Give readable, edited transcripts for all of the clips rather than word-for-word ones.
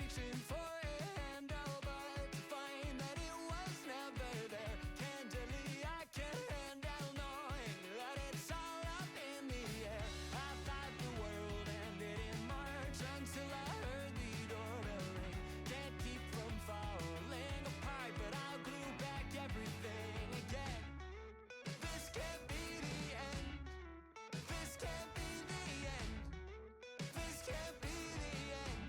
reaching for a handle, but to find that it was never there. Candidly, I can't handle knowing that it's all up in the air. I thought the world ended in March until I heard the doorbell ring. Can't keep from falling apart, but I'll glue back everything again. This can't be the end. This can't be the end. This can't be the end.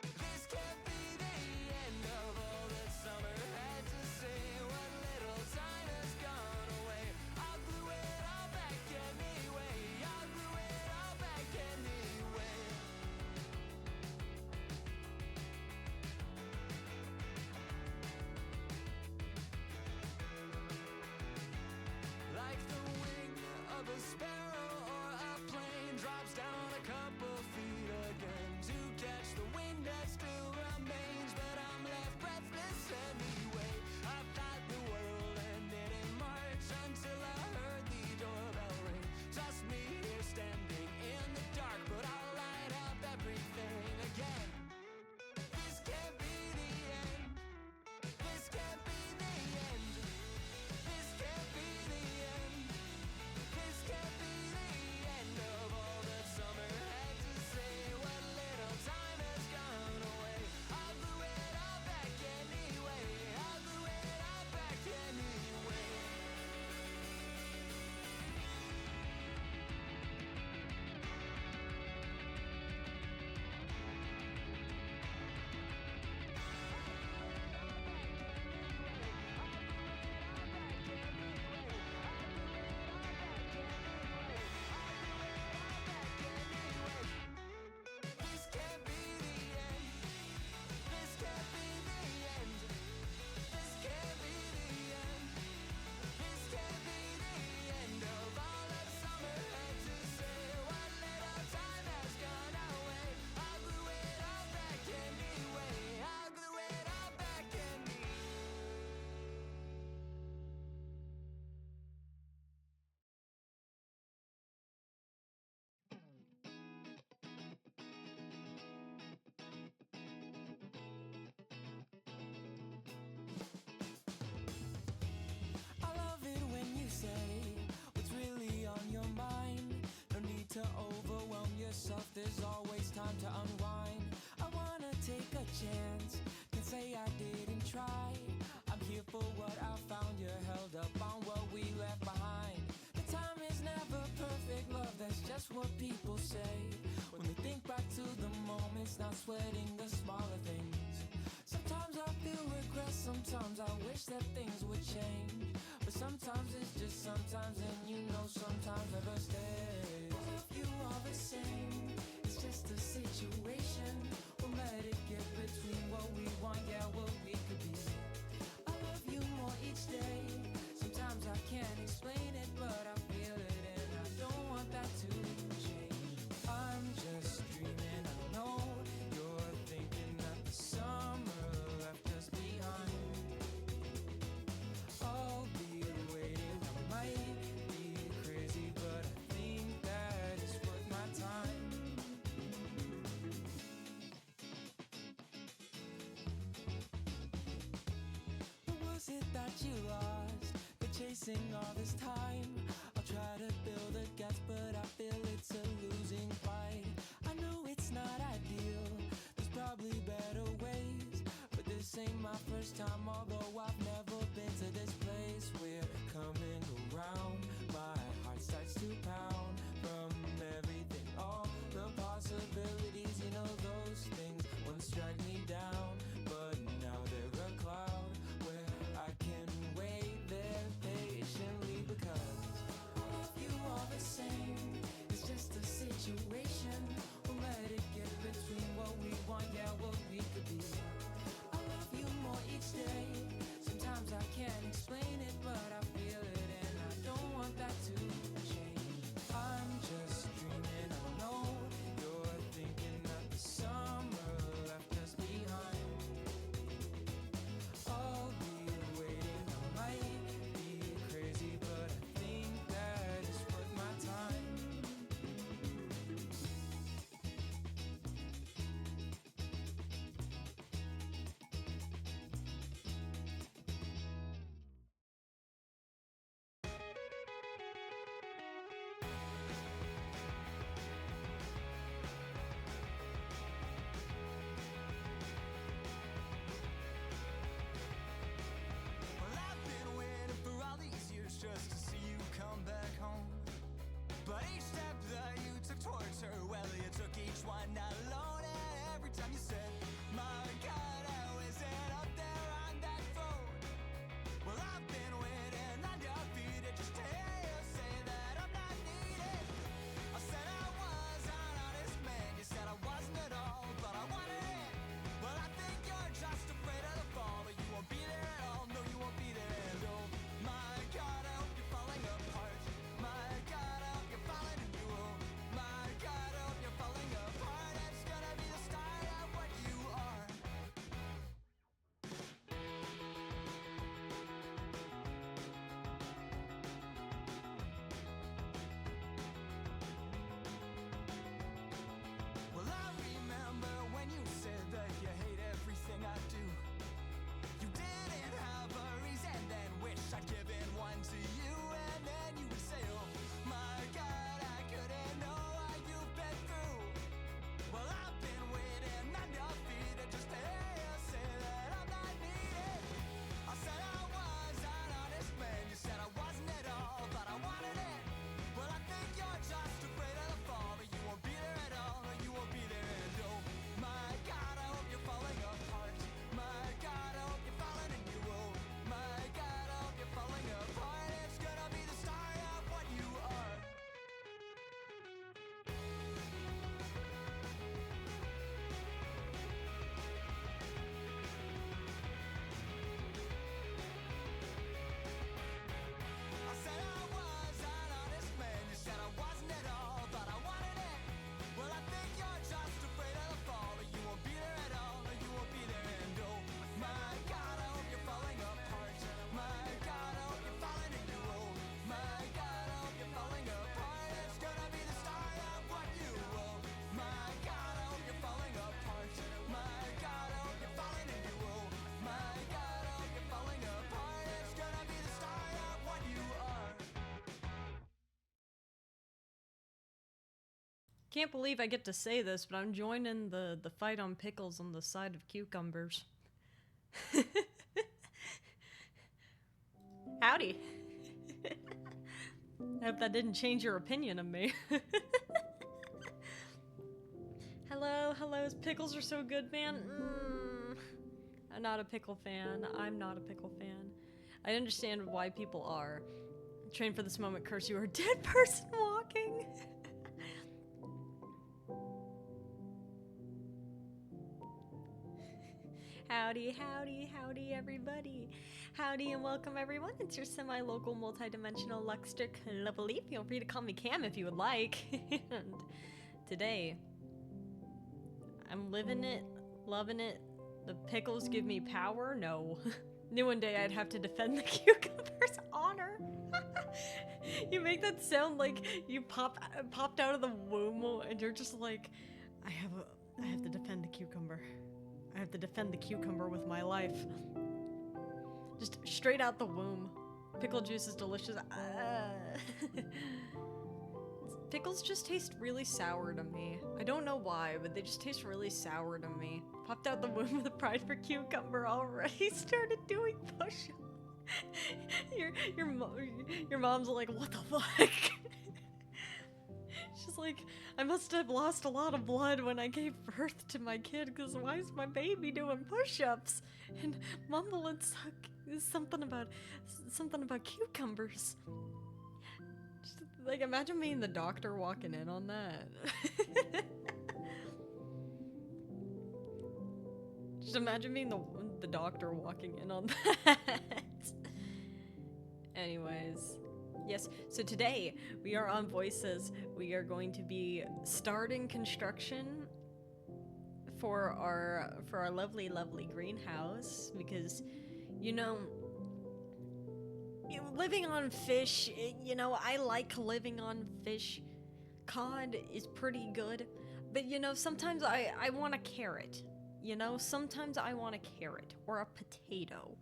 This can't be the end of all that summer had to say. What little time has gone away. I'll glue it all back anyway. I'll glue it all back anyway. Like the wing of a sparrow or a plane drops down a couple feet again to catch the wind that still remains, but I'm left breathless anyway. I thought the world ended in March until I heard the doorbell ring. Just me here standing in the dark, but I'll light up everything again. This can't be the end. This can't be the end. This can't be the end. This can't be the end of all that summer had to say. What little time has gone away. I'll glue it all back anyway. I'll glue it all back anyway. This can't be the end. This can't be the end. This can't be the end. This can't be the end of all that summer had to say. What little time has gone away. I'll glue it all back anyway. I'll glue it all back anyway. I love it when you say what's really on your mind. No need to overwhelm yourself, there's always time to unwind. I wanna take a chance, can say I didn't try. I'm here for what I found, you're held up on what we left behind. The time is never perfect, love, that's just what people say. When they think back to the moments, not sweating the smaller things. Sometimes I feel regret, sometimes I wish that things would change. But sometimes it's just sometimes, and you know sometimes never stays. All of you are the same, it's just a situation. We'll let it get between what we want, yeah, what we could be. I love you more each day. Sometimes I can't explain it, but I feel it, and I don't want that to change. I'm just dreaming, I know you're thinking that the summer left us behind. I'll be waiting, I might be crazy, but I think that it's worth my time. What was it that you lost? You're chasing all this time. I'll try to build a gap, but I feel it's a losing fight. I know it's not ideal, there's probably better ways, but this ain't my first time, although I've never been to this place. We're coming around, my heart starts to pound from everything, all the possibilities. You know those things once drag me down, but now they're a cloud where I can wait there patiently, because Can't believe I get to say this, but I'm joining the fight on pickles on the side of cucumbers. Howdy. I hope that didn't change your opinion of me. Hello, pickles are so good, man. I'm not a pickle fan. I'm not a pickle fan. I understand why people are. Train for this moment, curse you are a dead person walking. Howdy, everybody. Howdy and welcome, everyone. It's your semi-local, multi-dimensional Luxter Lovely. Feel free to call me Cam if you would like. And today, I'm living it, loving it. The pickles give me power? No. Knew one day I'd have to defend the cucumber's honor. You make that sound like you popped out of the womb and you're just like, I have to defend the cucumber. I have to defend the cucumber with my life. Just straight out the womb. Pickle juice is delicious. Pickles just taste really sour to me. I don't know why, but they just taste really sour to me. Popped out the womb with a pride for cucumber already. Started doing push-ups. Your mom's like, what the fuck? She's like, I must have lost a lot of blood when I gave birth to my kid, because why is my baby doing push-ups and mumbling something about cucumbers? Just, like, imagine being the doctor walking in on that. Just imagine being the doctor walking in on that. Anyways. Yes, so today we are on Voices. We are going to be starting construction for our lovely greenhouse because, you know, living on fish, you know, I like living on fish. Cod is pretty good, but you know, sometimes I want a carrot. You know, sometimes I want a carrot or a potato.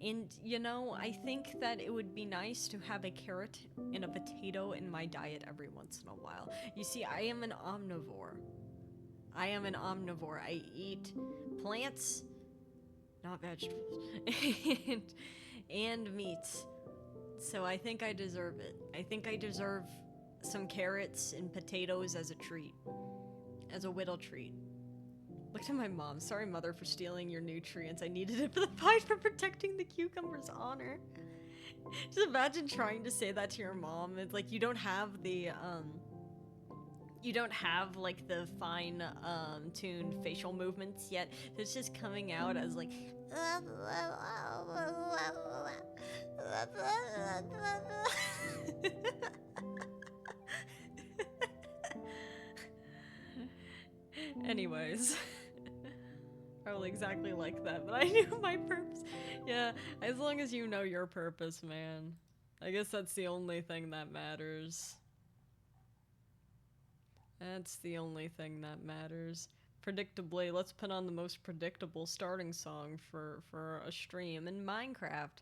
And, you know, I think that it would be nice to have a carrot and a potato in my diet every once in a while. You see, I am an omnivore. I eat plants, not vegetables, and meats. So I think I deserve it. I think I deserve some carrots and potatoes as a treat. As a whittle treat. Look at my mom. Sorry, mother, for stealing your nutrients. I needed it for the fight for protecting the cucumber's honor. Just imagine trying to say that to your mom. It's like you don't have like the fine tuned facial movements yet. It's just coming out as like Anyways. Probably exactly like that, but I knew my purpose. Yeah, as long as you know your purpose, man. I guess that's the only thing that matters. That's the only thing that matters. Predictably, let's put on the most predictable starting song for a stream in Minecraft.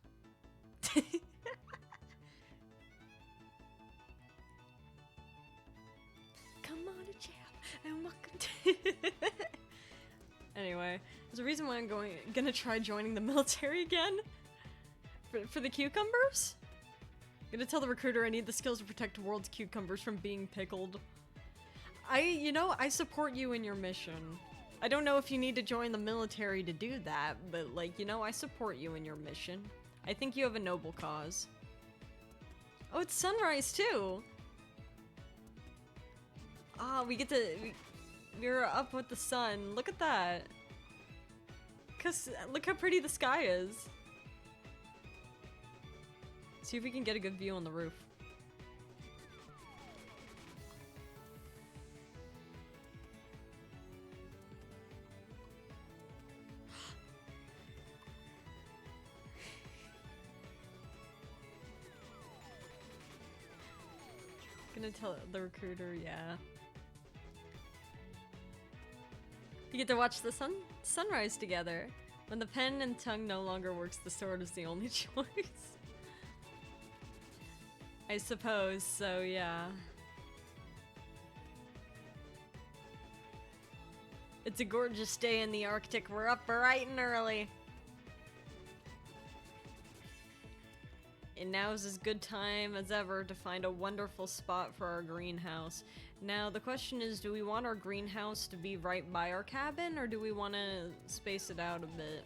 Come on, a chap, and welcome to... Anyway, there's a reason why I'm gonna try joining the military again. For the cucumbers? I'm gonna tell the recruiter I need the skills to protect the world's cucumbers from being pickled. I support you in your mission. I don't know if you need to join the military to do that, but like, you know, I support you in your mission. I think you have a noble cause. Oh, it's sunrise too! Ah, we're up with the sun. Look at that. Look how pretty the sky is. See if we can get a good view on the roof. Gonna tell the recruiter, yeah. You get to watch the sunrise together. When the pen and tongue no longer works, the sword is the only choice. I suppose, so yeah. It's a gorgeous day in the Arctic. We're up bright and early. And now's as good time as ever to find a wonderful spot for our greenhouse. Now, the question is, do we want our greenhouse to be right by our cabin, or do we want to space it out a bit?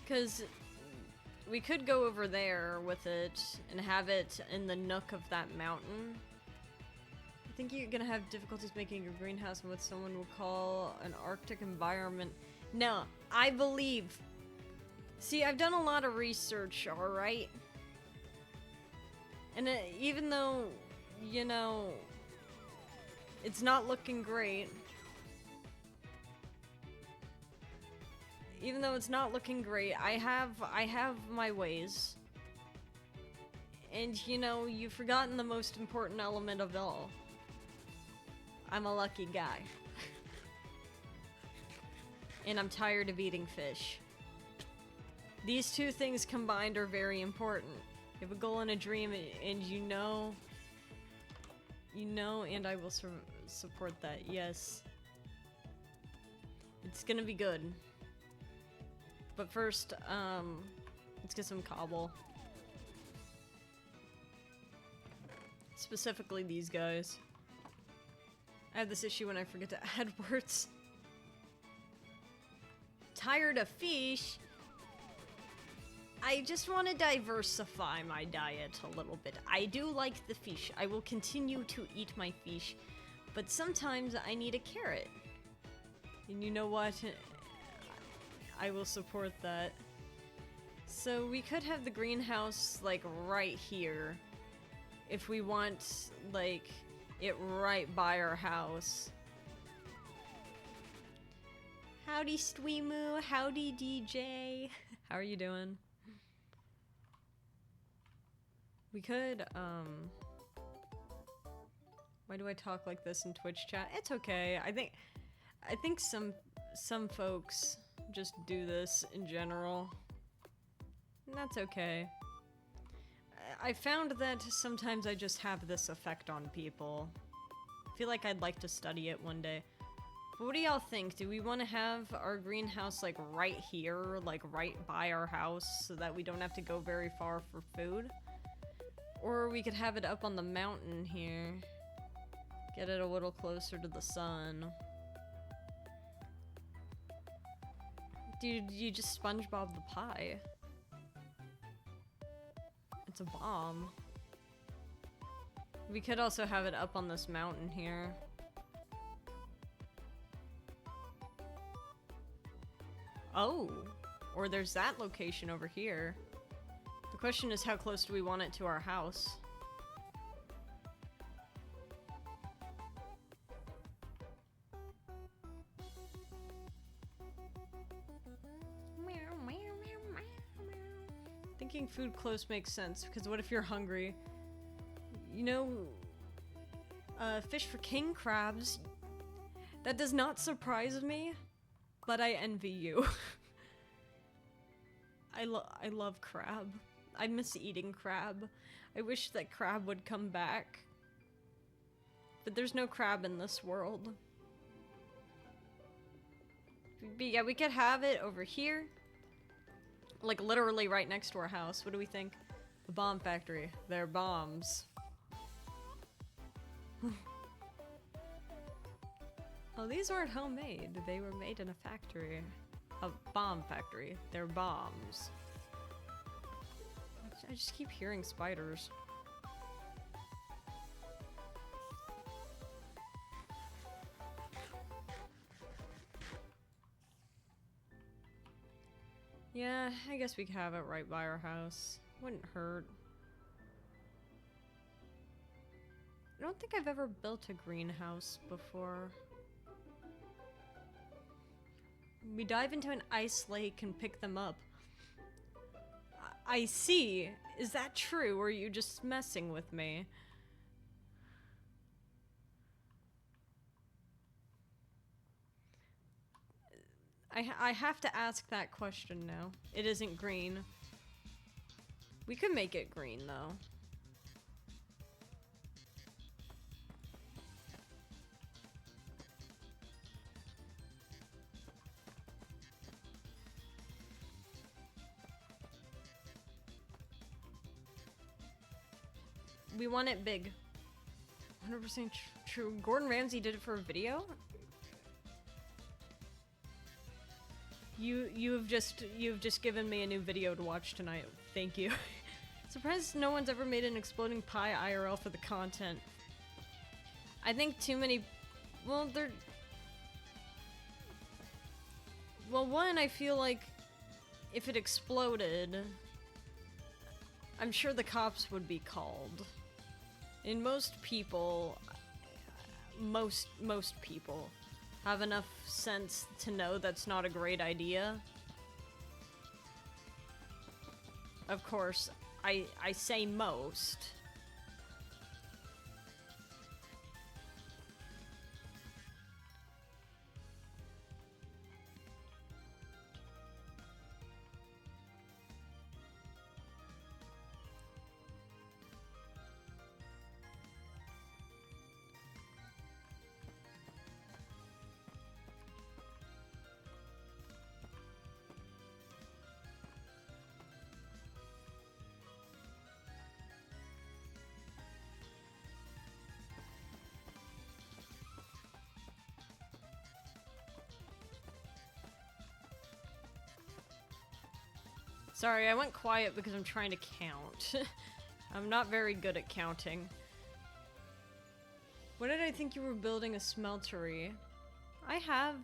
Because we could go over there with it and have it in the nook of that mountain. I think you're gonna have difficulties making a greenhouse in what someone would call an Arctic environment. No, I believe. See, I've done a lot of research, alright? And even though, you know, it's not looking great. Even though it's not looking great, I have my ways. And you know, you've forgotten the most important element of all. I'm a lucky guy. And I'm tired of eating fish. These two things combined are very important. You have a goal and a dream, and you know, and I will support that, yes. It's gonna be good. But first, let's get some cobble. Specifically these guys. I have this issue when I forget to add words. Tired of fish? I just want to diversify my diet a little bit. I do like the fish. I will continue to eat my fish. But sometimes I need a carrot. And you know what? I will support that. So we could have the greenhouse, like, right here. If we want, like, it right by our house. Howdy, Stweemu. Howdy, DJ. How are you doing? We could, why do I talk like this in Twitch chat? It's okay. I think some folks just do this in general. And that's okay. I found that sometimes I just have this effect on people. I feel like I'd like to study it one day. But what do y'all think? Do we want to have our greenhouse like right here, like right by our house, so that we don't have to go very far for food? Or we could have it up on the mountain here. Get it a little closer to the sun. Dude, you just SpongeBob the pie. It's a bomb. We could also have it up on this mountain here. Oh, or there's that location over here. The question is, how close do we want it to our house? Thinking food close makes sense, because what if you're hungry? You know, fish for king crabs. That does not surprise me, but I envy you. I love crab. I miss eating crab. I wish that crab would come back. But there's no crab in this world. But yeah, we could have it over here. Like literally right next to our house. What do we think? The bomb factory. They're bombs. Oh, these weren't homemade. They were made in a factory. A bomb factory. They're bombs. I just keep hearing spiders. Yeah, I guess we could have it right by our house. Wouldn't hurt. I don't think I've ever built a greenhouse before. We dive into an ice lake and pick them up. I see. Is that true, or are you just messing with me? I have to ask that question now. It isn't green. We could make it green, though. We want it big. 100% true. Gordon Ramsay did it for a video? You've just given me a new video to watch tonight. Thank you. Surprised no one's ever made an exploding pie IRL for the content. I think too many. Well, one, I feel like if it exploded, I'm sure the cops would be called. And most people have enough sense to know that's not a great idea. Of course, I say most. Sorry, I went quiet because I'm trying to count. I'm not very good at counting. What did I think you were building a smeltery? I have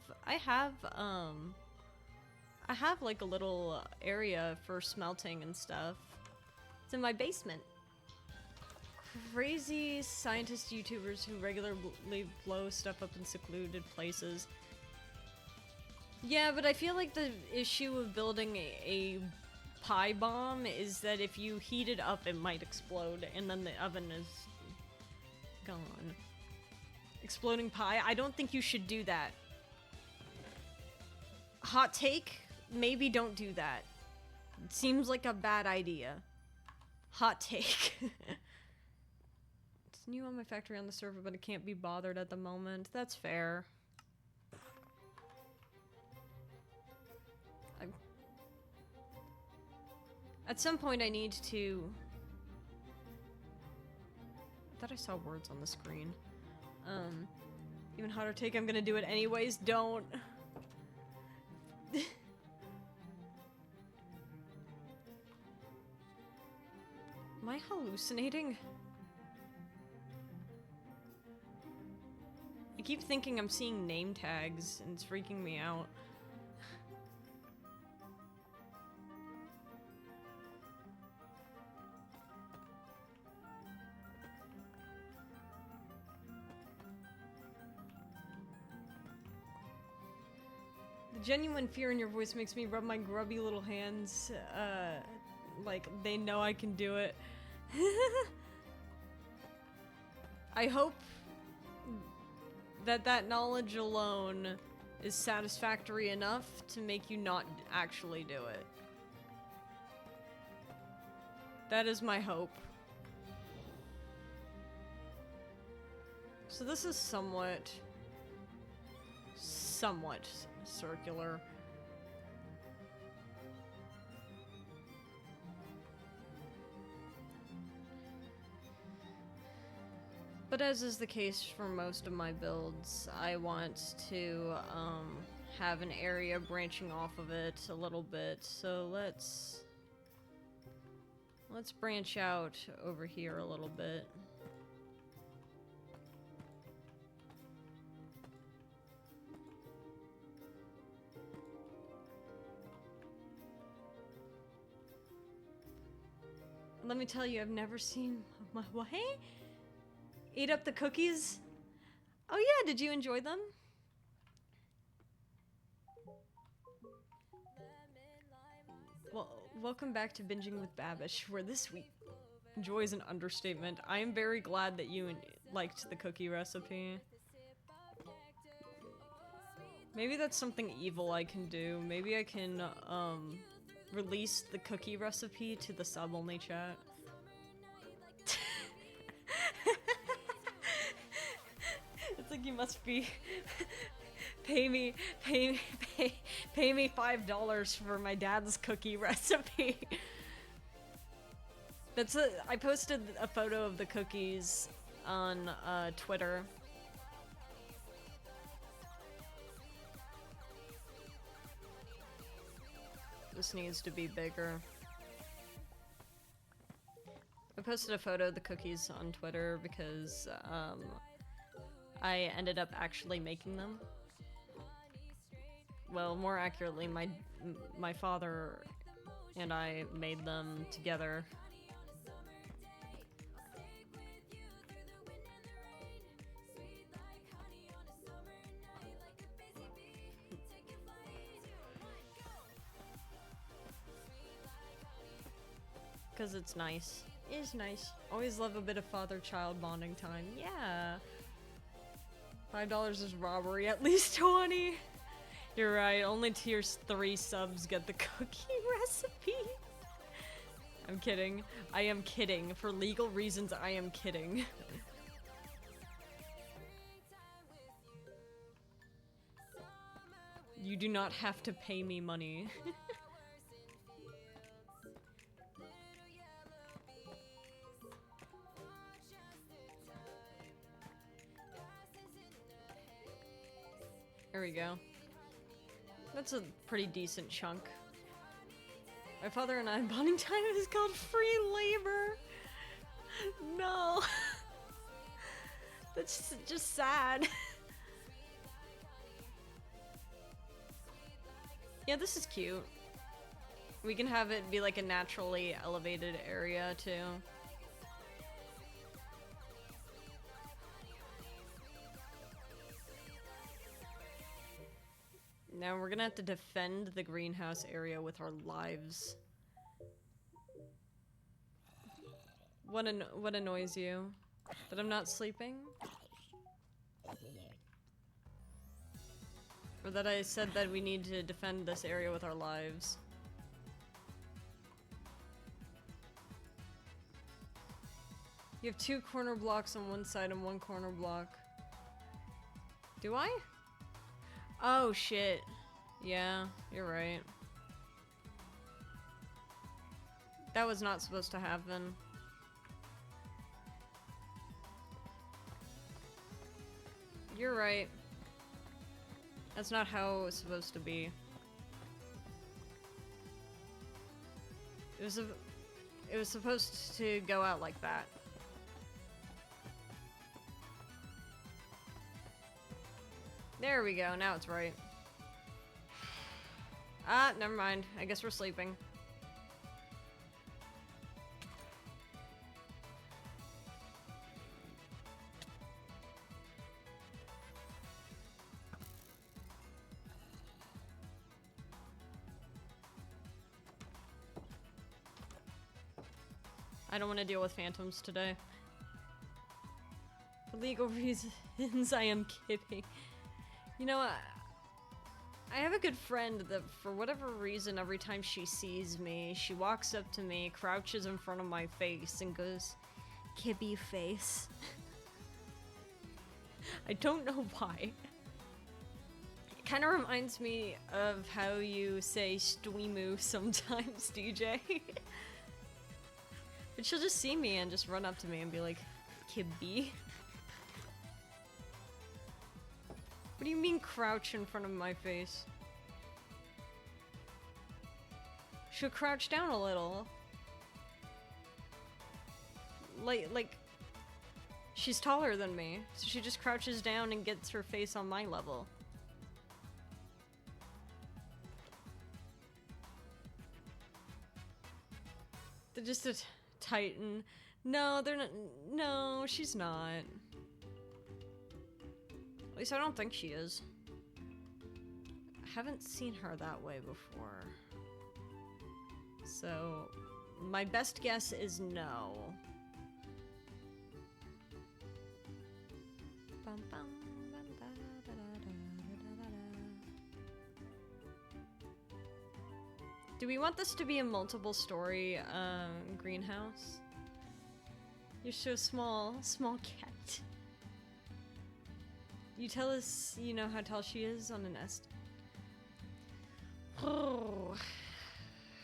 like a little area for smelting and stuff. It's in my basement. Crazy scientist YouTubers who regularly blow stuff up in secluded places. Yeah, but I feel like the issue of building a pie bomb is that if you heat it up, it might explode, and then the oven is gone. Exploding pie? I don't think you should do that. Hot take? Maybe don't do that. It seems like a bad idea. Hot take. It's new on my factory on the server, but it can't be bothered at the moment. That's fair. At some point I need to... I thought I saw words on the screen. Even hotter take, I'm gonna do it anyways. Don't. Am I hallucinating? I keep thinking I'm seeing name tags and it's freaking me out. The genuine fear in your voice makes me rub my grubby little hands, like they know I can do it. I hope that that knowledge alone is satisfactory enough to make you not actually do it. That is my hope. So this is somewhat circular. But as is the case for most of my builds, I want to have an area branching off of it a little bit. So let's branch out over here a little bit. Let me tell you, I've never seen my what? Eat up the cookies? Oh yeah, did you enjoy them? Well, welcome back to Binging with Babish, where this week joy is an understatement. I am very glad that you liked the cookie recipe. Maybe that's something evil I can do. Maybe I can, release the cookie recipe to the sub-only chat. It's like you must be pay me $5 for my dad's cookie recipe. I posted a photo of the cookies on Twitter. This needs to be bigger. I posted a photo of the cookies on Twitter because I ended up actually making them. Well, more accurately, my father and I made them together. Because it's nice. It is nice. Always love a bit of father-child bonding time. Yeah. $5 is robbery, at least 20. You're right, only tier 3 subs get the cookie recipe. I'm kidding. I am kidding. For legal reasons, I am kidding. You do not have to pay me money. There we go. That's a pretty decent chunk. My father and I bonding time is called free labor. No. That's just sad. Yeah, this is cute. We can have it be like a naturally elevated area too. Now we're gonna have to defend the greenhouse area with our lives. What annoys you? That I'm not sleeping? Or that I said that we need to defend this area with our lives? You have 2 corner blocks on one side and 1 corner block. Do I? Oh shit. Yeah, you're right. That was not supposed to happen. You're right. That's not how it was supposed to be. It was supposed to go out like that. There we go, now it's right. Ah, never mind. I guess we're sleeping. I don't want to deal with phantoms today. For legal reasons, I am kidding. You know, I have a good friend that for whatever reason, every time she sees me, she walks up to me, crouches in front of my face, and goes, "Kibby face." I don't know why. It kind of reminds me of how you say "stwimu" sometimes, DJ. But she'll just see me and just run up to me and be like, "Kibby?" What do you mean crouch in front of my face? She'll crouch down a little. Like, she's taller than me, so she just crouches down and gets her face on my level. They're just a titan. No, they're not. No, she's not. At least I don't think she is. I haven't seen her that way before. So, my best guess is no. Do we want this to be a multiple story greenhouse? You're so small, small cat. You tell us, you know, how tall she is on a nest. Oh,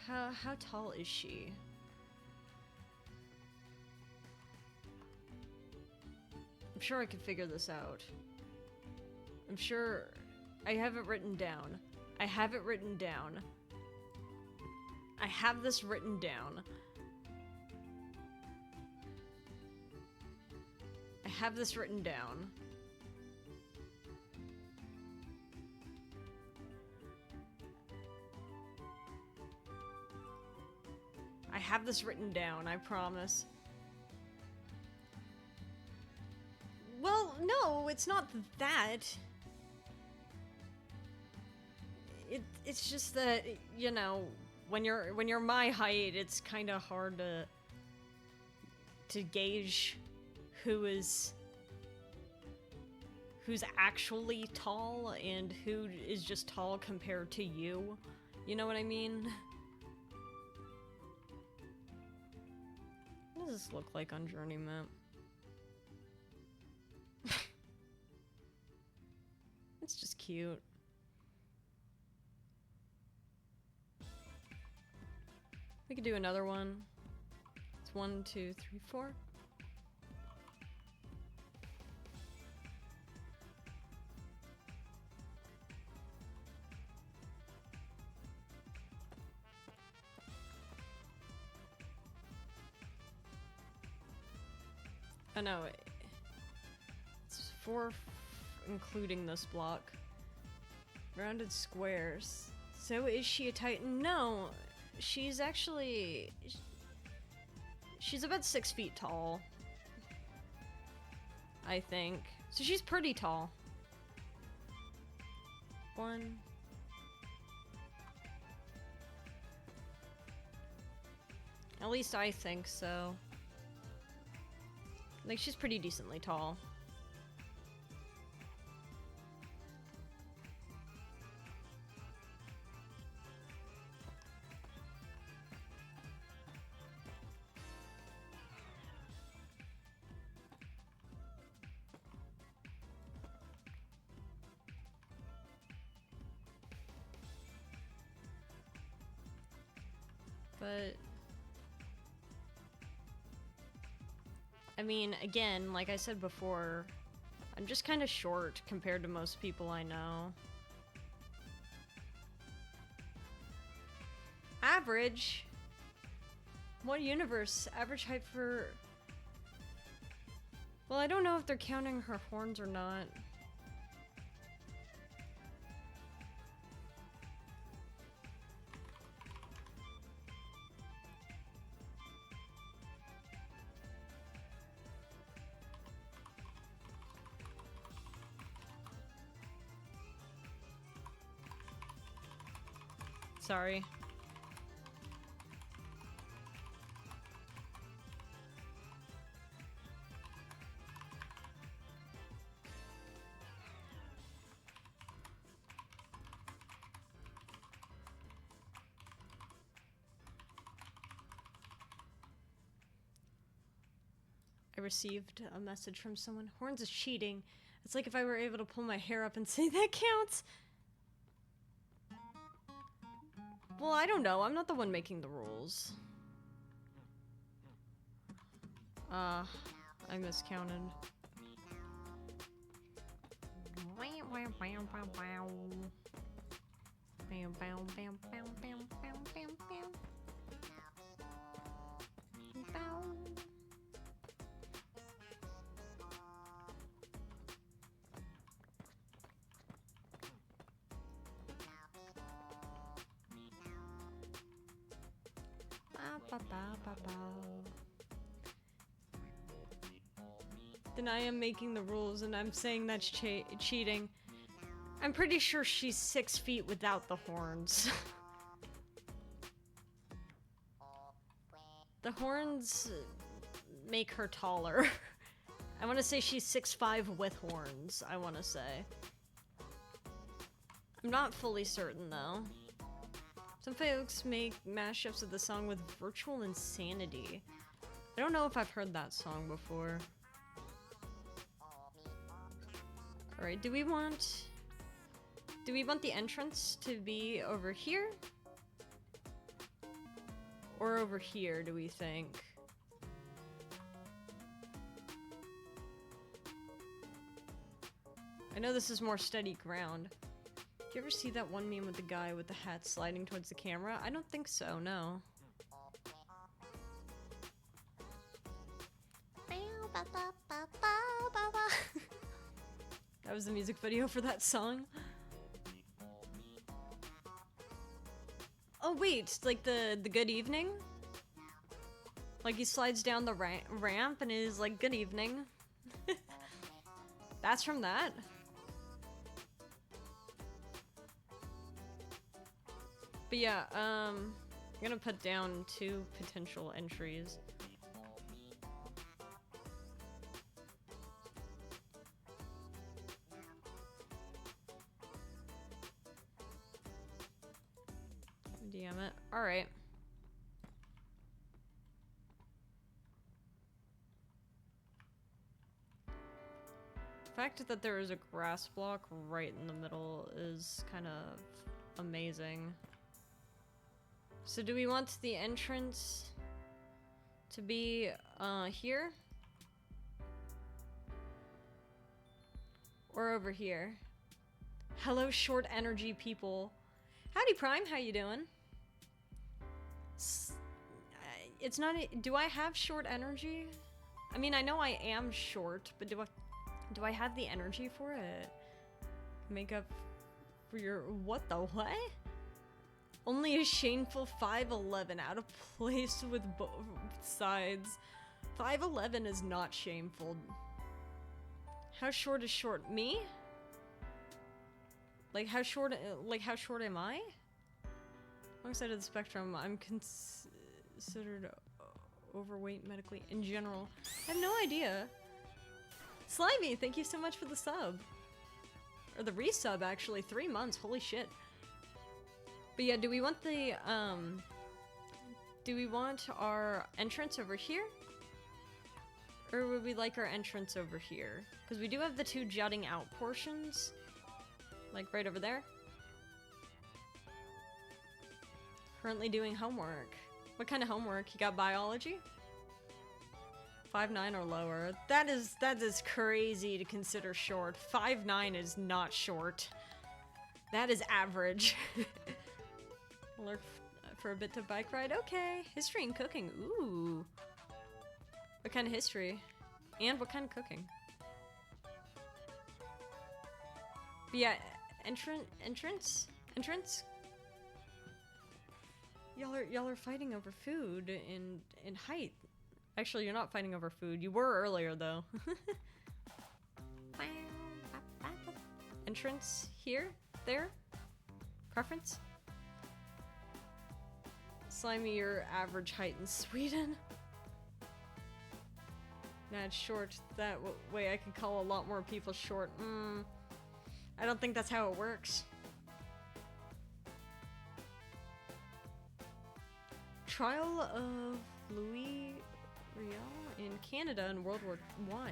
how tall is she? sure I can figure this out. I'm sure I have it written down. I have it written down. I have this written down. I have this written down. I have this written down, I promise. Well, no, it's not that. It's just that, you know, when you're my height, it's kind of hard to gauge who's actually tall and who is just tall compared to you. You know what I mean? What does this look like on Journey Map? It's just cute. We could do another one. It's 1, 2, 3, 4. Oh no, it's 4 including this block. Rounded squares. So is she a Titan? No, she's actually... She's about 6 feet tall. I think. So she's pretty tall. 1. At least I think so. Like, she's pretty decently tall. But I mean, again, like I said before, I'm just kind of short compared to most people I know. Average? What universe? Average height for... Well, I don't know if they're counting her horns or not. Sorry. I received a message from someone. Horns is cheating. It's like if I were able to pull my hair up and say that counts. Well, I don't know. I'm not the one making the rules. I miscounted. Then I am making the rules and I'm saying that's cheating. I'm pretty sure she's 6 feet without the horns. The horns make her taller. I want to say she's 6'5" with horns, I want to say. I'm not fully certain though. Some folks make mashups of the song with Virtual Insanity. I don't know if I've heard that song before. Alright, do we want the entrance to be over here? Or over here, do we think? I know this is more steady ground. Do you ever see that one meme with the guy with the hat sliding towards the camera? I don't think so, no. That was the music video for that song. Oh wait, like the good evening? Like he slides down the ramp and is like, good evening. That's from that? But yeah, I'm gonna put down 2 potential entries. Damn it. Alright. The fact that there is a grass block right in the middle is kind of amazing. So do we want the entrance to be here? Or over here? Hello short energy people. Howdy Prime, how you doing? It's not do I have short energy? I mean, I know I am short, but do I have the energy for it? Make up for your what the what? Only a shameful 5'11", out of place with both sides. 5'11" is not shameful. How short is short? Me? Like how short am I? Wrong side of the spectrum. I'm considered overweight medically in general. I have no idea. Slimy, thank you so much for the sub. Or the resub, actually. 3 months, holy shit. But yeah, do we want the, do we want our entrance over here? Or would we like our entrance over here? Because we do have the 2 jutting out portions. Like right over there. Currently doing homework. What kind of homework? You got biology? 5'9" or lower. That is crazy to consider short. 5'9" is not short. That is average. Lurk for a bit to bike ride. Okay. History and cooking. Ooh. What kind of history? And what kind of cooking? But yeah, entrance? Y'all are fighting over food in height. Actually, you're not fighting over food. You were earlier, though. Entrance? Here? There? Preference? Slimy, your average height in Sweden. Nah, it's short. That way I can call a lot more people short. I don't think that's how it works. Trial of Louis Riel in Canada in World War I.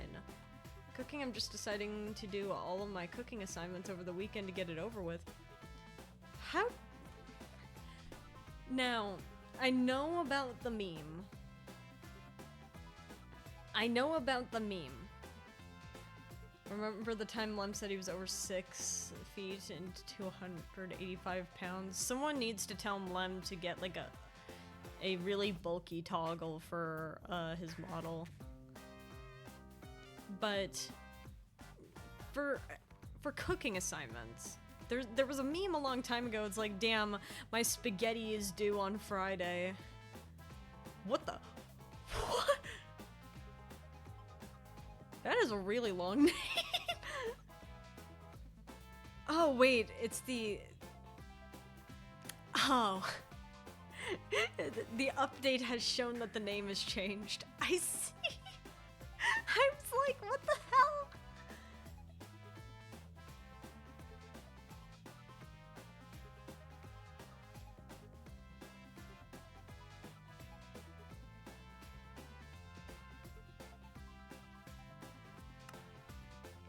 Cooking, I'm just deciding to do all of my cooking assignments over the weekend to get it over with. How? Now, I know about the meme. Remember the time Lem said he was over 6 feet and 285 pounds? Someone needs to tell Lem to get like a really bulky toggle for his model. But for cooking assignments, there was a meme a long time ago. It's like, damn, my spaghetti is due on Friday. What the? What? That is a really long name. Oh wait, it's the. Oh. The update has shown that the name has changed. I see. I was like, what the hell?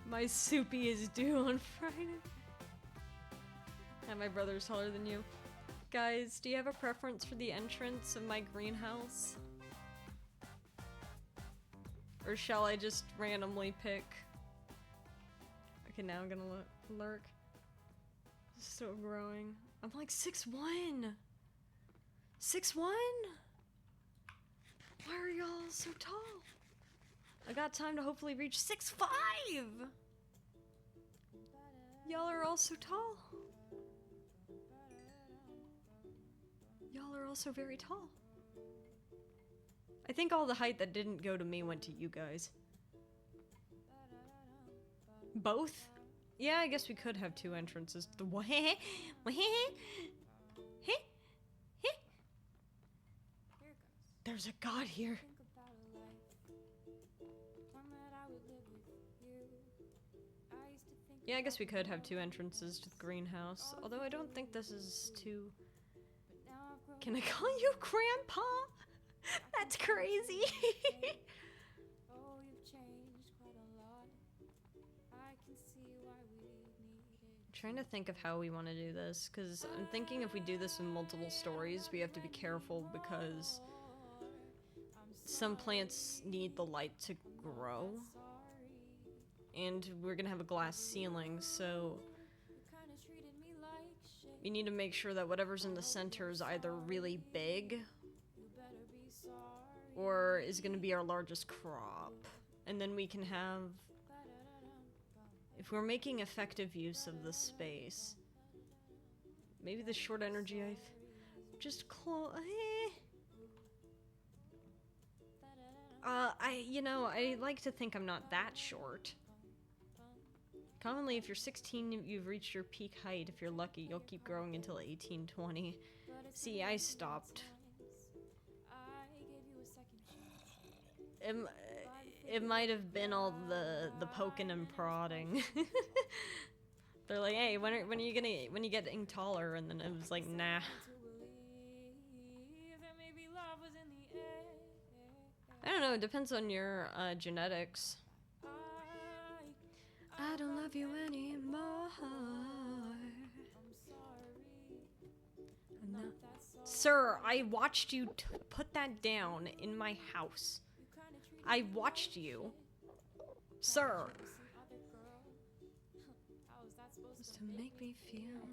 My soupy is due on Friday. And my brother's taller than you. Guys, do you have a preference for the entrance of my greenhouse? Or shall I just randomly pick Okay, now I'm gonna lurk. Still growing. I'm like 6'1". 6'1"? Why are y'all so tall? I got time to hopefully reach 6'5". Y'all are all so tall. Y'all are also very tall. I think all the height that didn't go to me went to you guys. Both? Yeah, I guess we could have two entrances. The There's a god here. Yeah, I guess we could have two entrances to the greenhouse. Although I don't think this is too... Can I call you Grandpa? That's crazy. I'm trying to think of how we want to do this, because I'm thinking if we do this in multiple stories, we have to be careful because some plants need the light to grow. And we're gonna have a glass ceiling, so we need to make sure that whatever's in the center is either really big or is gonna be our largest crop. And then we can have, if we're making effective use of the space, maybe the short energy just I like to think I'm not that short. Commonly, if you're 16, you've reached your peak height. If you're lucky, you'll keep growing until 18, 20. See, I stopped. It might have been all the poking and prodding. They're like, hey, when are you getting taller? And then it was like, nah. I don't know, it depends on your genetics. I don't love you anymore. No. Sir, I watched you put that down in my house. I watched you. Sir. Just to make me feel.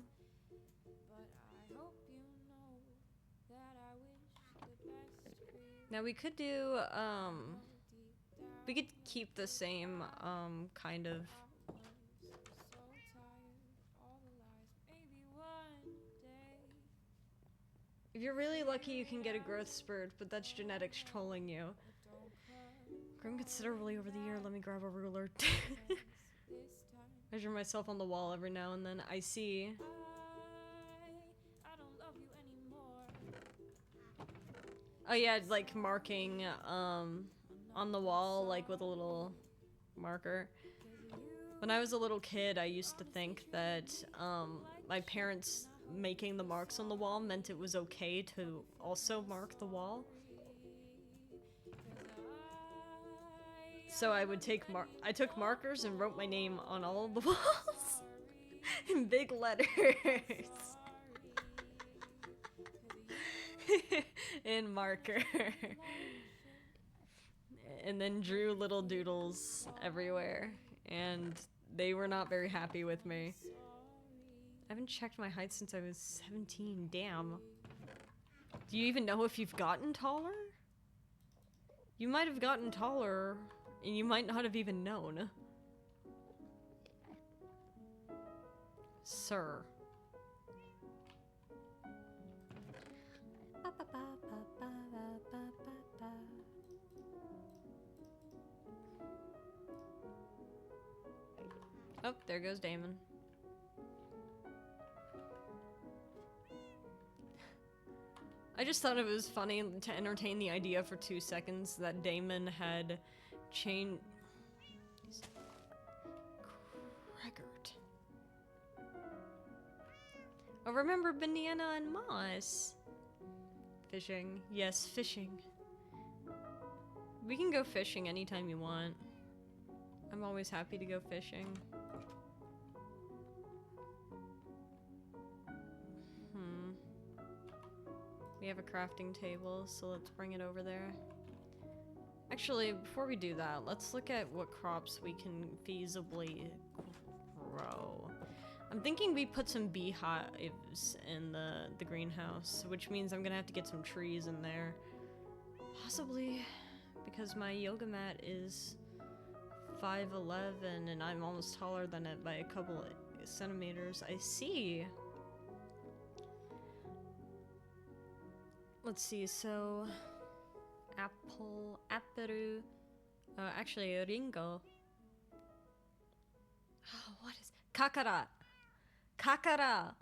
Now we could do, we could keep the same, kind of. If you're really lucky, you can get a growth spurt, but that's genetics trolling you. Grown considerably over the year, let me grab a ruler. Measure myself on the wall every now and then. I see. Oh yeah, like marking, on the wall, like with a little marker. When I was a little kid, I used to think that, my parents making the marks on the wall meant it was okay to also mark the wall. So I would I took markers and wrote my name on all of the walls in big letters. In marker. And then drew little doodles everywhere, and they were not very happy with me. I haven't checked my height since I was 17, damn. Do you even know if you've gotten taller? You might have gotten taller, and you might not have even known. Sir. Oh, there goes Damon. I just thought it was funny to entertain the idea for 2 seconds that Damon had changed... Gregort. Oh, remember Banana and Moss? Fishing. Yes, fishing. We can go fishing anytime you want. I'm always happy to go fishing. We have a crafting table, so let's bring it over there. Actually, before we do that, let's look at what crops we can feasibly grow. I'm thinking we put some beehives in the greenhouse, which means I'm gonna have to get some trees in there. Possibly because my yoga mat is 5'11" and I'm almost taller than it by a couple of centimeters. I see. Let's see, so apple, actually ringo. Oh, what is kakara? Kakaro.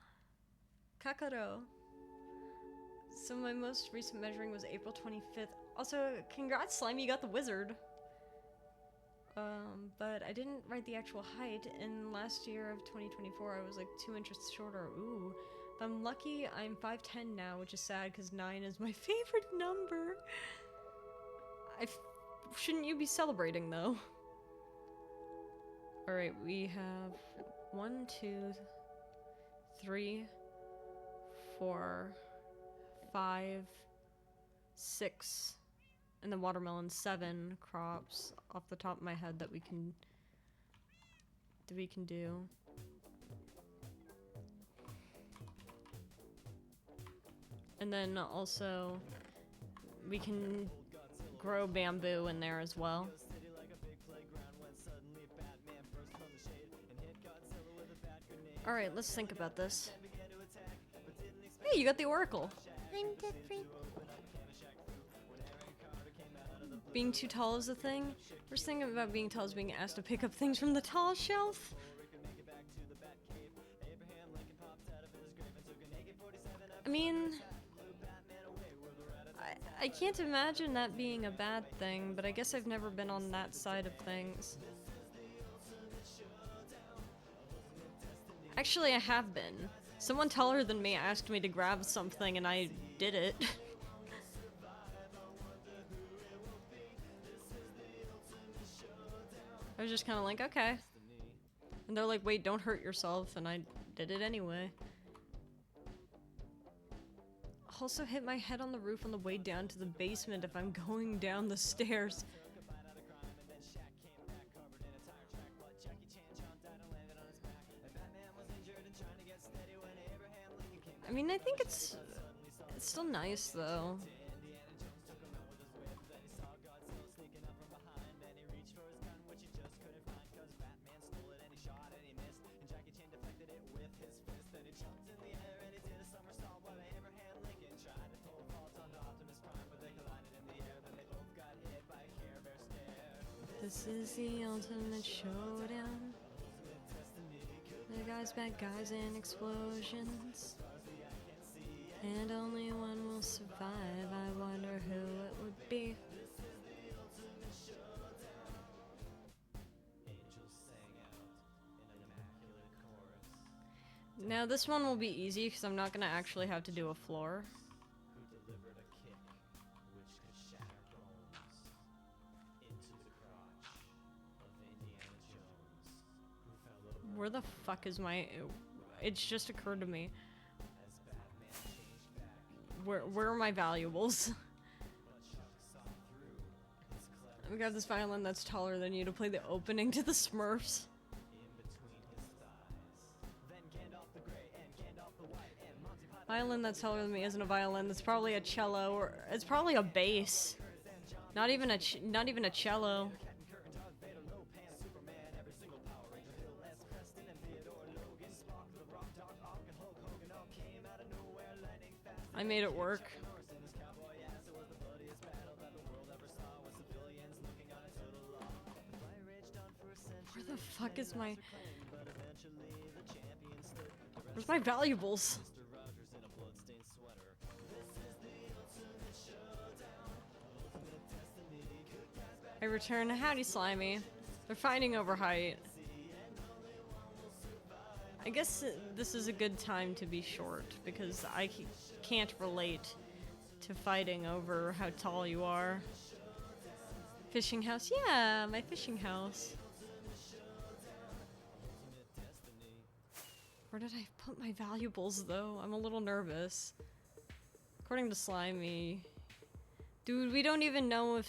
So my most recent measuring was April 25th. Also, congrats, Slime, you got the wizard. But I didn't write the actual height. In last year of 2024, I was like 2 inches shorter. Ooh. If I'm lucky, I'm 5'10" now, which is sad because 9 is my favorite number. Shouldn't you be celebrating, though? Alright, we have 1, 2, 3, 4, 5, 6, and the watermelon 7 crops off the top of my head that we can do. And then also we can grow bamboo in there as well. Alright, let's think about this. Hey, you got the oracle. I'm different. Being too tall is a thing? First thing about being tall is being asked to pick up things from the tall shelf. I mean, I can't imagine that being a bad thing, but I guess I've never been on that side of things. Actually, I have been. Someone taller than me asked me to grab something and I did it. I was just kind of like, okay. And they're like, wait, don't hurt yourself, and I did it anyway. Also hit my head on the roof on the way down to the basement if I'm going down the stairs. I mean, I think it's still nice, though. This is the ultimate showdown. The guys, bad guys, and explosions. And only one will survive. I wonder who it would be. Now this one will be easy because I'm not gonna actually have to do a floor. Where the fuck is my... It's just occurred to me. Where are my valuables? We got this violin that's taller than you to play the opening to the Smurfs. Violin that's taller than me isn't a violin. That's probably a cello, or it's probably a bass. Not even a cello. I made it work. Where the fuck is my... Where's my valuables? I return. Howdy, Slimy. They're fighting over height. I guess this is a good time to be short, because I can't relate to fighting over how tall you are. Fishing house? Yeah, my fishing house. Where did I put my valuables, though? I'm a little nervous. According to Slimy... Dude, we don't even know if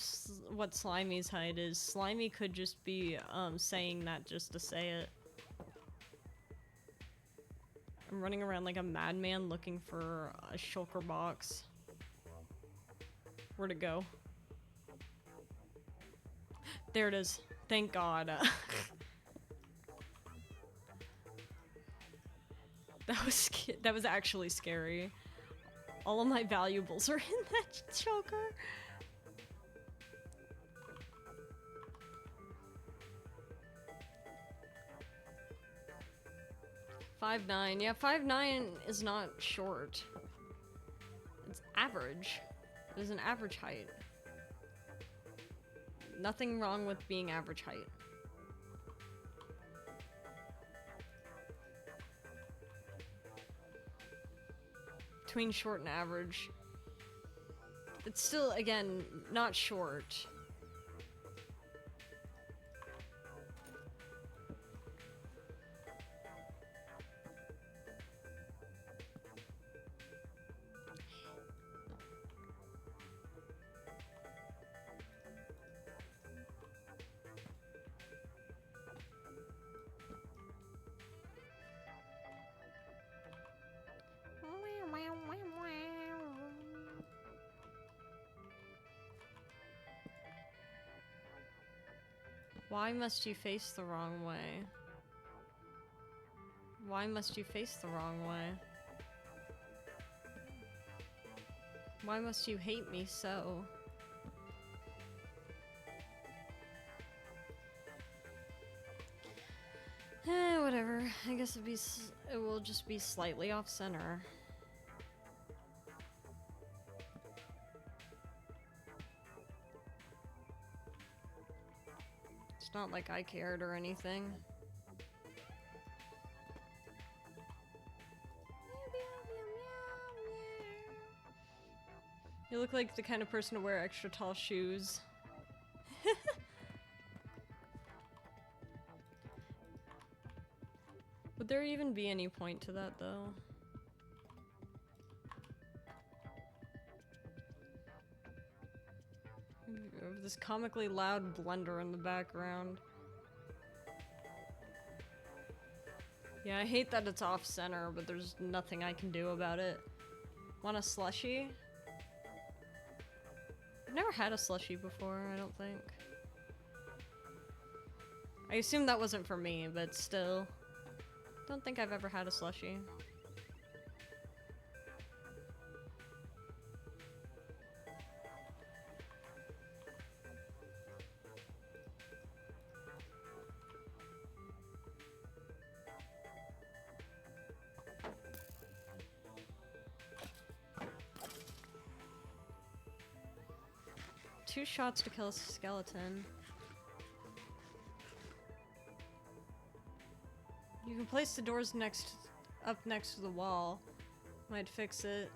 what Slimy's height is. Slimy could just be saying that just to say it. I'm running around like a madman looking for a shulker box. Where'd it go? There it is. Thank God. That was actually scary. All of my valuables are in that shulker. .59. Yeah, 5'9" is not short. It's average. It is an average height. Nothing wrong with being average height. Between short and average. It's still, again, not short. Why must you face the wrong way? Why must you face the wrong way? Why must you hate me so? Whatever. I guess it will just be slightly off center. It's not like I cared or anything. You look like the kind of person to wear extra tall shoes. Would there even be any point to that, though? This comically loud blender in the background. Yeah, I hate that it's off center, but there's nothing I can do about it. Want a slushie? I've never had a slushie before, I don't think. I assume that wasn't for me, but still. Don't think I've ever had a slushie. Two shots to kill a skeleton. You can place the doors up next to the wall. Might fix it.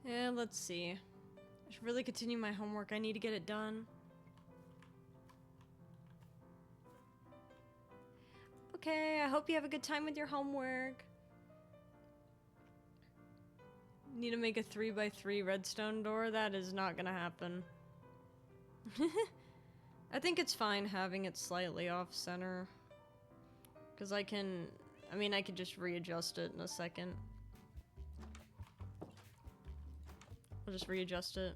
And let's see. I should really continue my homework. I need to get it done. Okay, I hope you have a good time with your homework. Need to make a 3x3 redstone door? That is not gonna happen. I think it's fine having it slightly off center. Because I could just readjust it in a second. I'll just readjust it.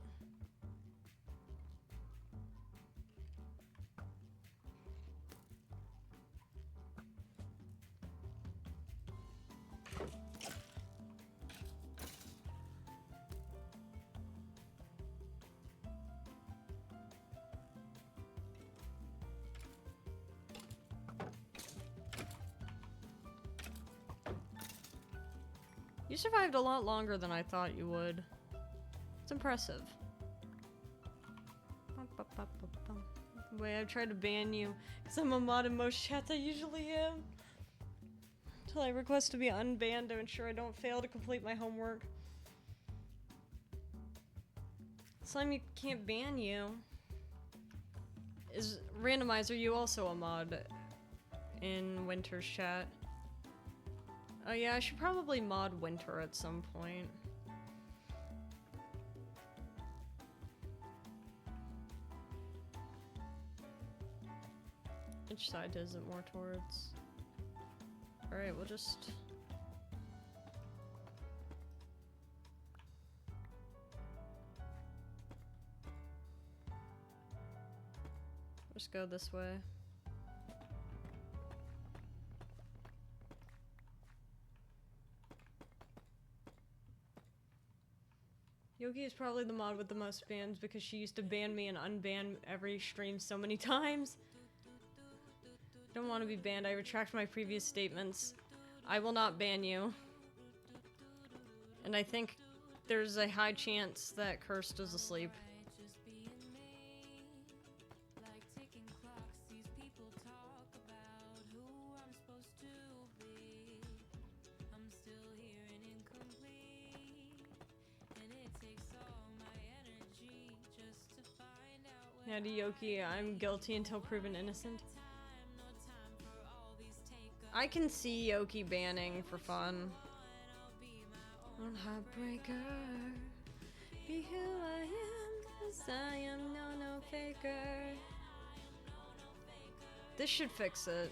You survived a lot longer than I thought you would. It's impressive. Wait, I've tried to ban you because I'm a mod in most chats. I usually am. Until I request to be unbanned to ensure I don't fail to complete my homework. Slime, you can't ban you. Is Randomizer, you also a mod in Winter's chat? Oh yeah, I should probably mod winter at some point. Which side is it more towards? Alright, we'll just... just go this way. Yogi is probably the mod with the most bans because she used to ban me and unban every stream so many times. I don't want to be banned. I retract my previous statements. I will not ban you. And I think there's a high chance that Cursed is asleep. Yeah, to Yoki, I'm guilty until proven innocent. I can see Yoki banning for fun. On Heartbreaker, be who I am, 'cause I am no faker. This should fix it.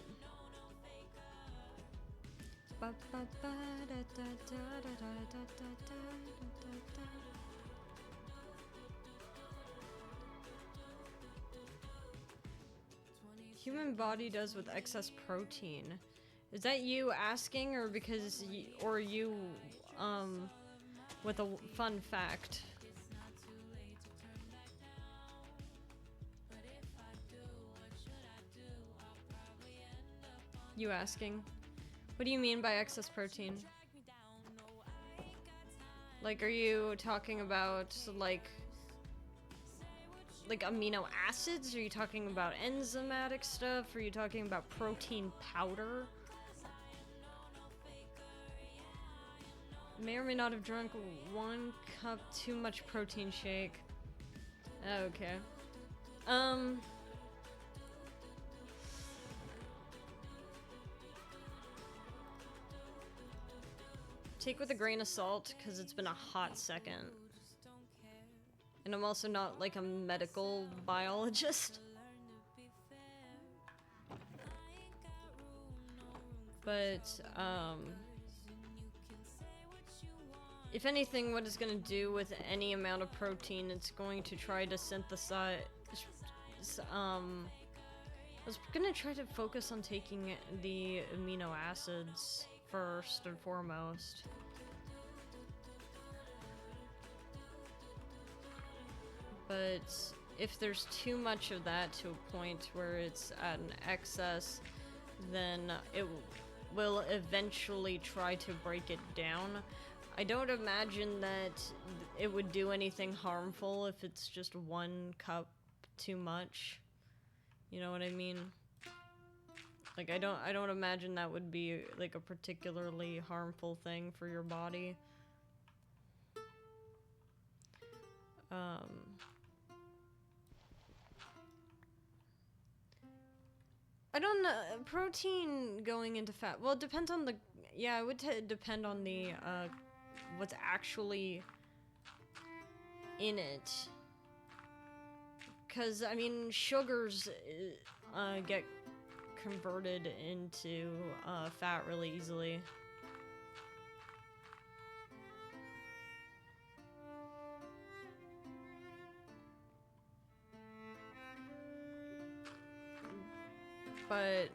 Ba, ba, ba, da, da, da, da, da, da, da, da, da. Human body does with excess protein. Is that you asking, or because or you, with a fun fact? You asking? What do you mean by excess protein? Like, are you talking about, like amino acids? Are you talking about enzymatic stuff? Are you talking about protein powder? May or may not have drunk 1 cup too much protein shake. Okay. Take with a grain of salt, because it's been a hot second. And I'm also not, like, a medical biologist. But, if anything, what it's gonna do with any amount of protein, it's going to try to synthesize... I was gonna try to focus on taking the amino acids first and foremost. But if there's too much of that to a point where it's at an excess, then it will eventually try to break it down. I don't imagine that it would do anything harmful if it's just 1 cup too much. You know what I mean? Like, I don't imagine that would be, like, a particularly harmful thing for your body. I don't know, protein going into fat, well, it depends on the, yeah, it would depend on the, what's actually in it. Because, I mean, sugars, get converted into, fat really easily. But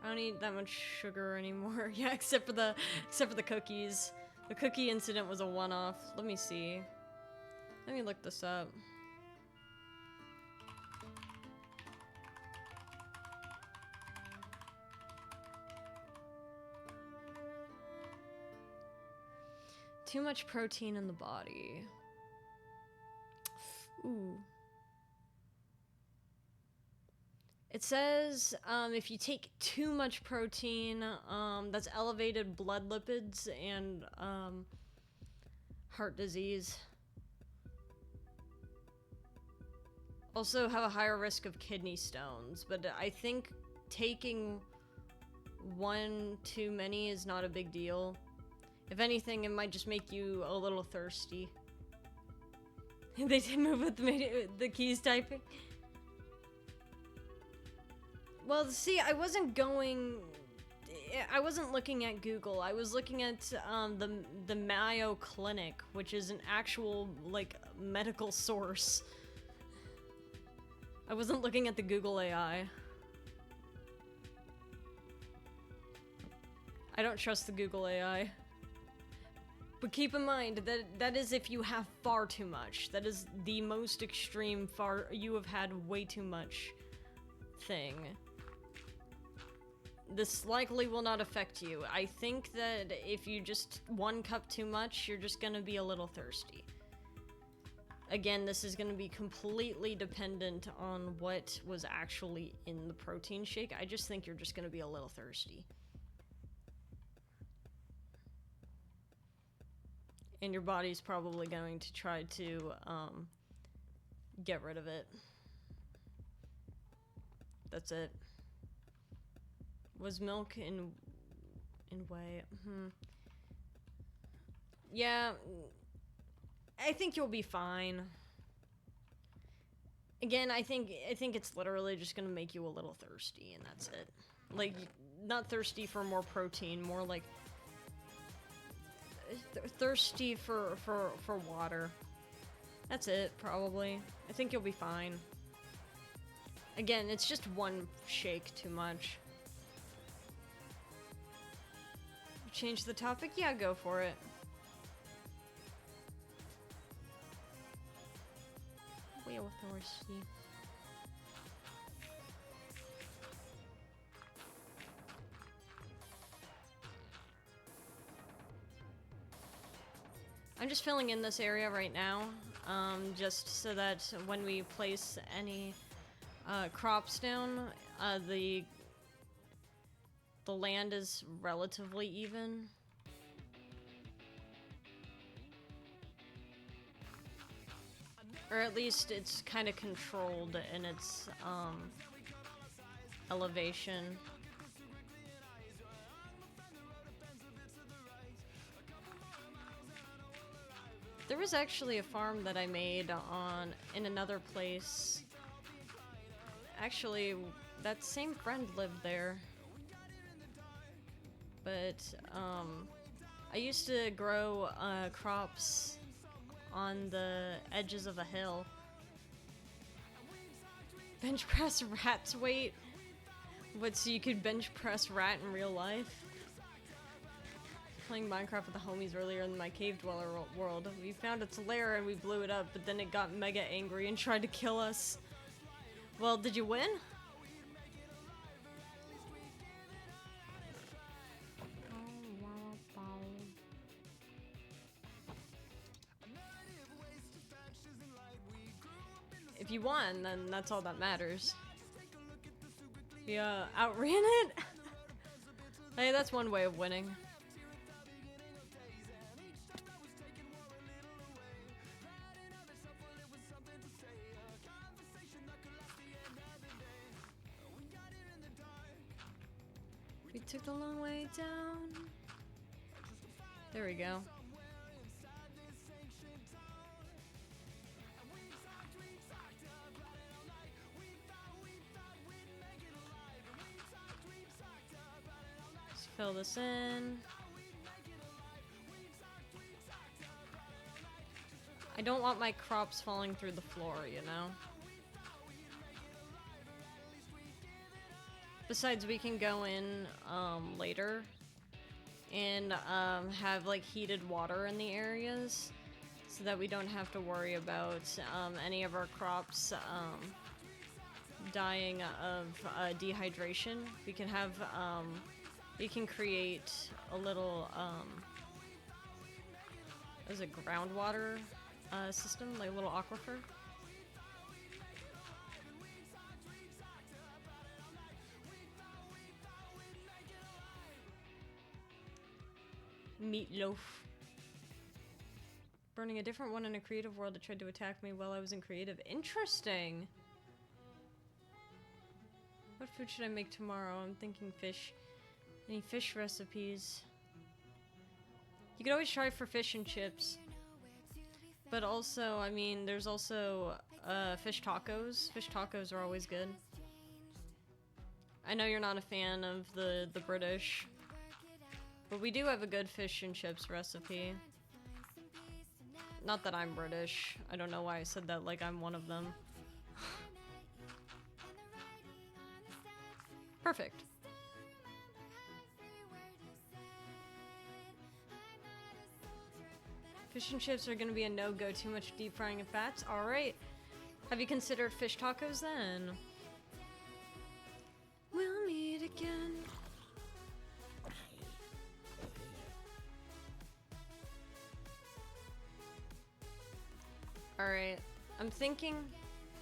I don't eat that much sugar anymore. Yeah, except for the cookies. The cookie incident was a one-off. Let me see. Let me look this up. Too much protein in the body. Ooh. It says, if you take too much protein, that's elevated blood lipids and, heart disease. also have a higher risk of kidney stones, but I think taking one too many is not a big deal. If anything, it might just make you a little thirsty. They did move with the keys typing. Well, see, I wasn't looking at Google. I was looking at the Mayo Clinic, which is an actual like medical source. I wasn't looking at the Google AI. I don't trust the Google AI. But keep in mind that that is if you have far too much. That is the most extreme far you have had way too much thing. This likely will not affect you. I think that if you just 1 cup too much, you're just gonna be a little thirsty. Again, this is gonna be completely dependent on what was actually in the protein shake. I just think you're just gonna be a little thirsty. And your body's probably going to try to get rid of it. That's it. Was milk in whey? Yeah, I think you'll be fine. Again, I think it's literally just gonna make you a little thirsty, and that's it. Like, not thirsty for more protein, more like thirsty for water. That's it, probably. I think you'll be fine. Again, it's just 1 shake too much. Change the topic? Yeah, go for it. Real thirsty. I'm just filling in this area right now, just so that when we place any crops down, the land is relatively even. Or at least it's kind of controlled in its elevation. There was actually a farm that I made in another place. Actually, that same friend lived there. But I used to grow crops on the edges of a hill. Bench press rat's weight? What, so you could bench press rat in real life? Playing Minecraft with the homies earlier in my cave dweller world. We found its lair and we blew it up, but then it got mega angry and tried to kill us. Well, did you win? If you won, then that's all that matters. Yeah, outran it? Hey, that's one way of winning. We took the long way down. There we go. Let's fill this in. I don't want my crops falling through the floor, you know? Besides, we can go in later and have like heated water in the areas so that we don't have to worry about any of our crops dying of dehydration. We can have we can create a little as a groundwater system, like a little aquifer. Meatloaf. Burning a different one in a creative world that tried to attack me while I was in creative. Interesting. What food should I make tomorrow? I'm thinking fish. Any fish recipes? You could always try for fish and chips. But also, I mean, there's also fish tacos. Fish tacos are always good. I know you're not a fan of the British, but we do have a good fish and chips recipe. Not that I'm British. I don't know why I said that like I'm one of them. Perfect. Fish and chips are gonna be a no-go, too much deep frying of fats. Alright. Have you considered fish tacos then? We'll meet again. Alright. I'm thinking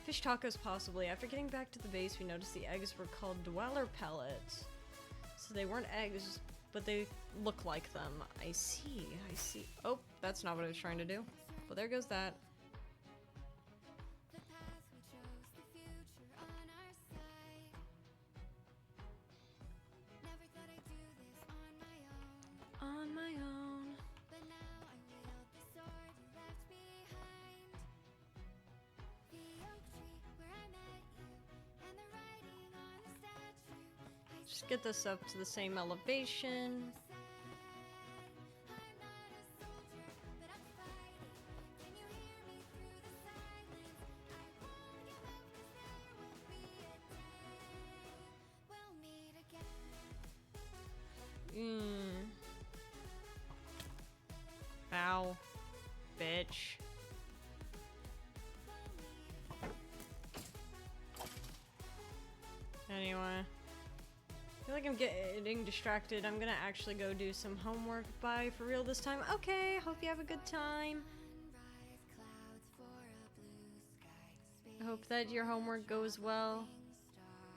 fish tacos possibly. After getting back to the base, we noticed the eggs were called dweller pellets. So they weren't eggs, but they look like them. I see, I see. Oh, that's not what I was trying to do. Well, there goes that. On my own. Just get this up to the same elevation. Ow. Bitch. Anyway. I feel like I'm getting distracted. I'm gonna actually go do some homework. Bye for real this time. Okay, hope you have a good time. I hope that your homework goes well.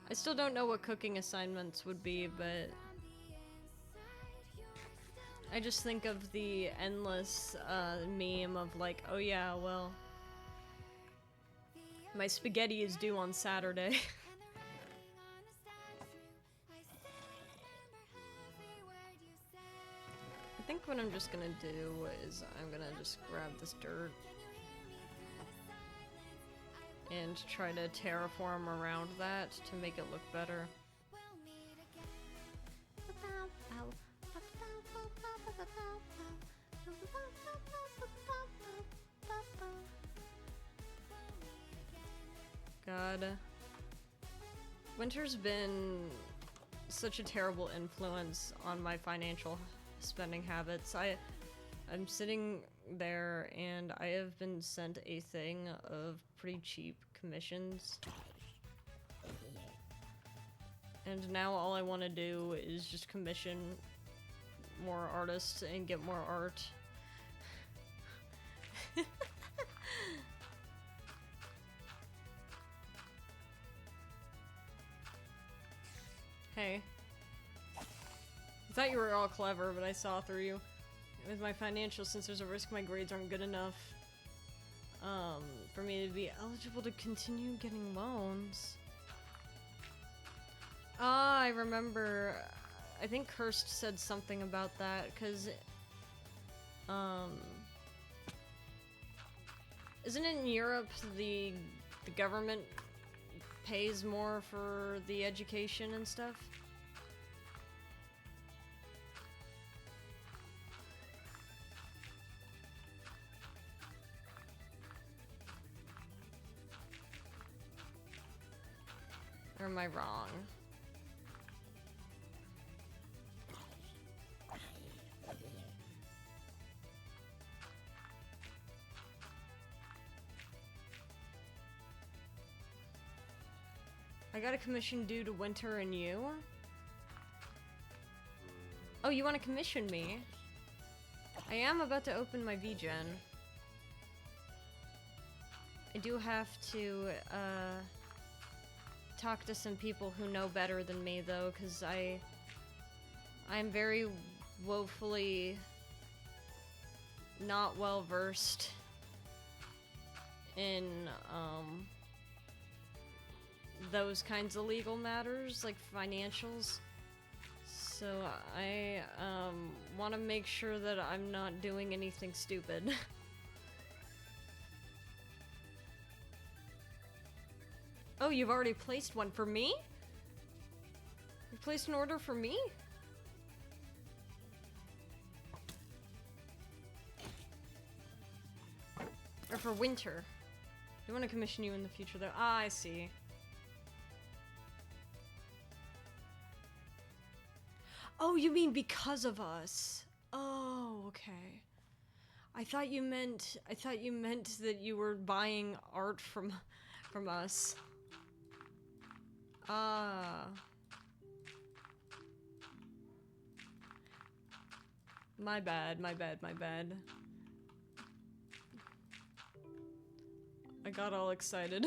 I still don't know what cooking assignments would be, but I just think of the endless meme of like, oh yeah, well, my spaghetti is due on Saturday. I think what I'm just gonna do is I'm gonna just grab this dirt and try to terraform around that to make it look better. God. Winter's been such a terrible influence on my financial spending habits. I'm sitting there and I have been sent a thing of pretty cheap commissions. And now all I want to do is just commission more artists and get more art. Hey. I thought you were all clever, but I saw through you. With my financials, since there's a risk my grades aren't good enough for me to be eligible to continue getting loans. Ah, I remember. I think Kirst said something about that, because isn't it in Europe the government pays more for the education and stuff? Or am I wrong? I got a commission due to Winter and you. Oh, you want to commission me? I am about to open my VGen. I do have to, talk to some people who know better than me, though, because I'm very woefully not well versed in, those kinds of legal matters, like financials. So I want to make sure that I'm not doing anything stupid. Oh, you've already placed one for me? You placed an order for me? Or for winter. I want to commission you in the future though. Ah, I see. Oh, you mean because of us? Oh, okay. I thought you meant that you were buying art from us. Ah. My bad, my bad, my bad. I got all excited.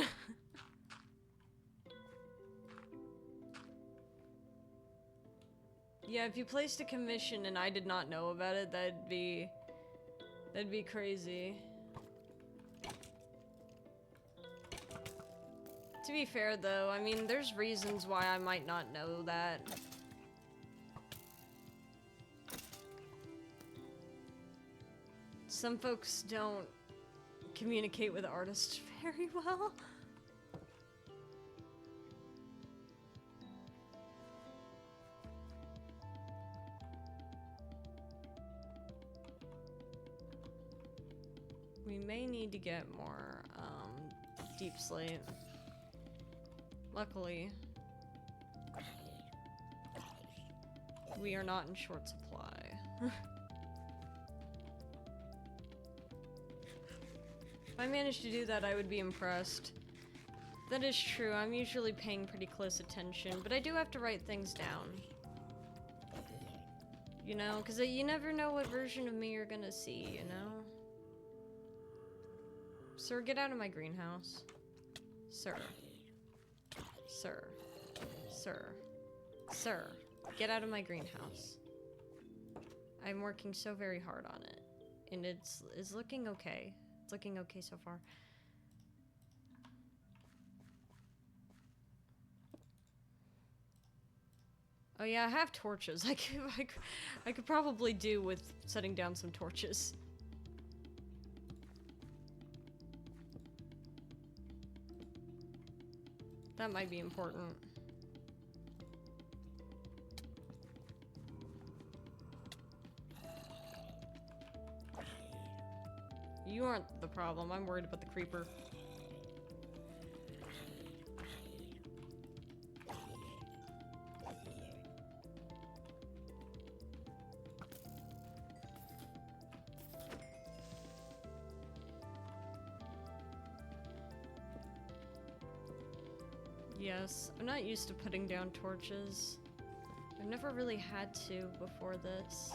Yeah, if you placed a commission and I did not know about it, that'd be crazy. To be fair though, I mean, there's reasons why I might not know that. Some folks don't communicate with artists very well. We may need to get more, deep slate. Luckily, we are not in short supply. If I managed to do that, I would be impressed. That is true, I'm usually paying pretty close attention, but I do have to write things down. You know, because you never know what version of me you're gonna see, you know? Sir, get out of my greenhouse. Sir. Sir. Sir. Sir. Get out of my greenhouse. I'm working so very hard on it. And it's looking okay. It's looking okay so far. Oh yeah, I have torches. I could probably do with setting down some torches. That might be important. You aren't the problem. I'm worried about the creeper. Yes, I'm not used to putting down torches. I've never really had to before this.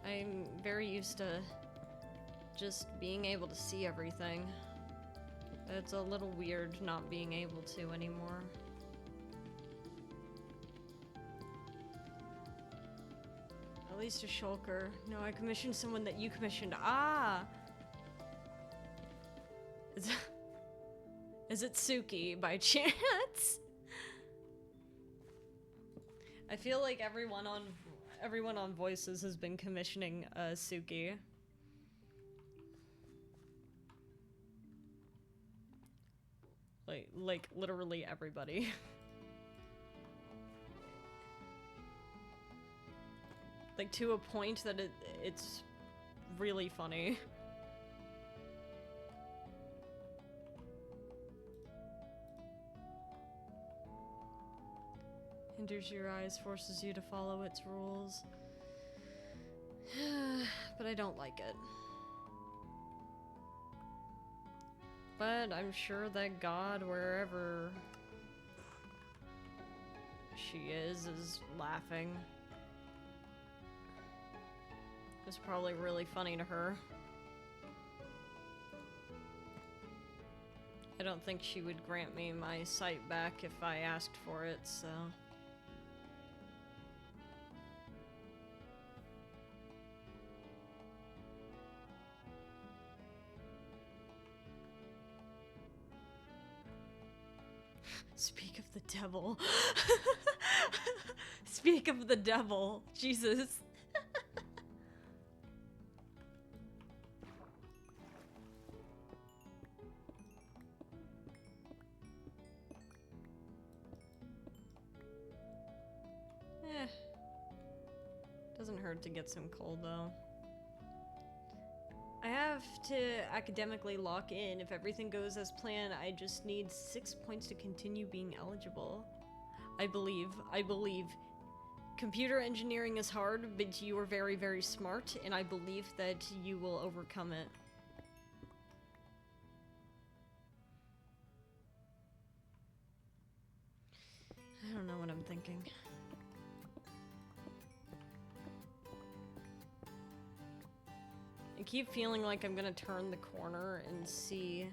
I'm very used to just being able to see everything. It's a little weird not being able to anymore. At least a shulker. No, I commissioned someone that you commissioned. Ah! Is it Suki by chance? I feel like everyone on Voices has been commissioning Suki. Like literally everybody. Like to a point that it's really funny. Hinders your eyes, forces you to follow its rules. But I don't like it. But I'm sure that God, wherever she is laughing. It's probably really funny to her. I don't think she would grant me my sight back if I asked for it, so... Speak of the devil. Speak of the devil. Jesus. Doesn't hurt to get some coal though. I have to academically lock in. If everything goes as planned, I just need 6 points to continue being eligible. I believe. Computer engineering is hard, but you are very, very smart, and I believe that you will overcome it. I don't know what I'm thinking. I keep feeling like I'm gonna turn the corner and see.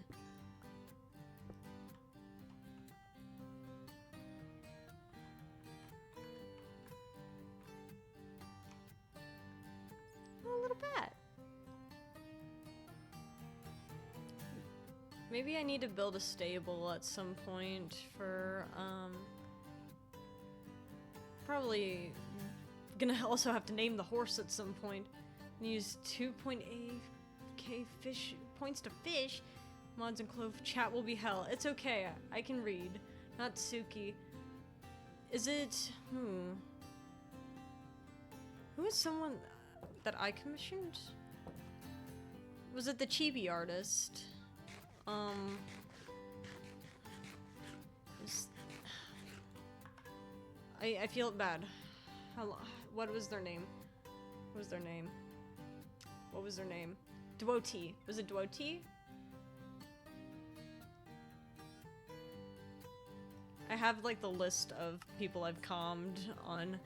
A little bit. Maybe I need to build a stable at some point for, probably gonna also have to name the horse at some point. Use 2.8k fish points to fish. Mods and clove. Chat will be hell. It's okay. I can read. Not Suki. Is it? Who is someone that I commissioned? Was it the chibi artist? I feel bad. What was their name? What was their name? What was their name? Dwoti. Was it Dwoti? I have like the list of people I've calmed on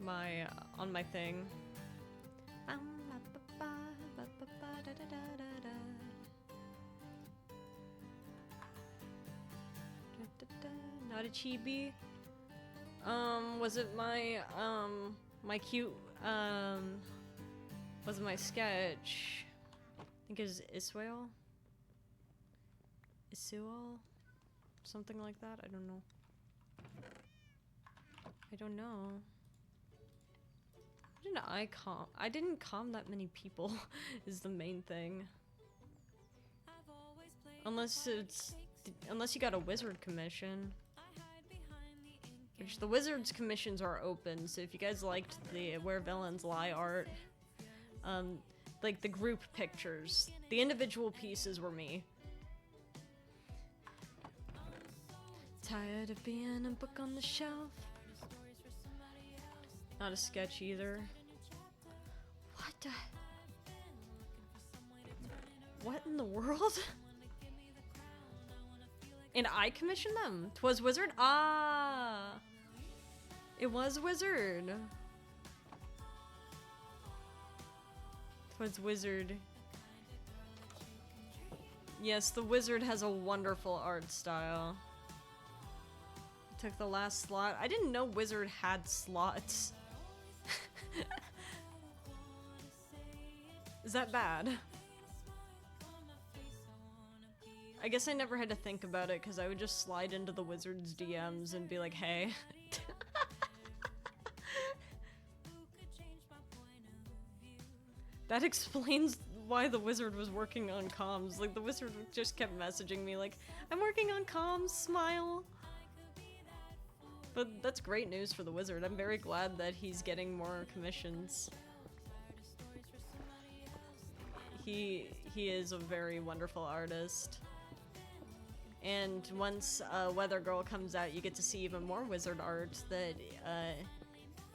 my thing. Not a chibi. Was it my my cute was it my sketch? I think it was Iswael? Isual? Something like that? I don't know. I don't know. I didn't calm that many people is the main thing. Unless you got a wizard commission. Which the wizard's commissions are open, so if you guys liked the Where Villains Lie art, like the group pictures, the individual pieces were me. Tired of being a book on the shelf. Not a sketch either. What the? What in the world? And I commissioned them. 'Twas Wizard? Ah! It was Wizard. 'Twas Wizard. Yes, the Wizard has a wonderful art style. Took the last slot. I didn't know Wizard had slots. Is that bad? I guess I never had to think about it because I would just slide into the Wizard's DMs and be like, hey. That explains why the Wizard was working on comms. Like, the Wizard just kept messaging me like, I'm working on comms, smile. But that's great news for the Wizard. I'm very glad that he's getting more commissions. He is a very wonderful artist. And once Weather Girl comes out, you get to see even more Wizard art that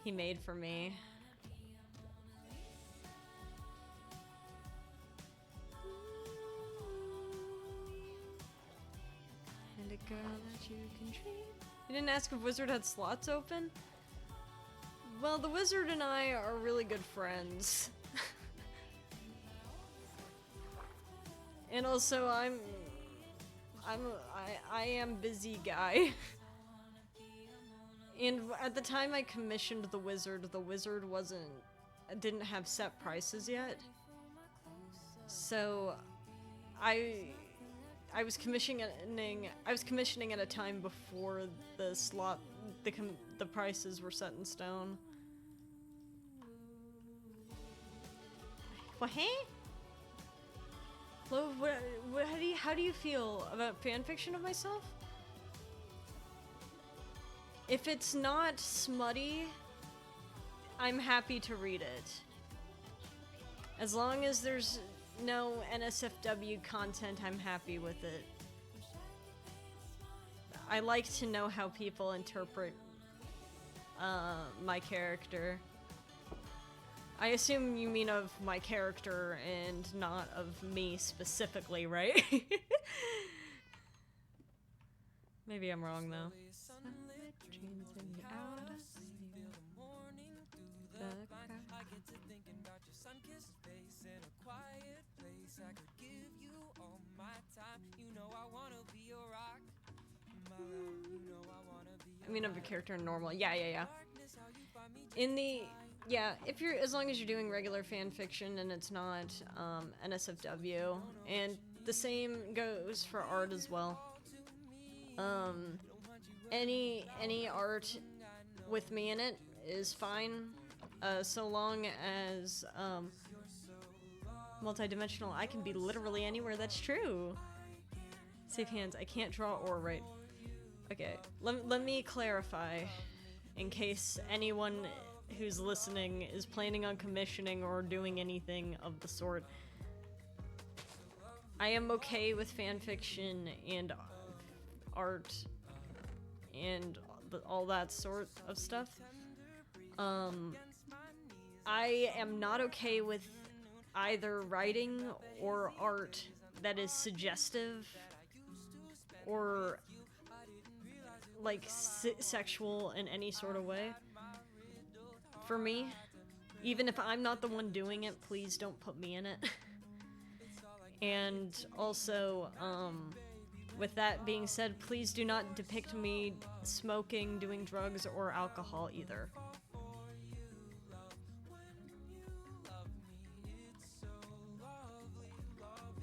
he made for me. And a girl that you can treat. You didn't ask if Wizard had slots open? Well, the Wizard and I are really good friends. And also, I am busy guy. And at the time I commissioned the Wizard didn't have set prices yet. So I I was commissioning at a time before the prices were set in stone. Well, hey? Lo, how do you feel about fanfiction of myself? If it's not smutty, I'm happy to read it. As long as there's no NSFW content, I'm happy with it. I like to know how people interpret my character. I assume you mean of my character and not of me specifically, right? Maybe I'm wrong though. I mean, of a character in normal. Yeah. In the if you're, as long as you're doing regular fan fiction and it's not NSFW, and the same goes for art as well. Any art with me in it is fine, so long as multi-dimensional. I can be literally anywhere. That's true. Save hands. I can't draw or write. Okay, let me clarify, in case anyone who's listening is planning on commissioning or doing anything of the sort. I am okay with fanfiction and art and all that sort of stuff. I am not okay with either writing or art that is suggestive or like sexual in any sort of way. For me, even if I'm not the one doing it, please don't put me in it. And also, with that being said, please do not depict me smoking, doing drugs, or alcohol either.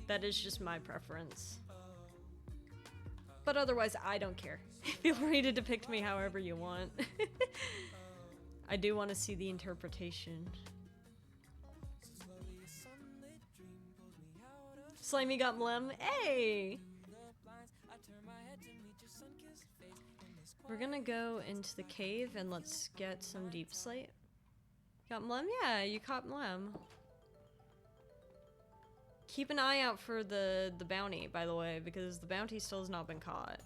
That is just my preference. But otherwise, I don't care. Feel free to depict me however you want. I do want to see the interpretation. Slimy got mlem. Hey! We're gonna go into the cave and let's get some deep slate. Got mlem? Yeah, you caught mlem. Keep an eye out for the bounty, by the way, because the bounty still has not been caught.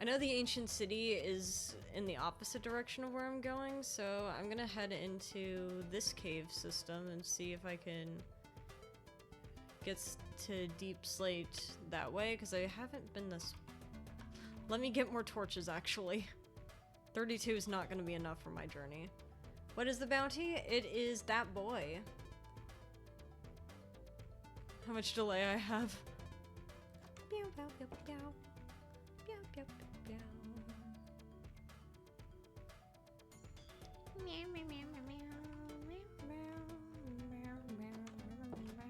I know the ancient city is in the opposite direction of where I'm going, so I'm gonna head into this cave system and see if I can get to deep slate that way, because I haven't been this... Let me get more torches, actually. 32 is not gonna be enough for my journey. What is the bounty? It is that boy. How much delay I have. Meow, meow, meow, meow. Meow, meow, meow, meow. Meow, meow, meow, meow, meow. Meow, meow, meow, meow, meow.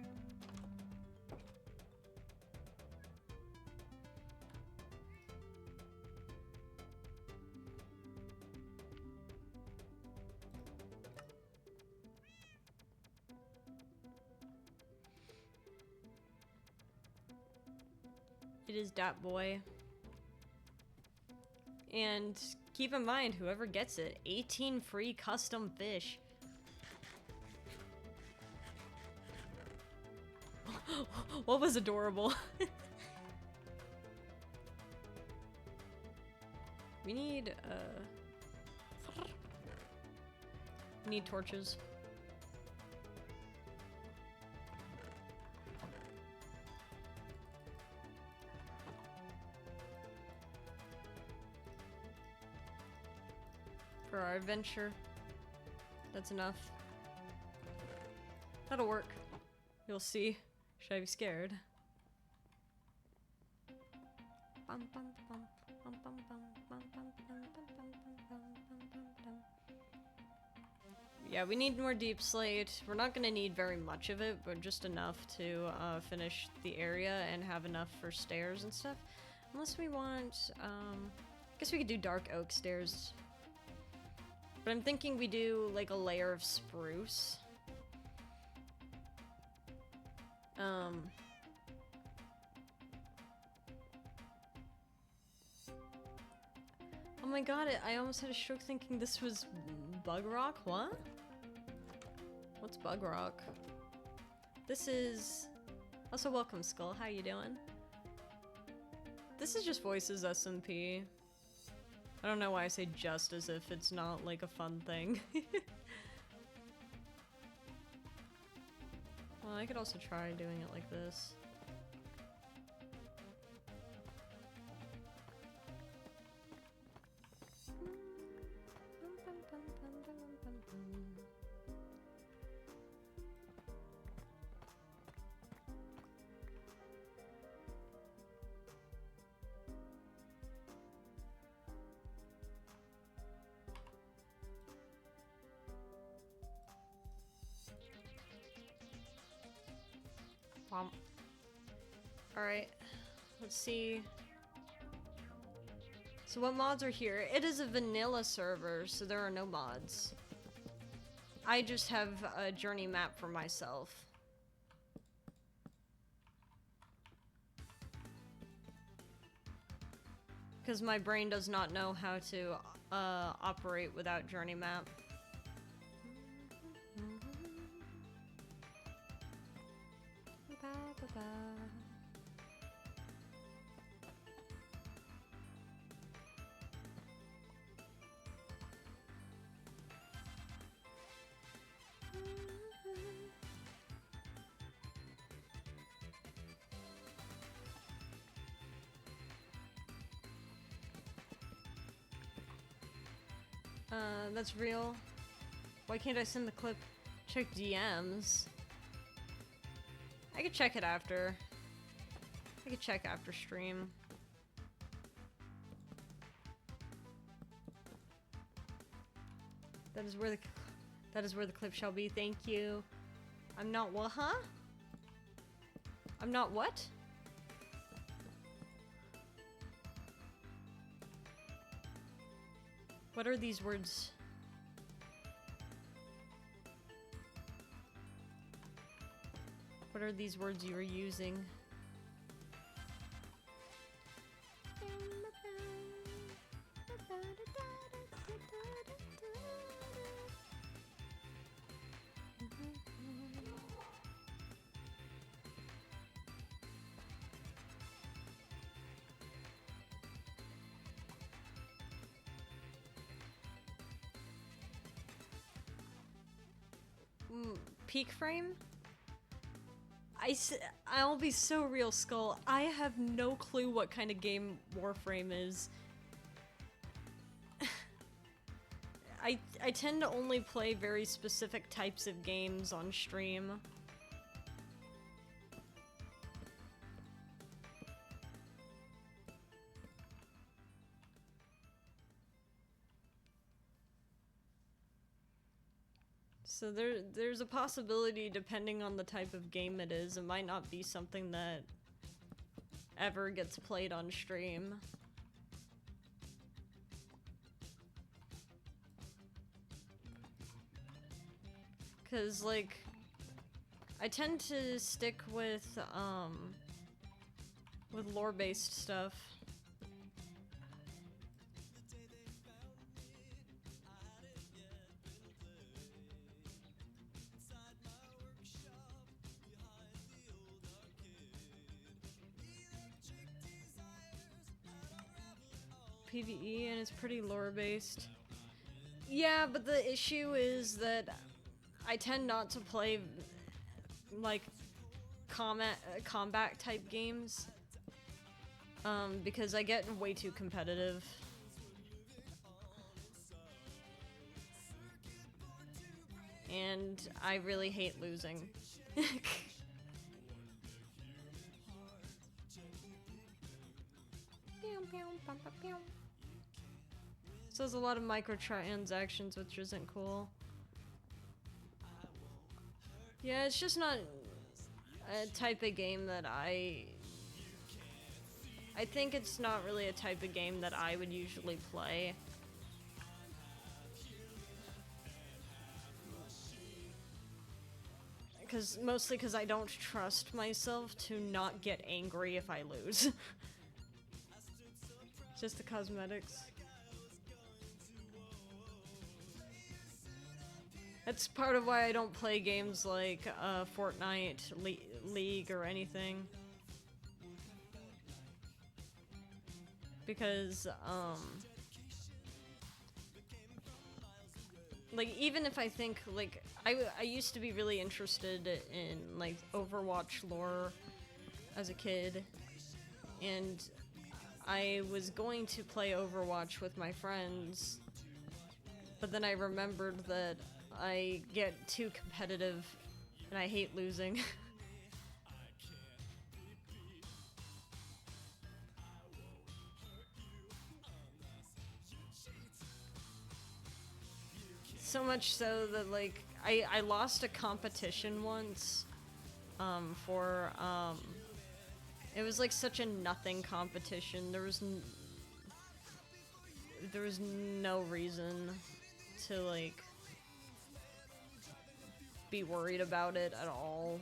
It is that boy. And keep in mind, whoever gets it, 18 free custom fish. What was adorable? We need torches. For our adventure. That's enough. That'll work. You'll see. Should I be scared? Bum, bum, bum, bum, bum, bum, bum, bum, bum, bum, bum, bum, bum, bum. Yeah, we need more deep slate. We're not gonna need very much of it, but just enough to finish the area and have enough for stairs and stuff. Unless we want, I guess we could do dark oak stairs. But I'm thinking we do like a layer of spruce. Oh my god, I almost had a stroke thinking this was bug rock. What? What's bug rock? This is... Also, welcome, Skull. How you doing? This is just Voices SMP. I don't know why I say just as if it's not, like, a fun thing. Well, I could also try doing it like this. Alright, let's see. So what mods are here? It is a vanilla server, so there are no mods. I just have a journey map for myself. Because my brain does not know how to operate without journey map. That's real. Why can't I send the clip? Check DMs. I could check it after. I could check after stream. That is where the clip shall be. Thank you. I'm not what, huh? I'm not what? What are these words? What are these words you are using? Peak frame? I'll be so real, Skull. I have no clue what kind of game Warframe is. I tend to only play very specific types of games on stream. So there's a possibility, depending on the type of game it is, it might not be something that ever gets played on stream. Cause like, I tend to stick with lore-based stuff. PvE and it's pretty lore-based. Yeah, but the issue is that I tend not to play like combat type games because I get way too competitive. And I really hate losing. So there's a lot of microtransactions, which isn't cool. Yeah, it's just not a type of game that I think it's not really a type of game that I would usually play. Mostly because I don't trust myself to not get angry if I lose. Just the cosmetics. That's part of why I don't play games like Fortnite, League, or anything. Because, like, even if I think, like, I used to be really interested in, like, Overwatch lore as a kid, and I was going to play Overwatch with my friends, but then I remembered that I get too competitive, and I hate losing. So much so that, like, I lost a competition once, it was like such a nothing competition. There was no reason to, like, be worried about it at all.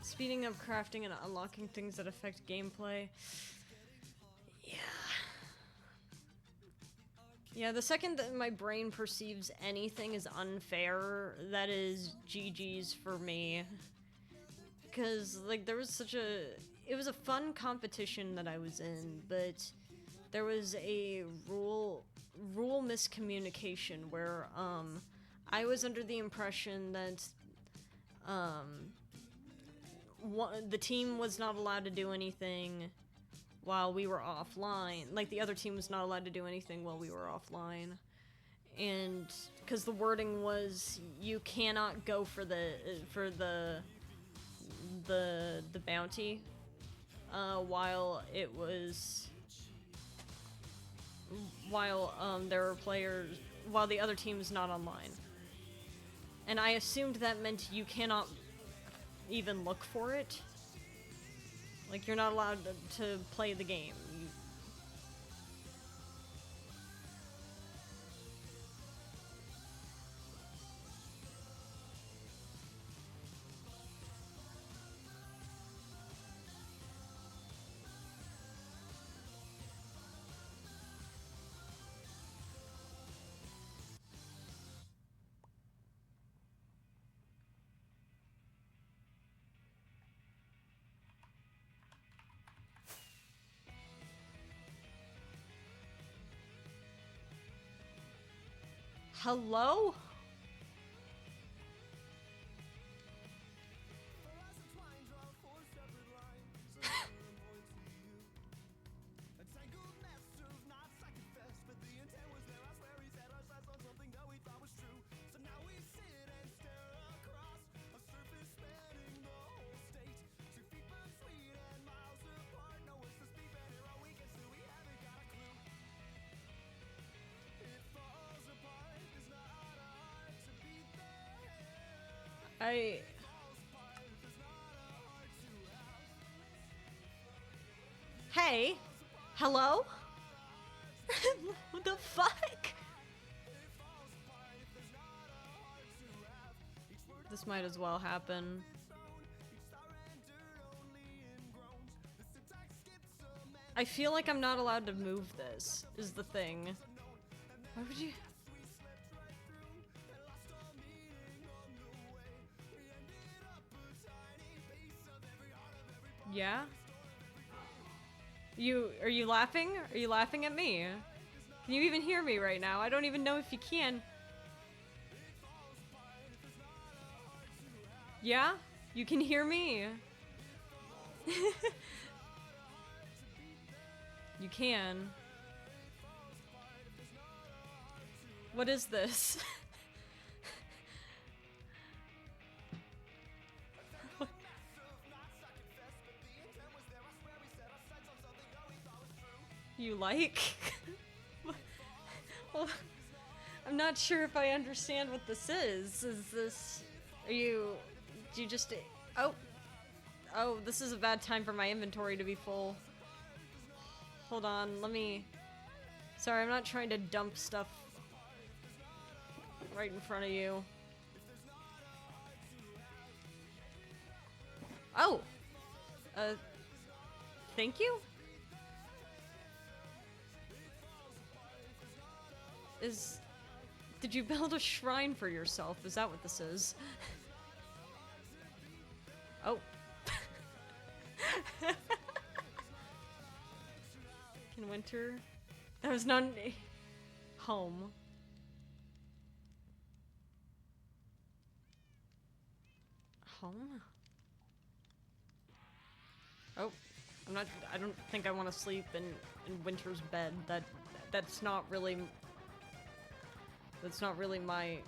Speeding up crafting and unlocking things that affect gameplay. Yeah. Yeah, the second that my brain perceives anything as unfair, that is GG's for me. Because, like, there was such a... It was a fun competition that I was in, but there was a rule miscommunication where, I was under the impression that, the team was not allowed to do anything while we were offline. Like, the other team was not allowed to do anything while we were offline. And because the wording was, you cannot go for the bounty, while there were players, while the other team is not online. And I assumed that meant you cannot even look for it. Like, you're not allowed to play the game. Hello? Hey? Hello? What the fuck? This might as well happen. I feel like I'm not allowed to move this, is the thing. Why would you... Yeah? Are you laughing? Are you laughing at me? Can you even hear me right now? I don't even know if you can. Yeah? You can hear me? You can. What is this? you like? Well, I'm not sure if I understand what this is. Is this... do you just... Oh, this is a bad time for my inventory to be full. Hold on, let me... Sorry, I'm not trying to dump stuff right in front of you. Oh! Thank you? Did you build a shrine for yourself? Is that what this is? Oh. Can winter? That was not home. Home? Oh, I don't think I want to sleep in Winter's bed. That's not really my,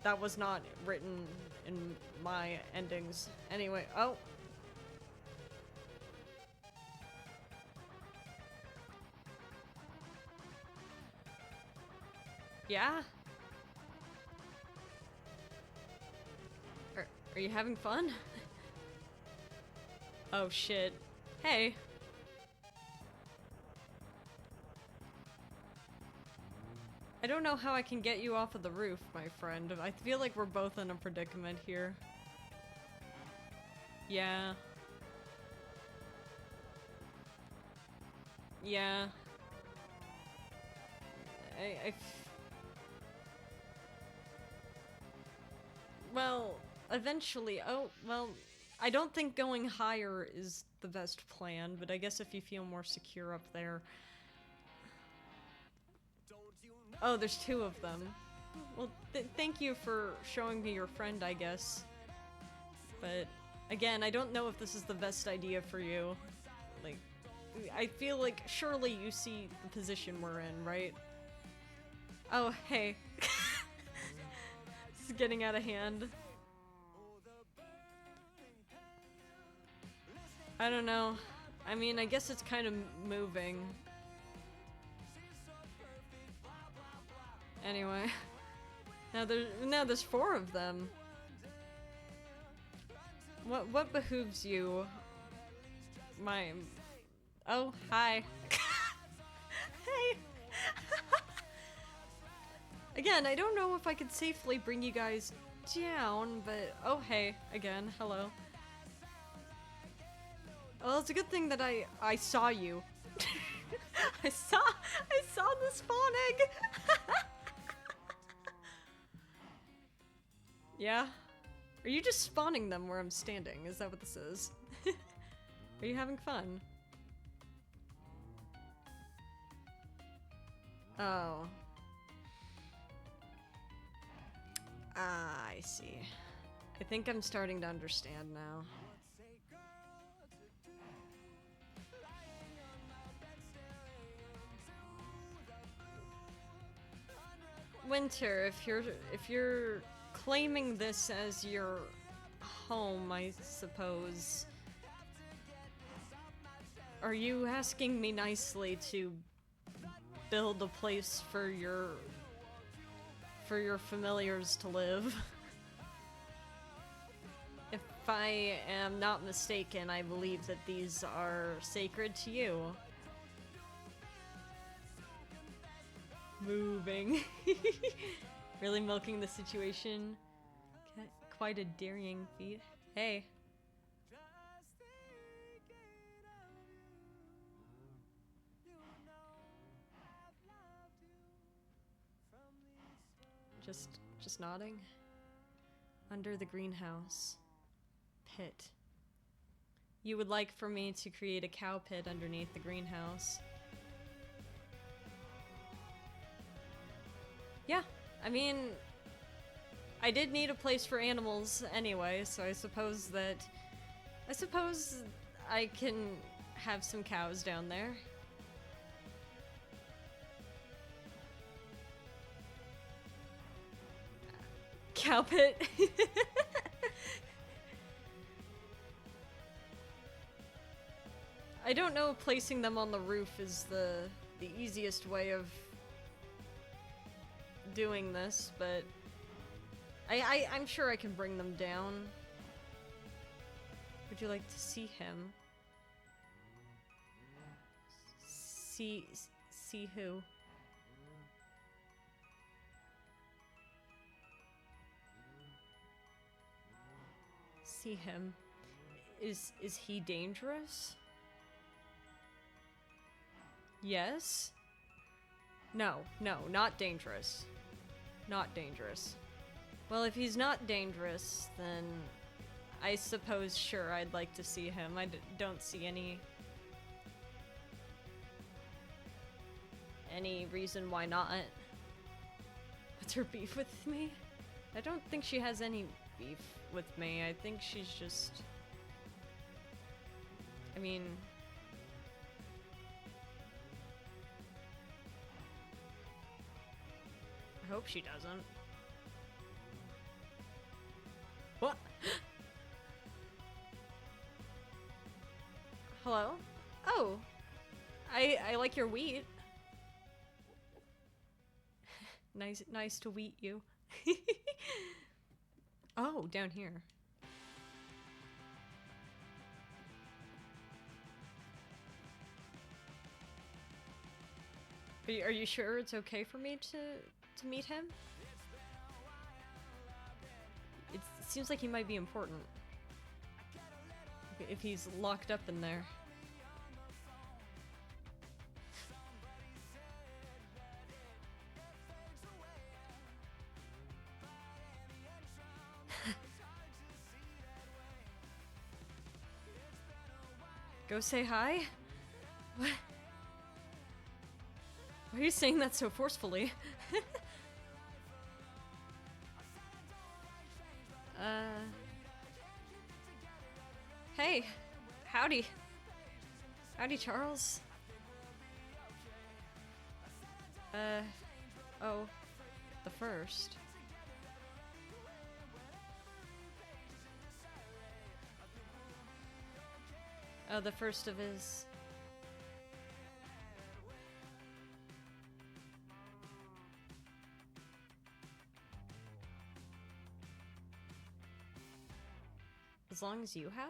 that was not written in my endings. Anyway, oh. Yeah? Are you having fun? Oh shit. Hey. I don't know how I can get you off of the roof, my friend. I feel like we're both in a predicament here. Yeah. Yeah. Well, eventually. Oh, well, I don't think going higher is the best plan, but I guess if you feel more secure up there. Oh, there's two of them. Well, thank you for showing me your friend, I guess. But, again, I don't know if this is the best idea for you. Like, I feel like surely you see the position we're in, right? Oh, hey. This is getting out of hand. I don't know. I mean, I guess it's kind of moving. Anyway. Now there's four of them. What behooves you? Oh, hi. Hey. Again, I don't know if I could safely bring you guys down, but oh hey, again, hello. Well, it's a good thing that I saw you. I saw the spawn egg. Yeah? Are you just spawning them where I'm standing? Is that what this is? Are you having fun? Oh. Ah, I see. I think I'm starting to understand now. Winter, if you're claiming this as your home, I suppose, are you asking me nicely to build a place for your familiars to live? If I am not mistaken, I believe that these are sacred to you. Moving. Really milking the situation. Quite a daring feat. Hey. Just nodding. Under the greenhouse. Pit. You would like for me to create a cow pit underneath the greenhouse. Yeah, I mean, I did need a place for animals anyway, so I suppose I can have some cows down there. Cow pit. I don't know if placing them on the roof is the easiest way of doing this, but I'm sure I can bring them down. Would you like to see him? See who? See him. Is he dangerous? Yes? No, not dangerous. Not dangerous. Well, if he's not dangerous, then I suppose, sure, I'd like to see him. I don't see any reason why not. What's her beef with me? I don't think she has any beef with me. I think she's just... I mean... I hope she doesn't. What? Hello? Oh! I like your wheat. Nice to wheat you. Oh, down here. Are you sure it's okay for me to meet him? It seems like he might be important. If he's locked up in there. Go say hi? What? Why are you saying that so forcefully? Hey! Howdy! Howdy, Charles. Oh. The first. Oh, the first of his... As long as you have?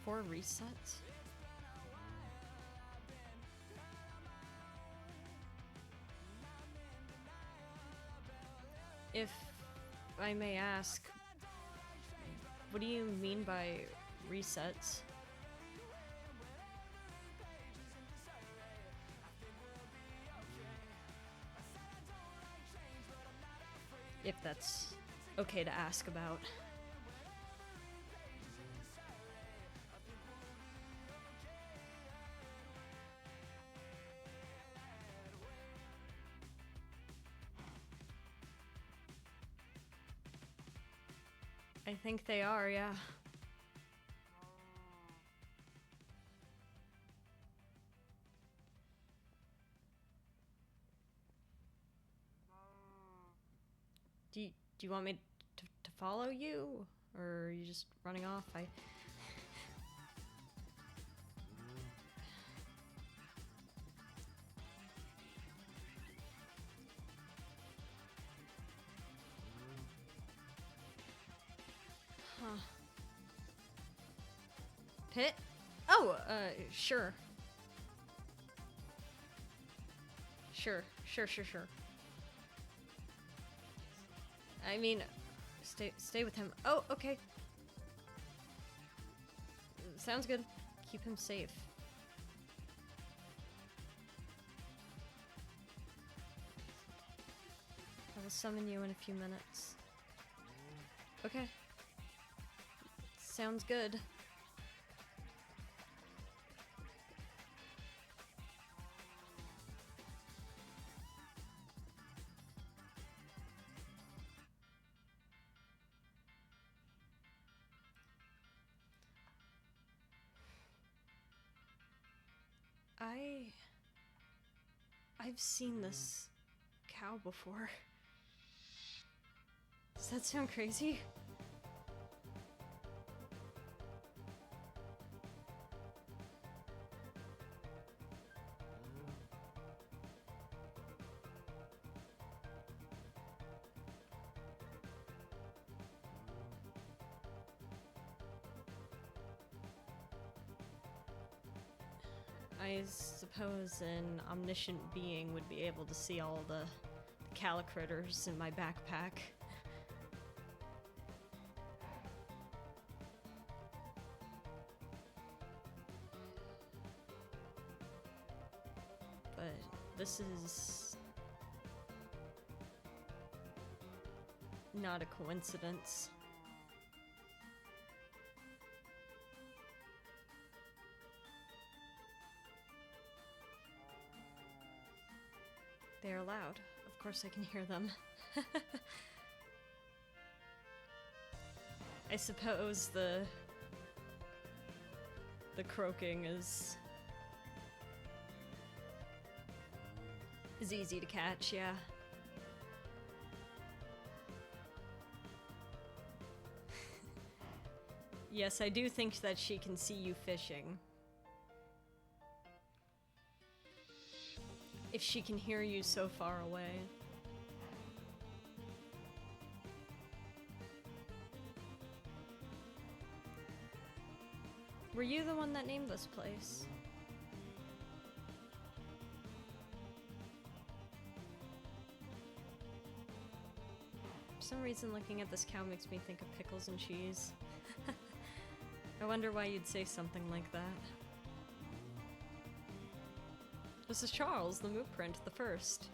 Four resets? If I may ask, what do you mean by resets? If that's okay to ask about. I think they are, yeah. Do you want me to follow you? Or are you just running off? Huh. Pit? Oh, sure. Sure. I mean, stay with him. Oh, okay. Sounds good. Keep him safe. I will summon you in a few minutes. Okay. Sounds good. I've seen this cow before. Does that sound crazy? I suppose an omniscient being would be able to see all the cow critters in my backpack. But this is not a coincidence. They are loud. Of course I can hear them. I suppose the croaking is easy to catch, yeah. Yes, I do think that she can see you fishing. If she can hear you so far away. Were you the one that named this place? For some reason, looking at this cow makes me think of pickles and cheese. I wonder why you'd say something like that. This is Charles, the moot print, the first.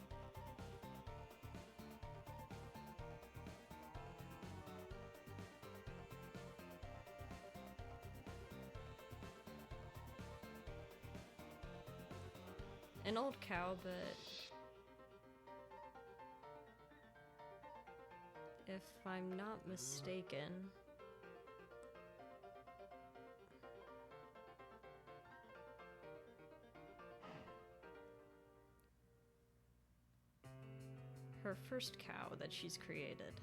An old cow, but if I'm not mistaken, her first cow that she's created.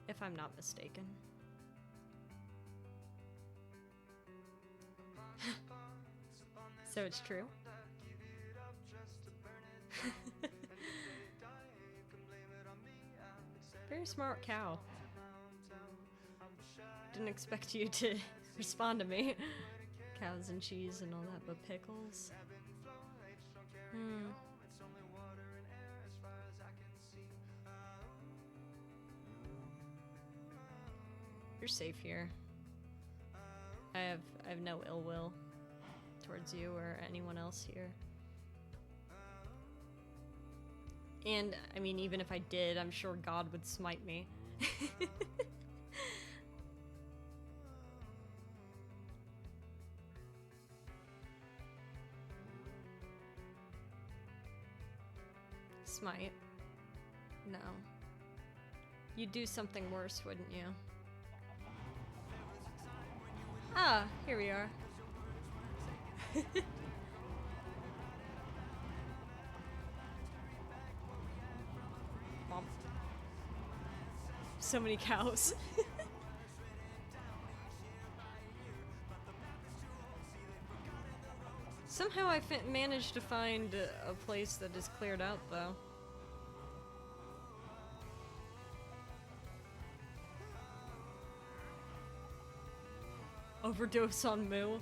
If I'm not mistaken. So it's true? Very smart cow. Didn't expect you to respond to me. Cows and cheese and all that, but pickles? You're safe here. I have no ill will towards you or anyone else here. And, I mean, even if I did, I'm sure God would smite me. Smite? No. You'd do something worse, wouldn't you? Ah, here we are. Mom. So many cows. Somehow I managed to find a place that is cleared out, though. Overdose on moo.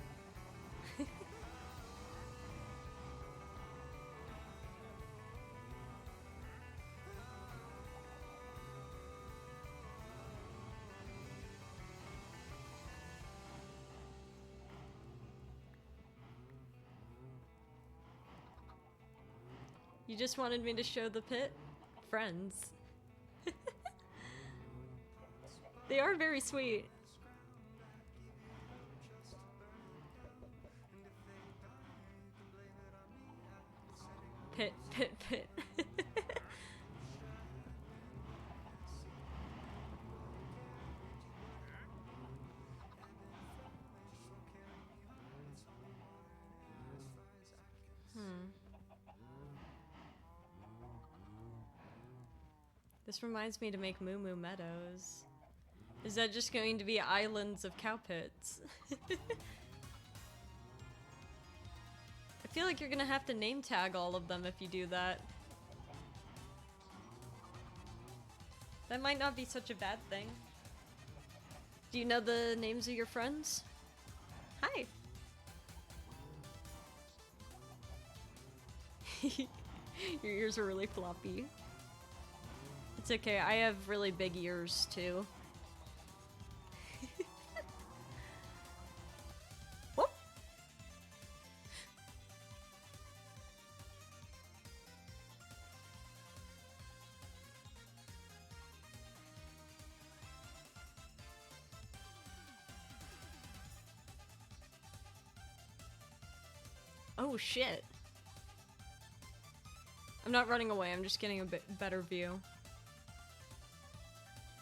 You just wanted me to show the pit? Friends. They are very sweet. Pit, pit, pit. This reminds me to make Moo Moo Meadows. Is that just going to be islands of cow pits? I feel like you're gonna have to name tag all of them if you do that. That might not be such a bad thing. Do you know the names of your friends? Hi! Your ears are really floppy. It's okay, I have really big ears too. Whoop! Oh shit. I'm not running away, I'm just getting a bit better view.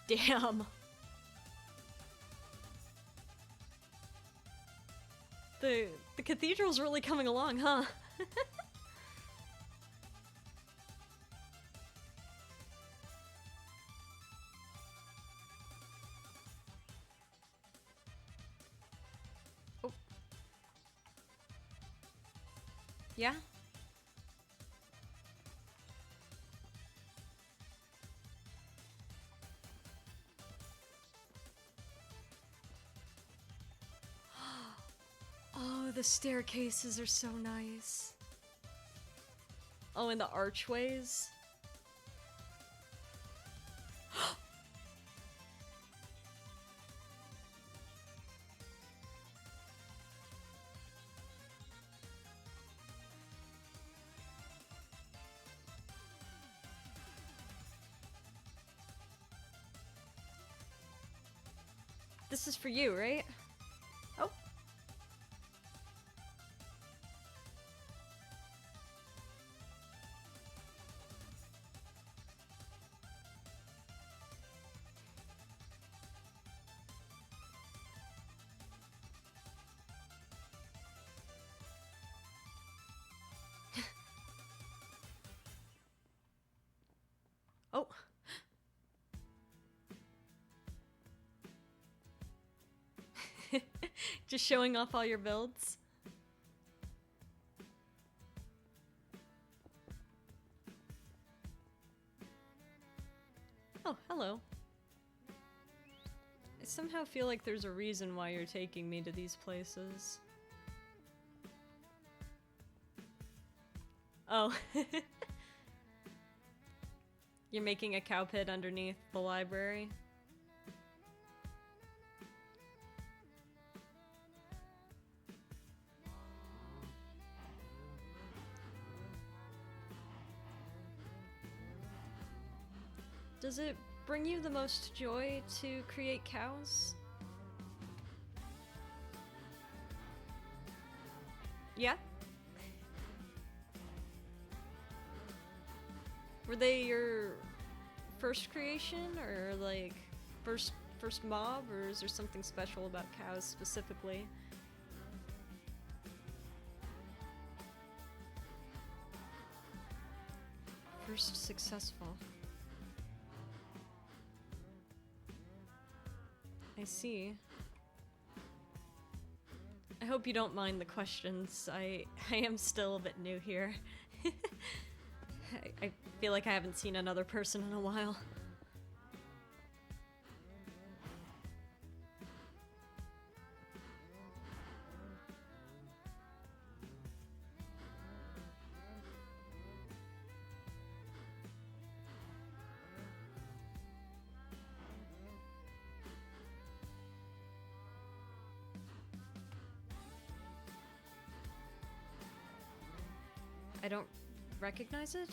Damn. The cathedral's really coming along, huh? Oh. Yeah? Oh, the staircases are so nice. Oh, and the archways. This is for you, right? Oh. Oh. Just showing off all your builds. Oh, hello. I somehow feel like there's a reason why you're taking me to these places. Oh. You're making a cow pit underneath the library? Does it bring you the most joy to create cows? Yeah? Were they your first creation, or like first mob, or is there something special about cows specifically? First successful. I see. I hope you don't mind the questions. I am still a bit new here. I feel like I haven't seen another person in a while. I don't recognize it?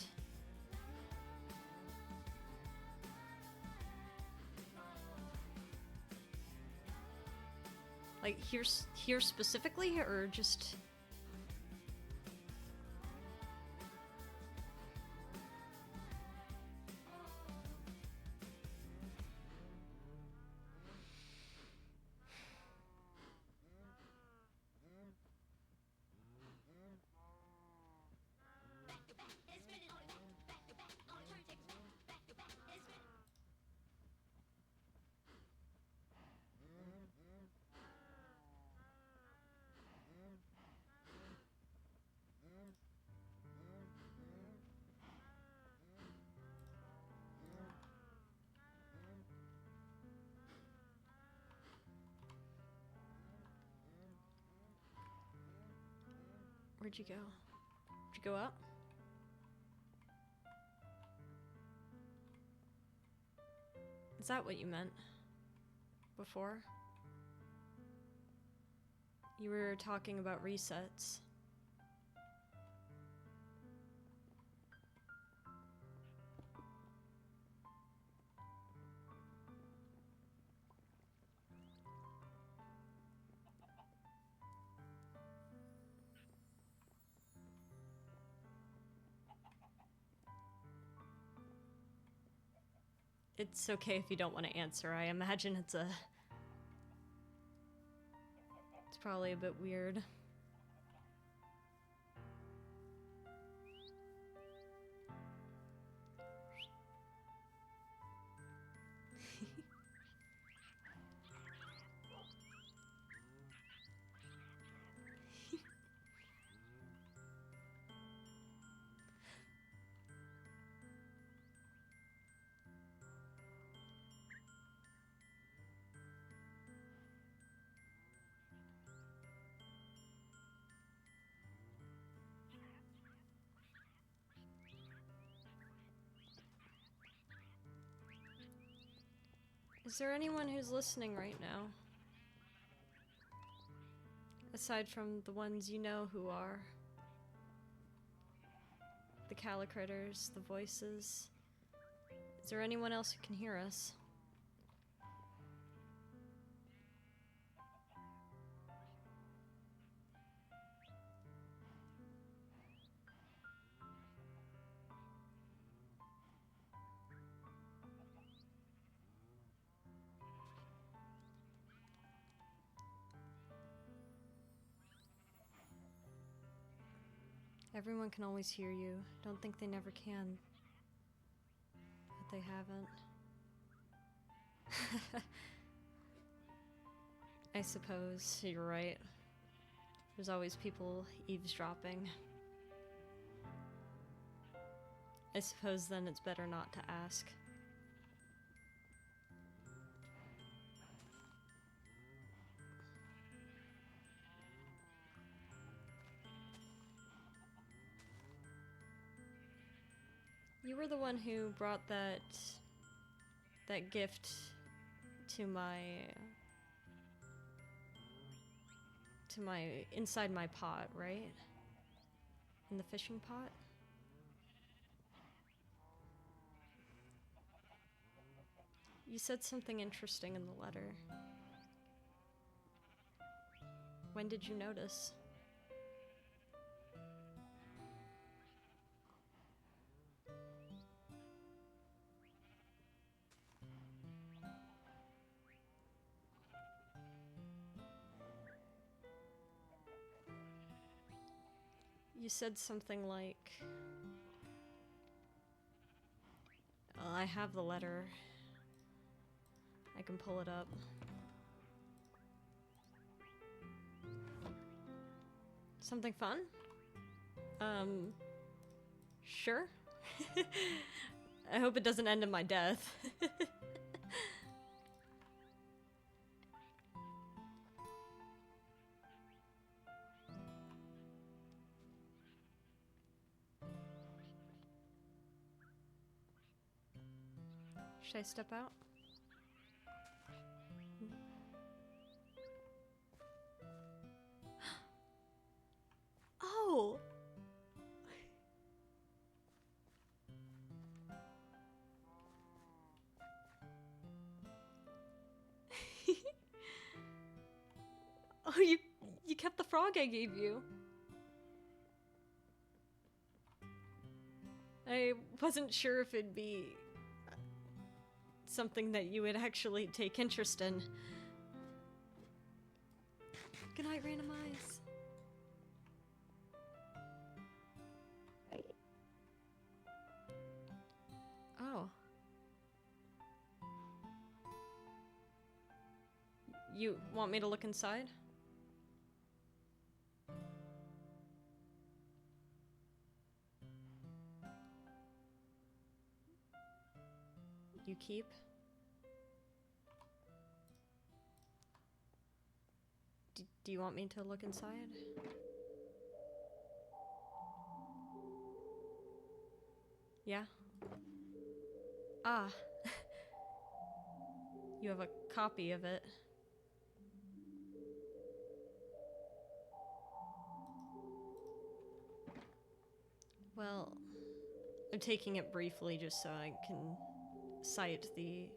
Like here specifically, or just... Where'd you go? Did you go up? Is that what you meant? Before? You were talking about resets. It's okay if you don't want to answer. I imagine it's probably a bit weird. Is there anyone who's listening right now? Aside from the ones you know who are. The Calicritters, the Voices. Is there anyone else who can hear us? Everyone can always hear you. Don't think they never can. But they haven't. I suppose you're right. There's always people eavesdropping. I suppose then it's better not to ask. You were the one who brought that gift to my inside my pot, right? In the fishing pot? You said something interesting in the letter. When did you notice? You said something like, I have the letter. I can pull it up. Something fun? Sure. I hope it doesn't end in my death. Should I step out? Oh! Oh, you kept the frog I gave you. I wasn't sure if it'd be something that you would actually take interest in. Good night, random eyes. Oh. You want me to look inside? You keep? Do you want me to look inside? Yeah? Ah. You have a copy of it. Well, I'm taking it briefly just so I can cite the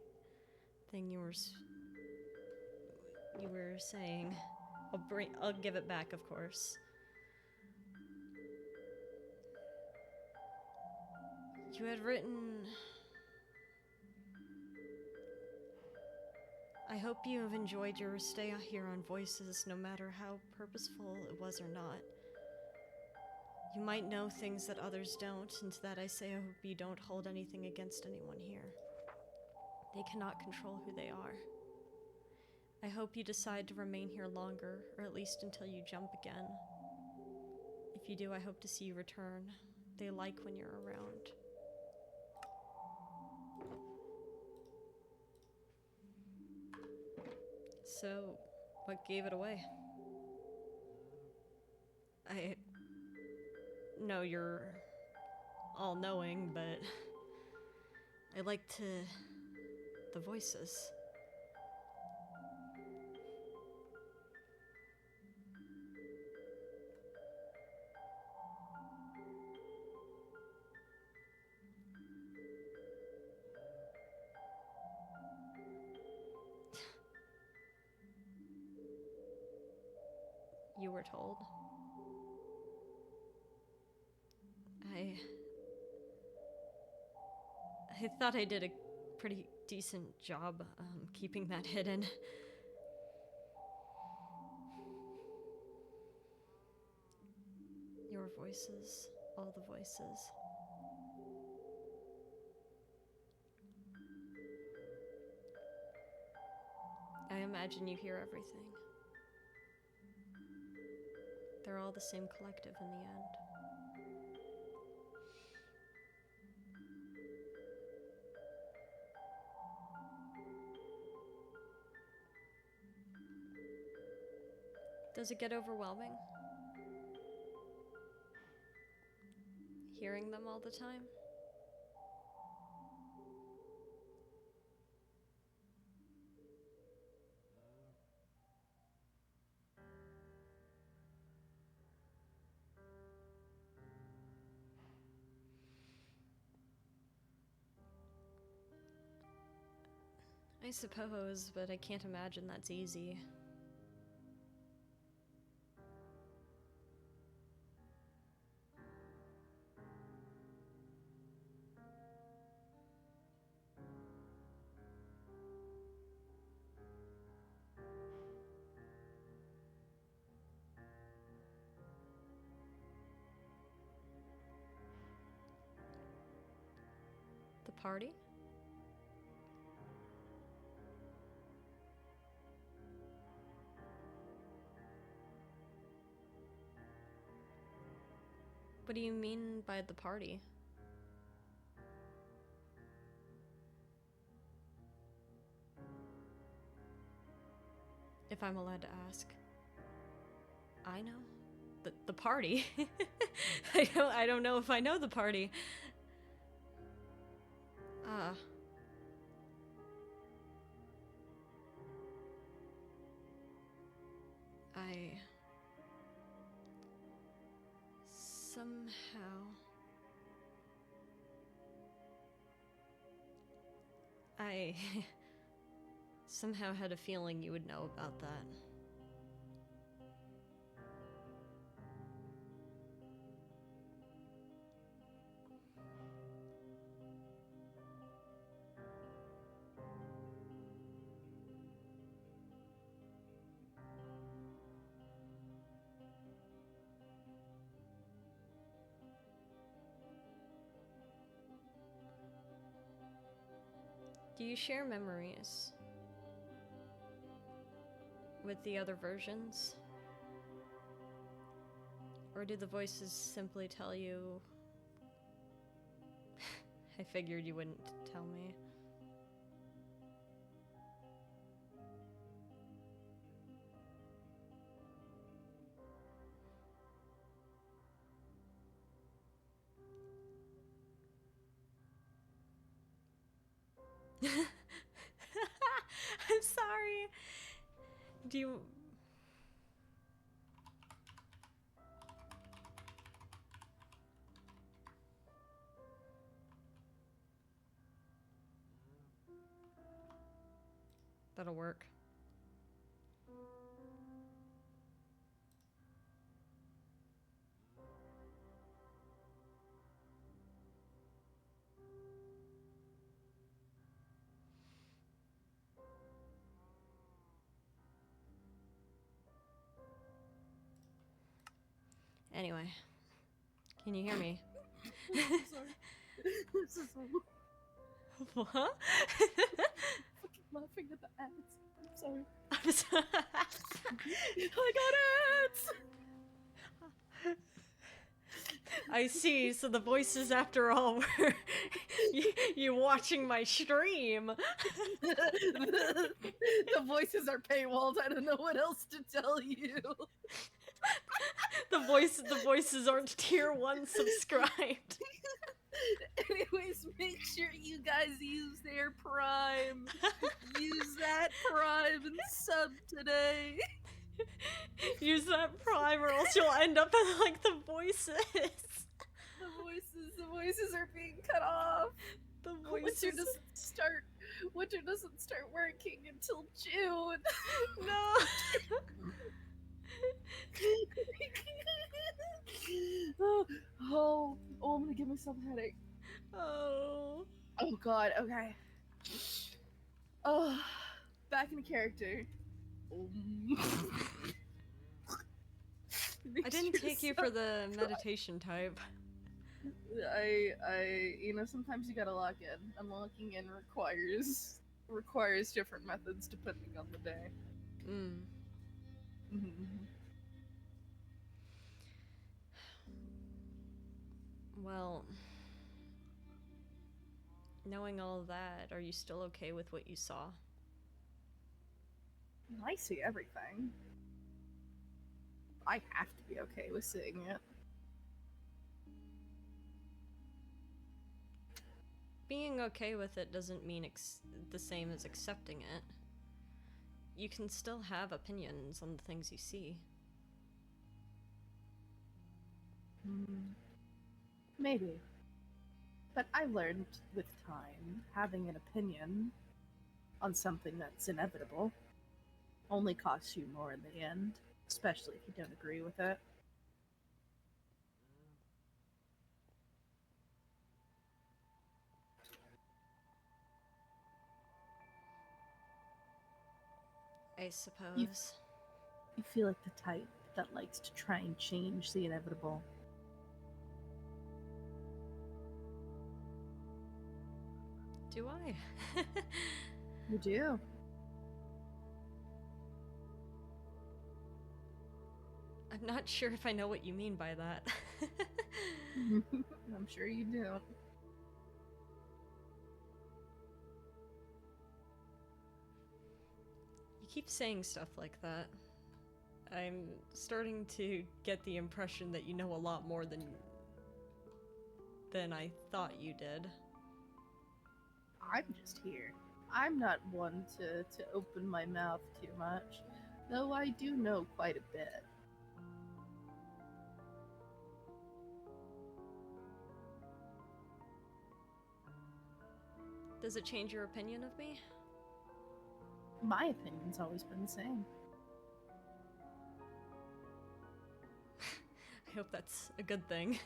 thing you were saying. I'll give it back, of course. You had written, I hope you have enjoyed your stay here on Voices, no matter how purposeful it was or not. You might know things that others don't, and to that I say I hope you don't hold anything against anyone here. They cannot control who they are. I hope you decide to remain here longer, or at least until you jump again. If you do, I hope to see you return. They like when you're around. So, what gave it away? I know you're all-knowing, but I liked the voices. You were told. I thought I did a pretty decent job keeping that hidden. Your voices, all the voices. I imagine you hear everything. They're all the same collective in the end. Does it get overwhelming? Hearing them all the time? I suppose, but I can't imagine that's easy. The party? What do you mean by the party? If I'm allowed to ask. I know? The party? I don't know if I know the party. I somehow I somehow had a feeling you would know about that. Do you share memories with the other versions? Or do the voices simply tell you? I figured you wouldn't tell me. I'm sorry. Do you... That'll work. Anyway, can you hear me? I'm sorry. I'm so sorry. What? Fucking laughing at the ads. I'm sorry. I'm sorry. I got ads! I see, so the voices after all were you watching my stream. The voices are paywalled. I don't know what else to tell you. The voices aren't tier 1 subscribed. Anyways, make sure you guys use their Prime. Use that Prime and sub today. Use that Prime or else you'll end up like the voices. The voices are being cut off. The voices. Winter doesn't start working until June. No. Oh, I'm gonna give myself a headache. Oh. Oh god, okay. Oh, back into character. I didn't take you for the meditation type. Sometimes you gotta lock in. And locking in requires different methods depending on the day. Well, knowing all of that, are you still okay with what you saw? I see everything. I have to be okay with seeing it. Being okay with it doesn't mean the same as accepting it. You can still have opinions on the things you see. Maybe. But I learned with time, having an opinion on something that's inevitable only costs you more in the end, especially if you don't agree with it. I suppose. You feel like the type that likes to try and change the inevitable. Do I? You do. I'm not sure if I know what you mean by that. I'm sure you do. You keep saying stuff like that. I'm starting to get the impression that you know a lot more than I thought you did. I'm just here. I'm not one to open my mouth too much, though I do know quite a bit. Does it change your opinion of me? My opinion's always been the same. I hope that's a good thing.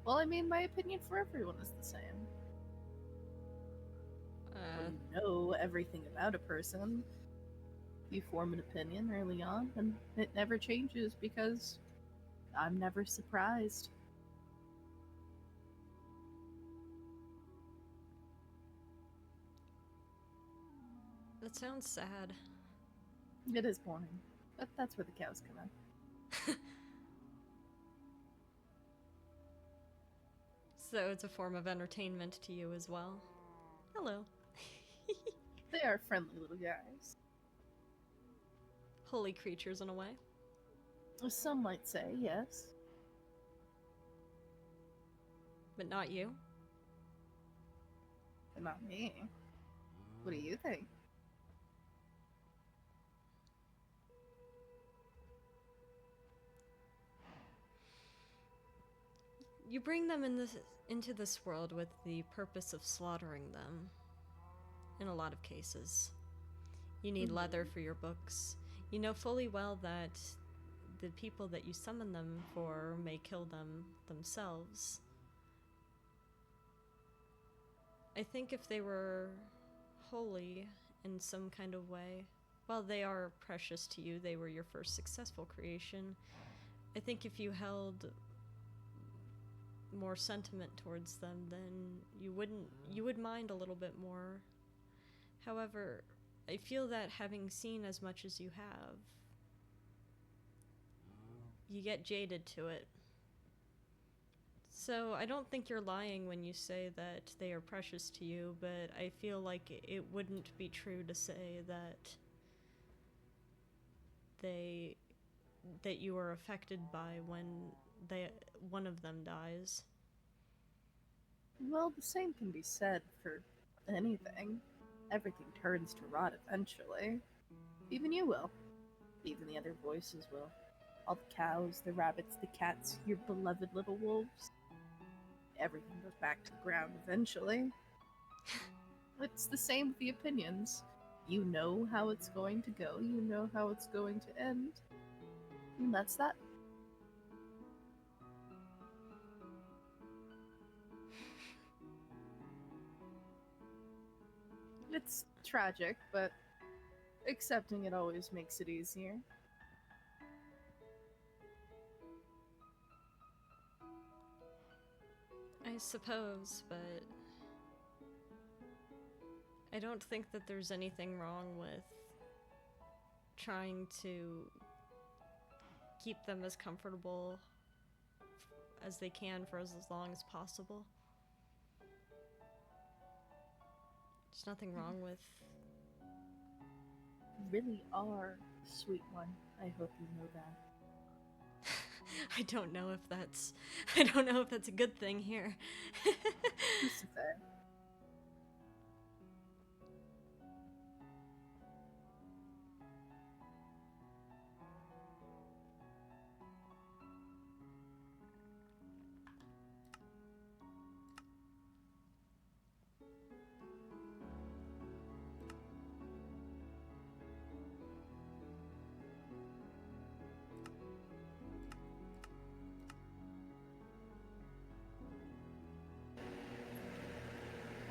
Well, I mean, my opinion for everyone is the same. When you know everything about a person, you form an opinion early on, and it never changes because I'm never surprised. That sounds sad. It is boring, but that's where the cows come in. So it's a form of entertainment to you as well. Hello. They are friendly little guys. Holy creatures in a way. Some might say, yes. But not you. but not me. What do you think? You bring them into this world with the purpose of slaughtering them. In a lot of cases. You need leather for your books. You know fully well that the people that you summon them for may kill them themselves. I think if they were holy in some kind of way, while they are precious to you, they were your first successful creation. I think if you held more sentiment towards them, then you would mind a little bit more. However, I feel that having seen as much as you have, you get jaded to it. So I don't think you're lying when you say that they are precious to you, but I feel like it wouldn't be true to say that you are affected by when one of them dies. Well, the same can be said for anything. Everything turns to rot eventually. Even you will. Even the other voices will. All the cows, the rabbits, the cats, your beloved little wolves. Everything goes back to the ground eventually. It's the same with the opinions. You know how it's going to go, you know how it's going to end. And that's that. It's tragic, but accepting it always makes it easier. I suppose, but I don't think that there's anything wrong with trying to keep them as comfortable as they can for as long as possible. There's nothing wrong with... You really are a sweet one. I hope you know that. I don't know if that's a good thing here. Who's to say?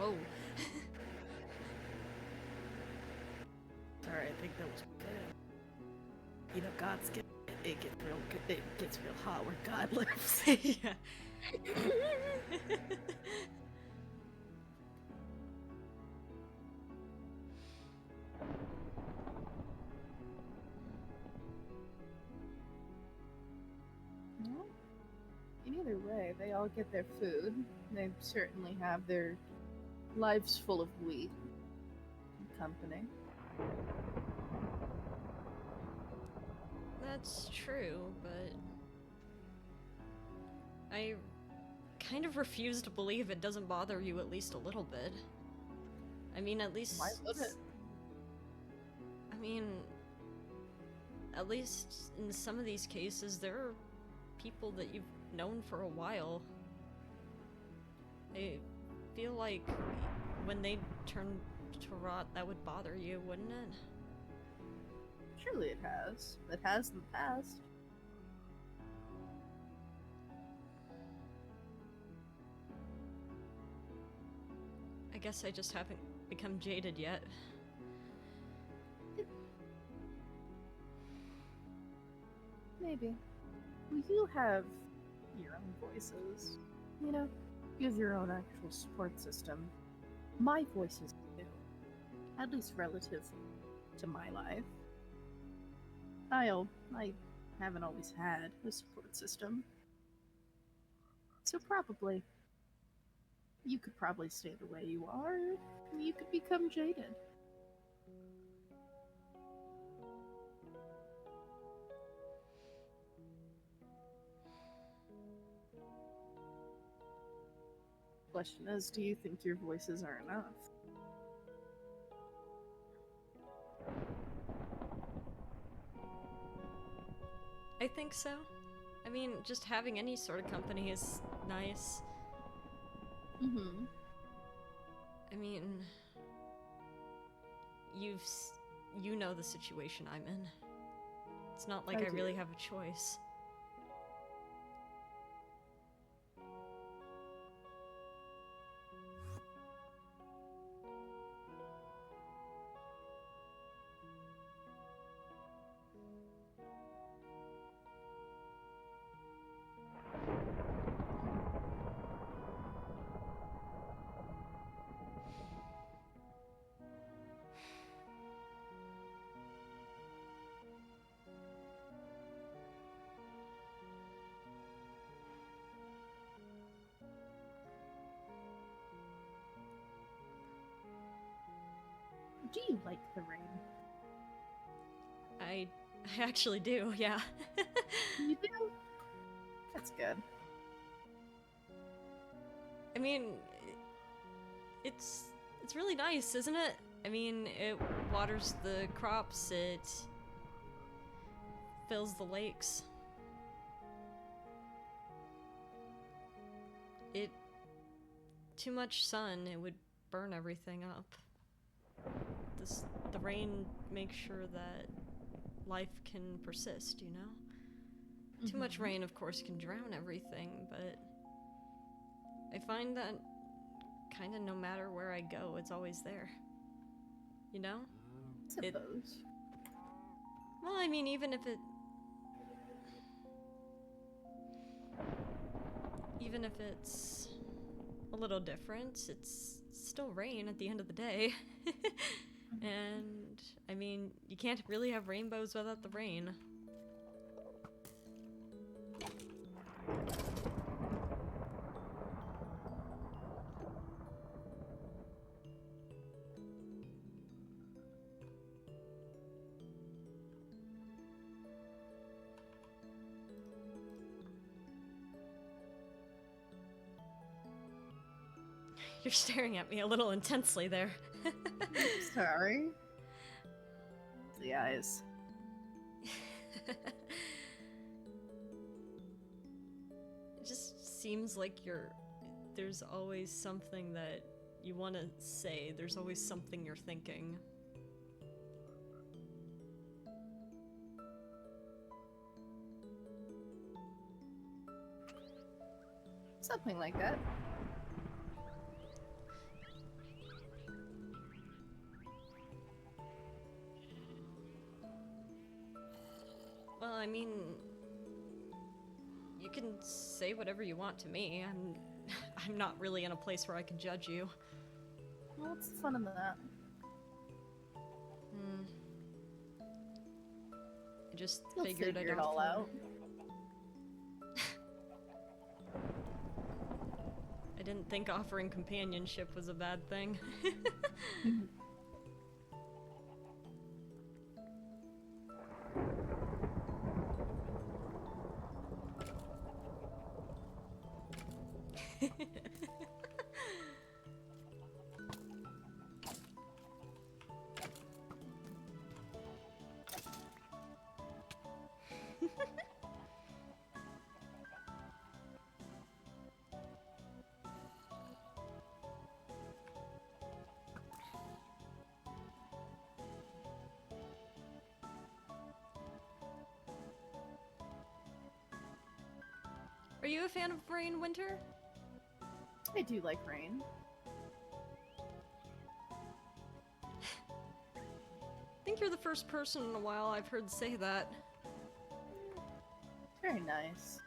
Oh. Sorry, I think that was good. You know, it gets real good. It gets real hot where God lives. Yeah. Well, in either way, they all get their food. They certainly have their lives full of weed and company. That's true, but I kind of refuse to believe it doesn't bother you at least a little bit. I mean, at least... Why would it? I mean, at least in some of these cases, there are people that you've known for a while. I feel like when they turn to rot, that would bother you, wouldn't it? Surely it has. It has in the past. I guess I just haven't become jaded yet. Maybe. Well, you have your own voices. You know, you have your own actual support system. My voices do. At least relative to my life. I haven't always had a support system. So probably. You could probably stay the way you are. You could become jaded. Question is, do you think your voices are enough? I think so. I mean, just having any sort of company is nice. Mm-hmm. I mean, you know the situation I'm in. It's not like I really do. have a choice. Do you like the rain? I actually do, yeah. You do? That's good. I mean, it's really nice, isn't it? I mean, it waters the crops, it fills the lakes. Too much sun, it would burn everything up. The rain makes sure that life can persist, you know? Too much rain, of course, can drown everything, but I find that kind of no matter where I go, it's always there. You know? Suppose. Well, I mean, even if it's a little different, it's still rain at the end of the day. And, I mean, you can't really have rainbows without the rain. You're staring at me a little intensely there. Sorry. The eyes. It just seems like there's always something that you want to say. There's always something you're thinking. Something like that. Well, I mean, you can say whatever you want to me. I'm not really in a place where I can judge you. Well, what's the fun in that? I just You'll figured figure I'd it all out. I didn't think offering companionship was a bad thing. Are you a fan of rain, Winter? I do like rain. I think you're the first person in a while I've heard say that. Very nice.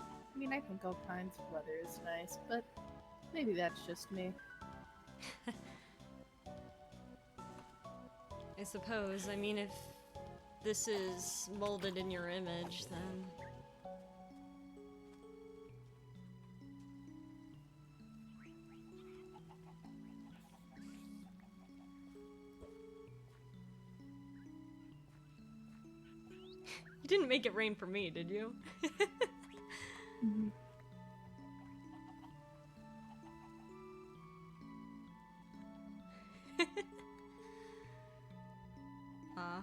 I mean, I think all kinds of weather is nice, but maybe that's just me. I suppose. I mean, if this is molded in your image, then... You didn't make it rain for me, did you? Mhm. Ah.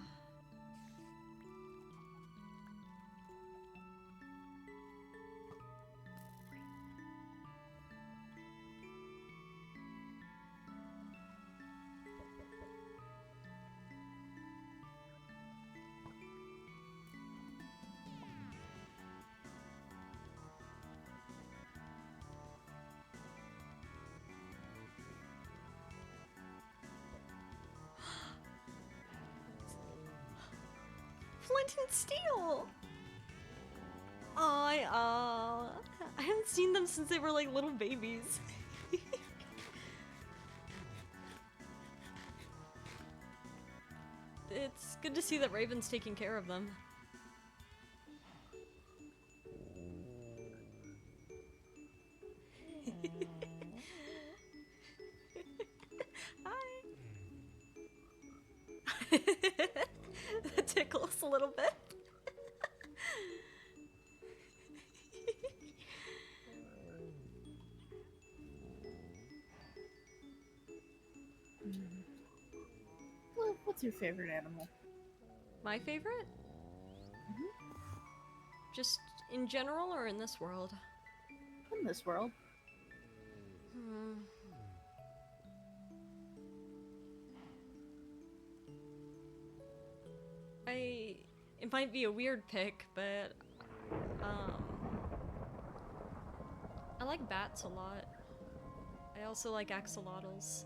Flint and Steel! I haven't seen them since they were like little babies. It's good to see that Raven's taking care of them. Hi! That tickles a little bit. Well, what's your favorite animal? My favorite? Just in general or in this world? In this world. Hmm. It might be a weird pick, but I like bats a lot. I also like axolotls,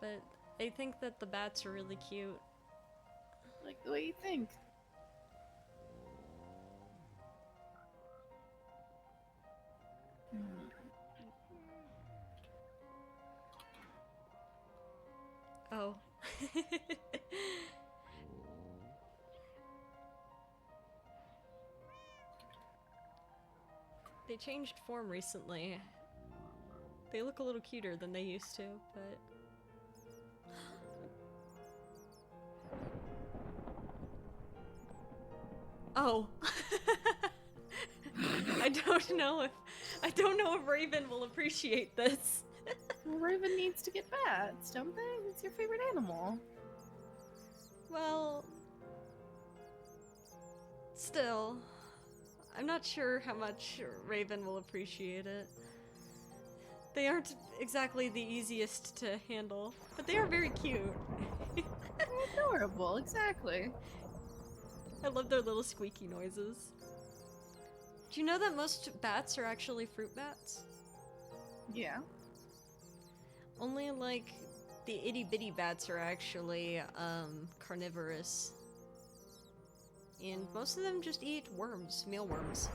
but I think that the bats are really cute. Like the way you think. Oh. They changed form recently. They look a little cuter than they used to, but... Oh. I don't know if Raven will appreciate this. Well, Raven needs to get bats, don't they? It's your favorite animal. Well... Still... I'm not sure how much Raven will appreciate it. They aren't exactly the easiest to handle, but they are very cute. They're adorable, exactly. I love their little squeaky noises. Do you know that most bats are actually fruit bats? Yeah. Only like the itty bitty bats are actually carnivorous. And most of them just eat worms, mealworms.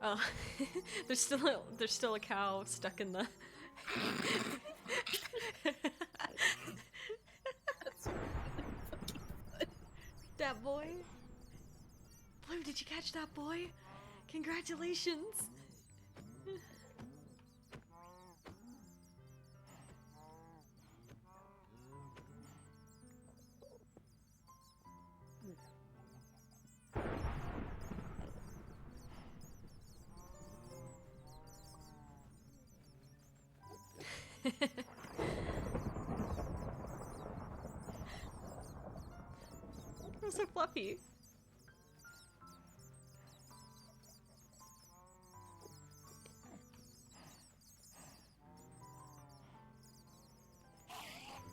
Oh, there's still a cow stuck in the. That's really fucking funny. That boy. Bloom, did you catch that boy? Congratulations. I'm so fluffy.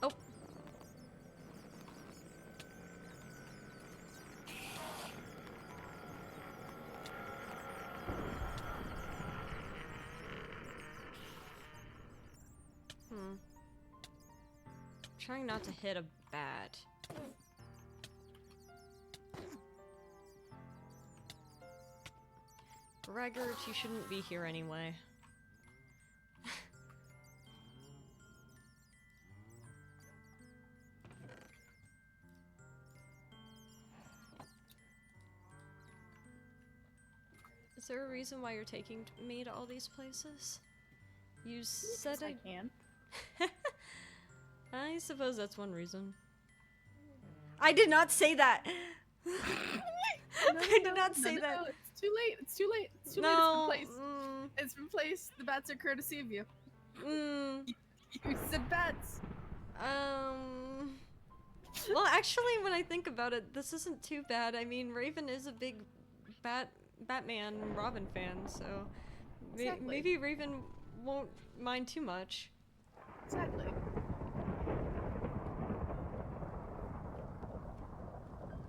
Oh. Trying not to hit a bat. Raggart, you shouldn't be here anyway. there a reason why you're taking me to all these places? You said I can. I suppose that's one reason. I did not say that! I did not say that. No, it's too late. It's too late. It's too No. late. It's been placed. It's been placed. The bats are courtesy of you. Mm, You said bats. well, actually, when I think about it, this isn't too bad. I mean, Raven is a big Batman and Robin fan, so Exactly. maybe Raven won't mind too much. Exactly.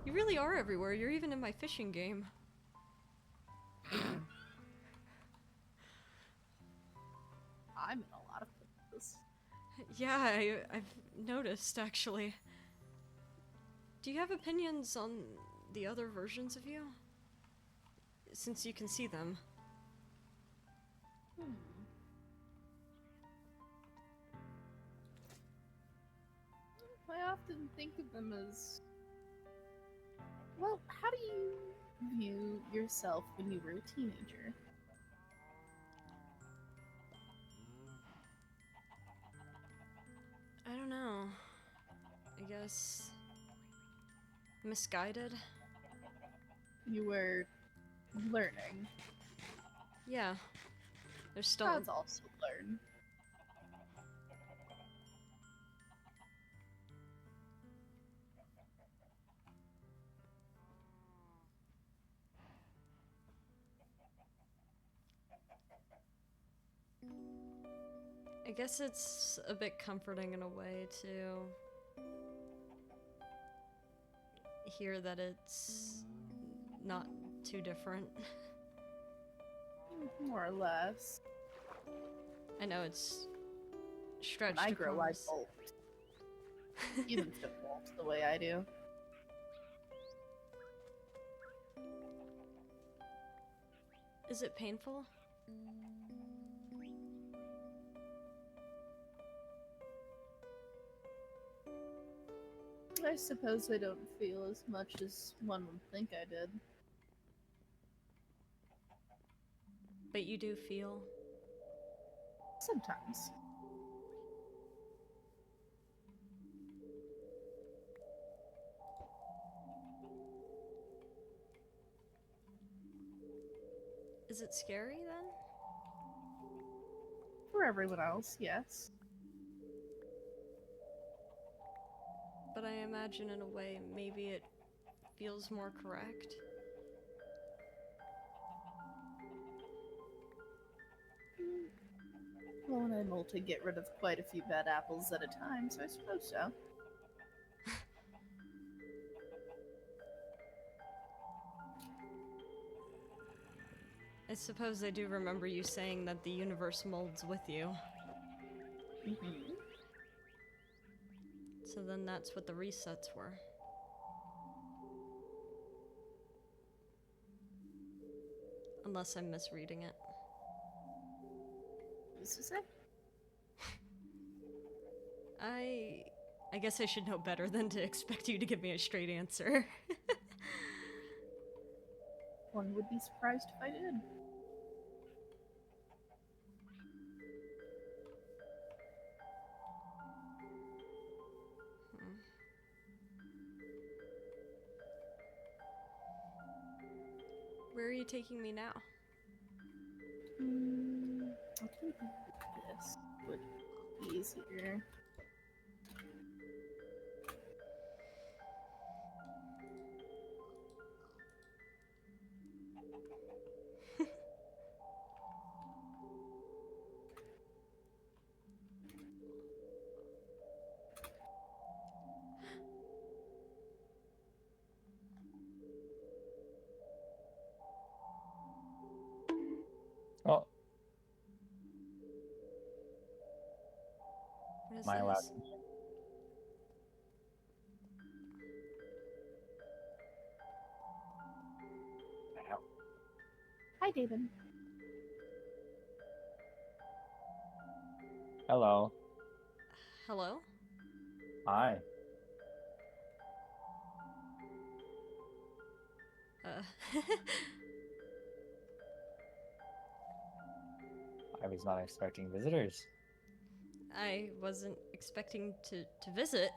You really are everywhere. You're even in my fishing game. I'm in a lot of places. Yeah, I've noticed, actually. Do you have opinions on the other versions of you? Since you can see them. I often think of them as... Well, how do you view yourself when you were a teenager? I don't know. I guess... misguided? You were learning. Yeah. There's still... That's also learn. I guess it's a bit comforting in a way to hear that it's not too different. More or less. I know it's stretched When I grow, I across. bolt. You don't bolt the way I do. Is it painful? I suppose I don't feel as much as one would think I did. But you do feel? Sometimes. Is it scary then? For everyone else, yes. But I imagine in a way maybe it feels more correct. Well, and I'm able to get rid of quite a few bad apples at a time, so I suppose so. I suppose I do remember you saying that the universe molds with you. Mm-hmm. So then that's what the resets were. Unless I'm misreading it. Who's to say? I guess I should know better than to expect you to give me a straight answer. One would be surprised if I did. Where are you taking me now? I think this would be easier. Oh, What is my allowed. this? Hi, David. Hello. Hello? Hi. I was not expecting visitors. I wasn't expecting to visit.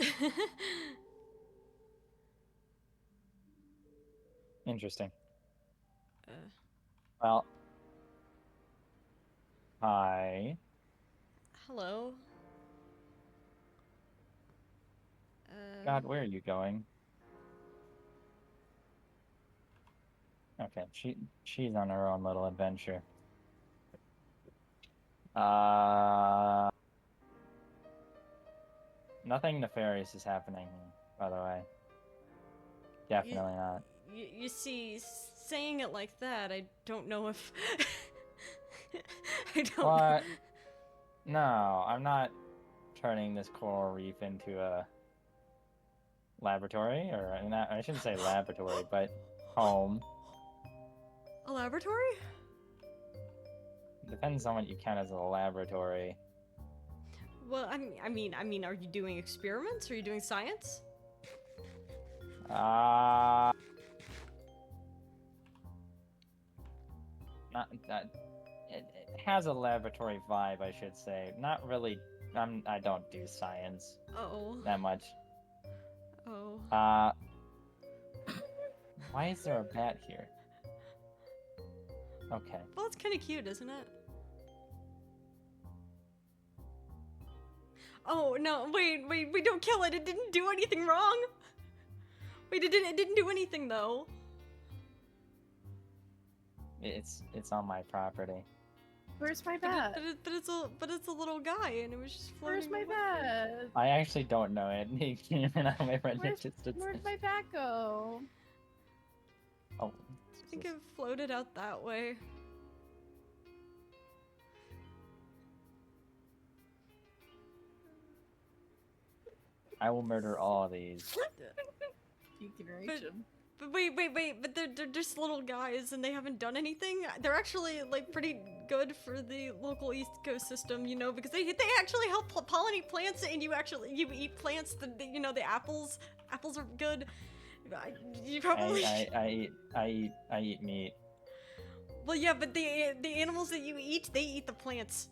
Interesting. uh, Well, hi. hello. God, where are you going? Okay, she's on her own little adventure. Nothing nefarious is happening, by the way. Definitely not. You see, saying it like that, I don't know if... I don't know. What? No, I'm not turning this coral reef into a laboratory, or I shouldn't say laboratory, but home. A laboratory? Depends on what you count as a laboratory. Well, I mean, are you doing experiments? Are you doing science? Not that. It has a laboratory vibe, I should say. Not really. I don't do science Oh. that much. Oh. Why is there a bat here? Okay. Well, it's kind of cute, isn't it? Oh, no, wait, don't kill it. It didn't do anything wrong. Wait, it didn't do anything, though. It's on my property. Where's my bat? But it's a little guy, and it was just floating. Where's my away. bat? I actually don't know it. Where'd my bat go? Oh. I think it floated out that way. I will murder all of these. You can reach him. But wait, but they're just little guys and they haven't done anything? They're actually, like, pretty good for the local ecosystem, you know, because they actually help pollinate plants, and you eat plants, you know, the apples are good. You probably... I eat meat. Well, yeah, but the animals that you eat, they eat the plants.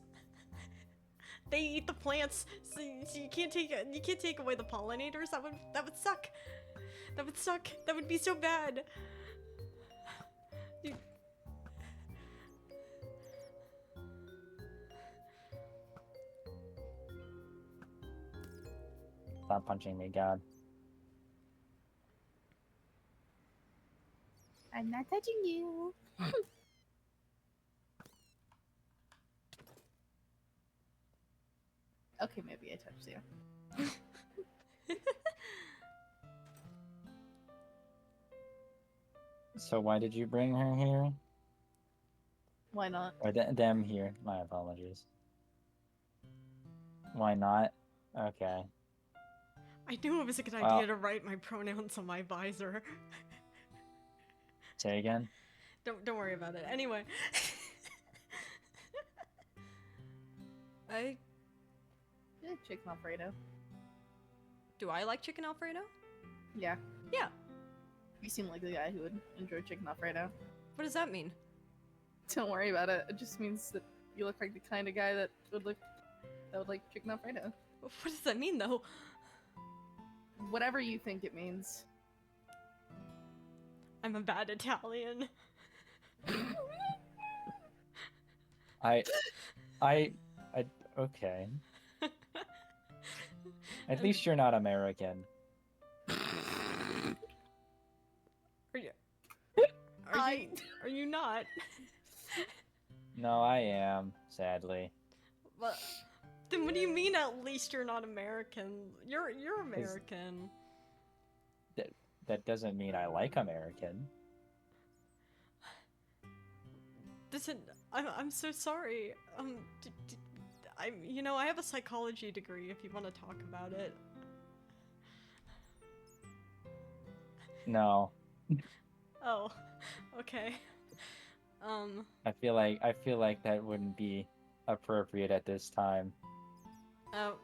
They eat the plants, so you can't take away the pollinators. That would suck. That would suck. That would be so bad. Stop punching me, God. I'm not touching you. Okay, maybe I touched you. So why did you bring her here? Why not? Or them here? My apologies. Why not? Okay. I knew it was a good idea to write my pronouns on my visor. Say again? Don't worry about it. Anyway. You like chicken Alfredo? Do I like chicken Alfredo? Yeah. Yeah. You seem like the guy who would enjoy chicken Alfredo. What does that mean? Don't worry about it. It just means that you look like the kind of guy that would like chicken Alfredo. What does that mean, though? Whatever you think it means. I'm a bad Italian. Okay. At least you're not American. Are you not? No, I am, sadly. Well, then what do you mean at least you're not American? You're American. That doesn't mean I like American. Listen, I'm so sorry. I have a psychology degree if you want to talk about it. No. Oh, okay. I feel like that wouldn't be appropriate at this time.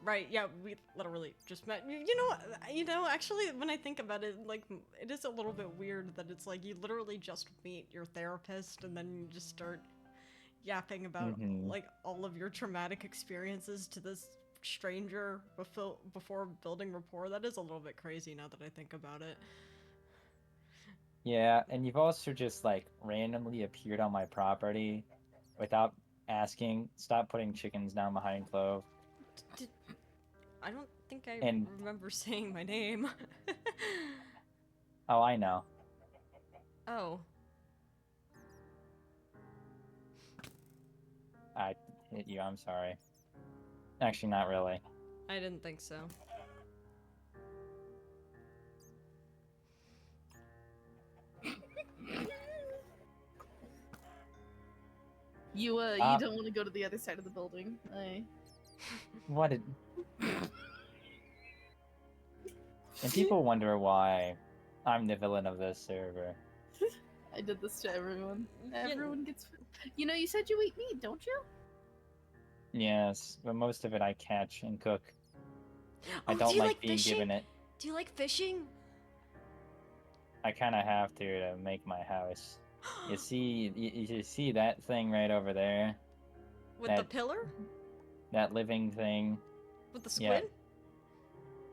Right, yeah, we literally just met. Actually, when I think about it, like, it is a little bit weird that it's like you literally just meet your therapist and then you just start, yapping about Mhm. like all of your traumatic experiences to this stranger before building rapport. That is a little bit crazy now that I think about it. Yeah, and you've also just like randomly appeared on my property without asking. Stop putting chickens down behind Clove. Did, I don't think I And remember saying my name. oh, I know. Oh. I hit you. I'm sorry. Actually, not really. I didn't think so. You Uh, don't want to go to the other side of the building. What did... And people wonder why I'm the villain of this server. I did this to everyone. Yeah. Everyone gets. You know, you said you eat meat, don't you? Yes, but most of it I catch and cook. I Oh, don't do you like like being fishing? given it. Do you like fishing? I kind of have to make my house. You see that thing right over there? With the That pillar? that living thing? With the Yeah, squid?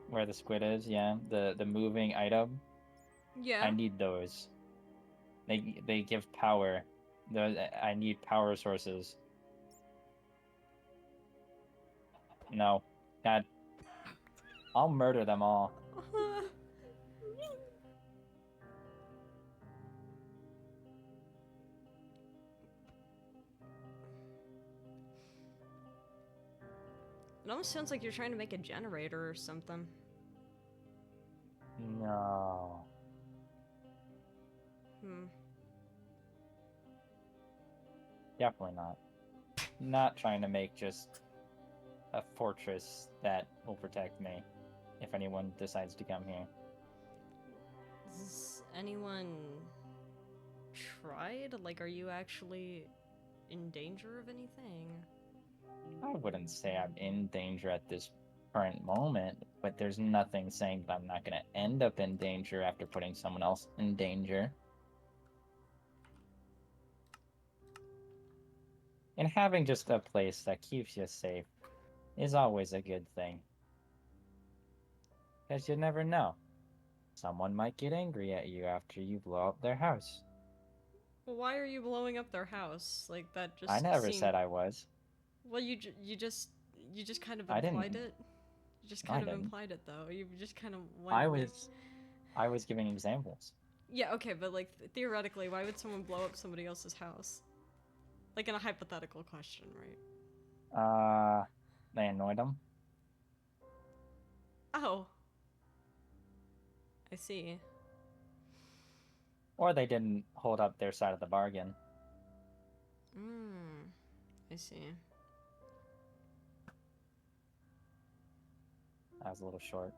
where the squid is. Yeah, the moving item. Yeah. I need those. They give power. Those I need power sources. No, God, I'll murder them all. It almost sounds like you're trying to make a generator or something. No. Hmm. Definitely not. Not trying to make just a fortress that will protect me if anyone decides to come here. Has anyone tried? Like, are you actually in danger of anything? I wouldn't say I'm in danger at this current moment, but there's nothing saying that I'm not going to end up in danger after putting someone else in danger. And having just a place that keeps you safe is always a good thing. Because you never know. Someone might get angry at you after you blow up their house. Well, why are you blowing up their house? Like, that just I never seemed... said I was. Well, you just kind of I implied didn't. it. You just No, I kind of didn't. implied it, though. You just kind of went I with... was giving examples. Yeah, okay, but like, theoretically, why would someone blow up somebody else's house? Like, in a hypothetical question, right? They annoyed them. Oh. I see. Or they didn't hold up their side of the bargain. I see. That was a little short.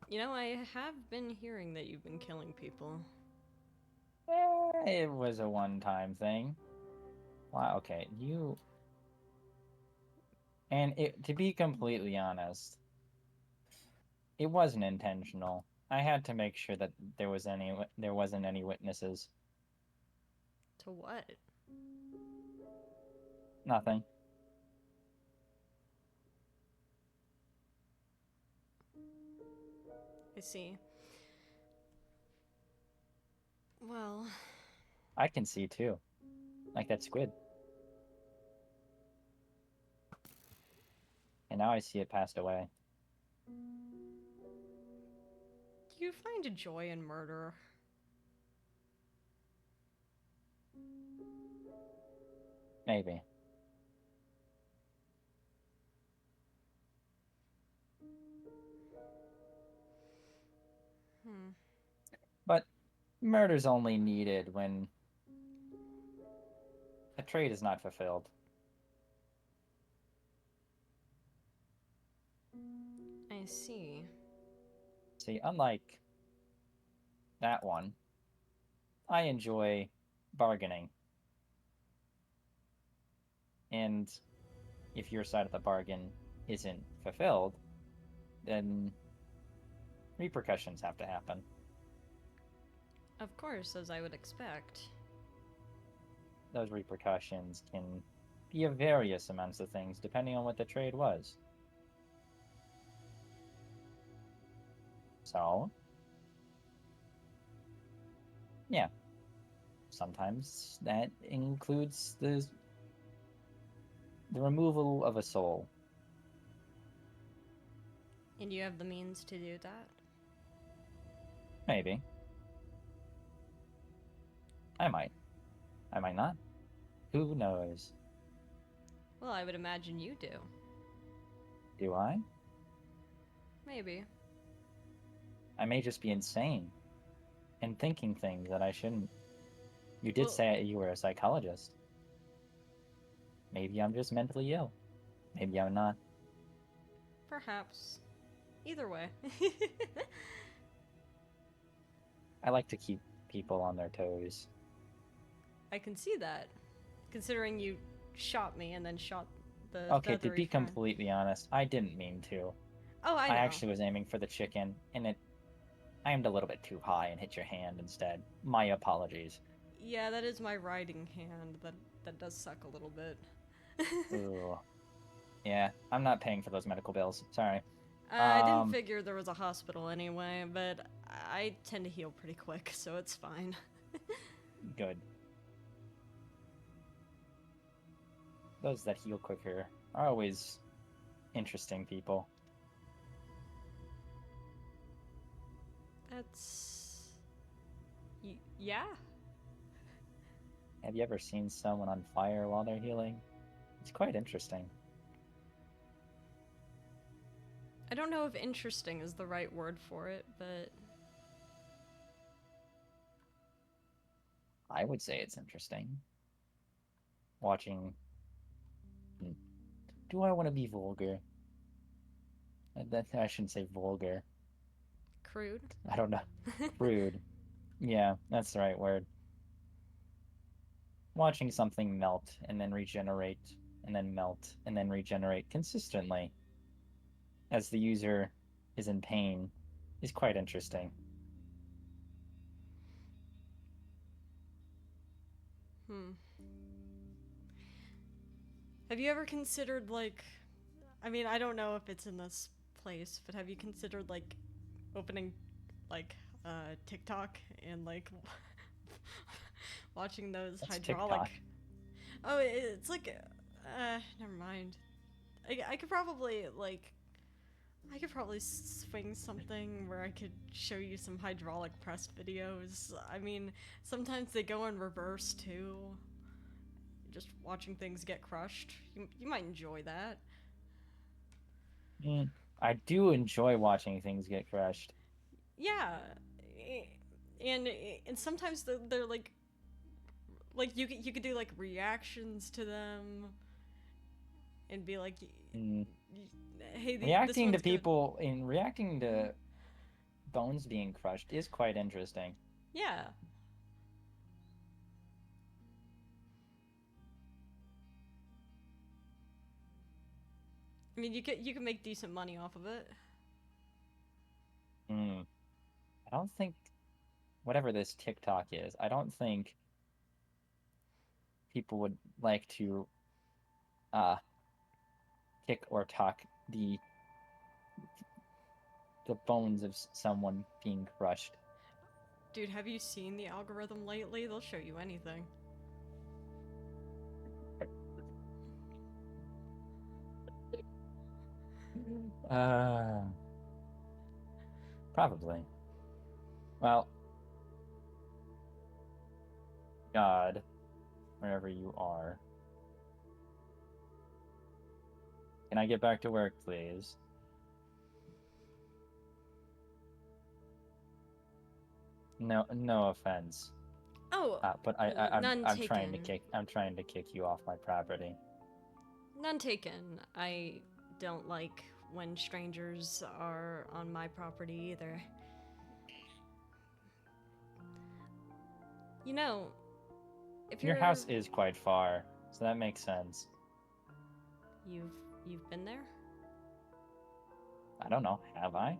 You know, I have been hearing that you've been killing people. It was a one-time thing. Wow, okay, you... And to be completely honest, it wasn't intentional. I had to make sure that there wasn't any witnesses. To what? Nothing. I see. Well... I can see too. Like that squid. And now I see it passed away. Do you find a joy in murder? Maybe. But murder's only needed when a trade is not fulfilled. I see. See, unlike that one, I enjoy bargaining. And if your side of the bargain isn't fulfilled, then repercussions have to happen. Of course, as I would expect. those repercussions can be of various amounts of things depending on what the trade was. So, yeah, sometimes that includes the removal of a soul. And you have the means to do that? Maybe. I might. I might not. Who knows? Well, I would imagine you do. Do I? Maybe. I may just be insane and thinking things that I shouldn't. You did Well- say you were a psychologist. Maybe I'm just mentally ill. Maybe I'm not. Perhaps. Either way. I like to keep people on their toes. I can see that. Considering you shot me and then shot the Okay, to feathery be friend. completely honest, I didn't mean to. Oh, I know. I actually was aiming for the chicken, and I aimed a little bit too high and hit your hand instead. My apologies. Yeah, that is my riding hand. That does suck a little bit. Ooh. Yeah, I'm not paying for those medical bills. Sorry. I didn't figure there was a hospital anyway, but I tend to heal pretty quick, so it's fine. Good. Those that heal quicker are always interesting people. That's... yeah? Have you ever seen someone on fire while they're healing? It's quite interesting. I don't know if interesting is the right word for it, but... I would say it's interesting. Watching... Do I want to be vulgar? I shouldn't say vulgar. Crude? I don't know. Rude. Yeah, that's the right word. Watching something melt and then regenerate and then melt and then regenerate consistently as the user is in pain is quite interesting. Have you ever considered, like... I mean, I don't know if it's in this place, but have you considered, like, opening, like, TikTok and, like, watching those What's hydraulic... TikTok? Oh, it's like... never mind. I could probably, like... I could probably swing something where I could show you some hydraulic press videos. I mean, sometimes they go in reverse, too. Just watching things get crushed. You might enjoy that. I do enjoy watching things get crushed. Yeah, and sometimes they're like you could do like reactions to them, and be like, hey, Reacting to people and reacting to bones being crushed is quite interesting. Yeah. I mean, you can make decent money off of it. I don't think whatever this TikTok is, I don't think people would like to kick or talk the bones of someone being crushed. Dude, have you seen the algorithm lately? They'll show you anything. Probably. Well, God, wherever you are. Can I get back to work, please? No offense. Oh, But none I'm trying to taken. I'm trying to kick you off my property. None taken. I don't like when strangers are on my property either. You know, if Your house is quite far, so that makes sense. You've been there? I don't know, have I?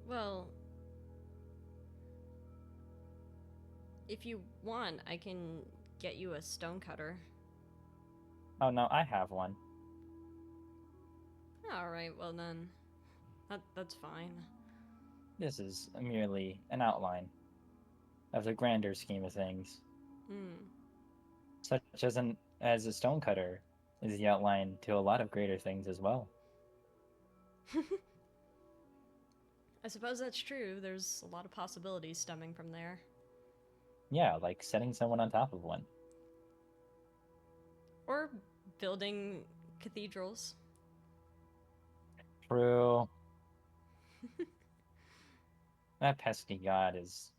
Well, if you want, I can get you a stonecutter. Oh no, I have one. Alright, well then. That's fine. This is merely an outline of the grander scheme of things, Hmm. such as a stonecutter is the outline to a lot of greater things as well. I suppose that's true. There's a lot of possibilities stemming from there. Yeah, like setting someone on top of one. Or building cathedrals. True. That pesky god is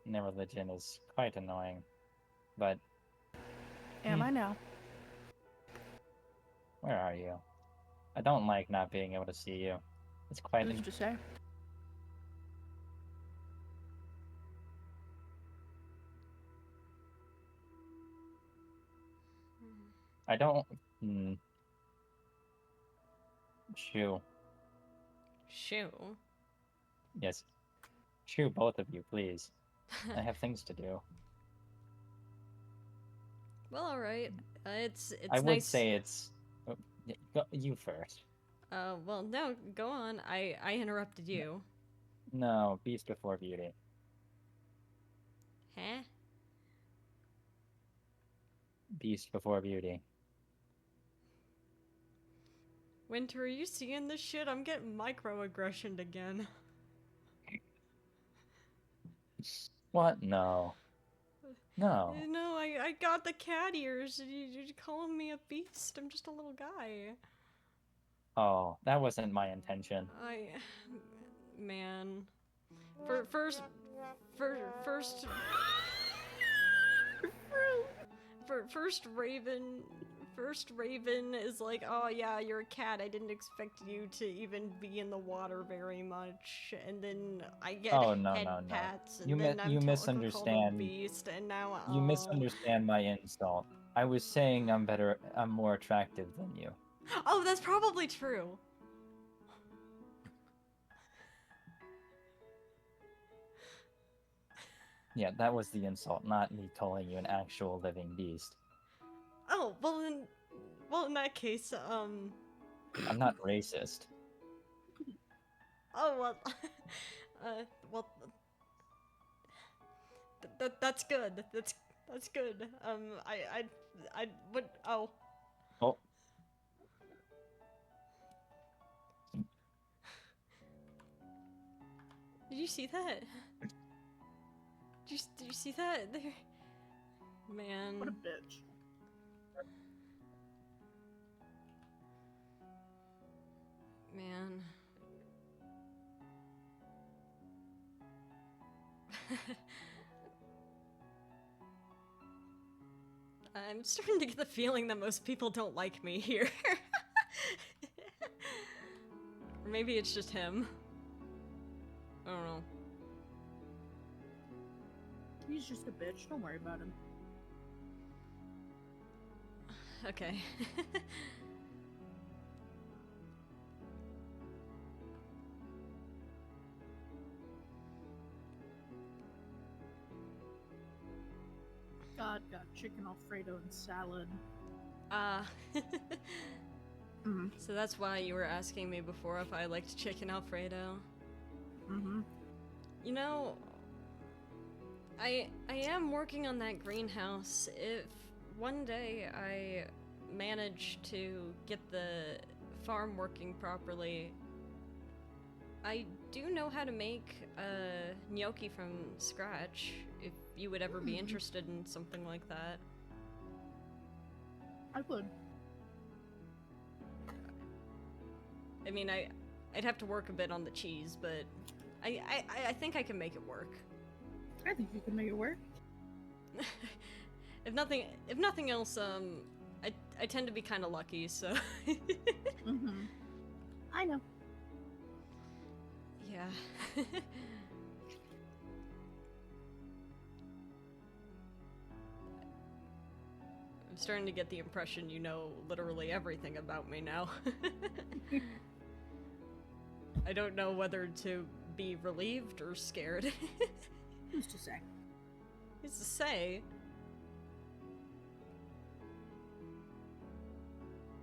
in their religion is quite annoying. But Am I now? where are you? I don't like not being able to see you. It's quite Who's to say? I don't Shoo. Shoo. Yes. Shoo, both of you, please. I have things to do. Well, alright. It's I would nice. say it's you first. Well, no, go on. I interrupted you. No, beast before beauty. Huh? Beast before beauty. Winter, are you seeing this shit? I'm getting microaggressioned again. What? No. No. No, I got the cat ears. You're calling me a beast. I'm just a little guy. Oh, that wasn't my intention. Man. First Raven is like, oh yeah, you're a cat. I didn't expect you to even be in the water very much. And then I get Oh, no, head no, no. pats, and You then I'm called a misunderstand. beast, and now You misunderstand my insult. I was saying I'm more attractive than you. Oh, that's probably true. Yeah, that was the insult, not me calling you an actual living beast. Oh, well in that case, I'm not racist. oh well, well, that's good. That's good. I would. Oh. Oh. Did you see that? Did you see that? There, man. What a bitch. Man. I'm starting to get the feeling that most people don't like me here. Or maybe it's just him. I don't know. He's just a bitch. Don't worry about him. Okay. God got chicken Alfredo and salad. So that's why you were asking me before if I liked chicken Alfredo. Mm-hmm. You know, I am working on that greenhouse. If one day I manage to get the farm working properly, I do know how to make gnocchi from scratch, if you would ever be interested in something like that. I would. I mean, I'd have to work a bit on the cheese, but I think I can make it work. I think you can make it work. If nothing else, I tend to be kind of lucky, so. Mm-hmm. I know. Yeah. I'm starting to get the impression you know literally everything about me now. I don't know whether to be relieved or scared. Who's to say? Who's to say?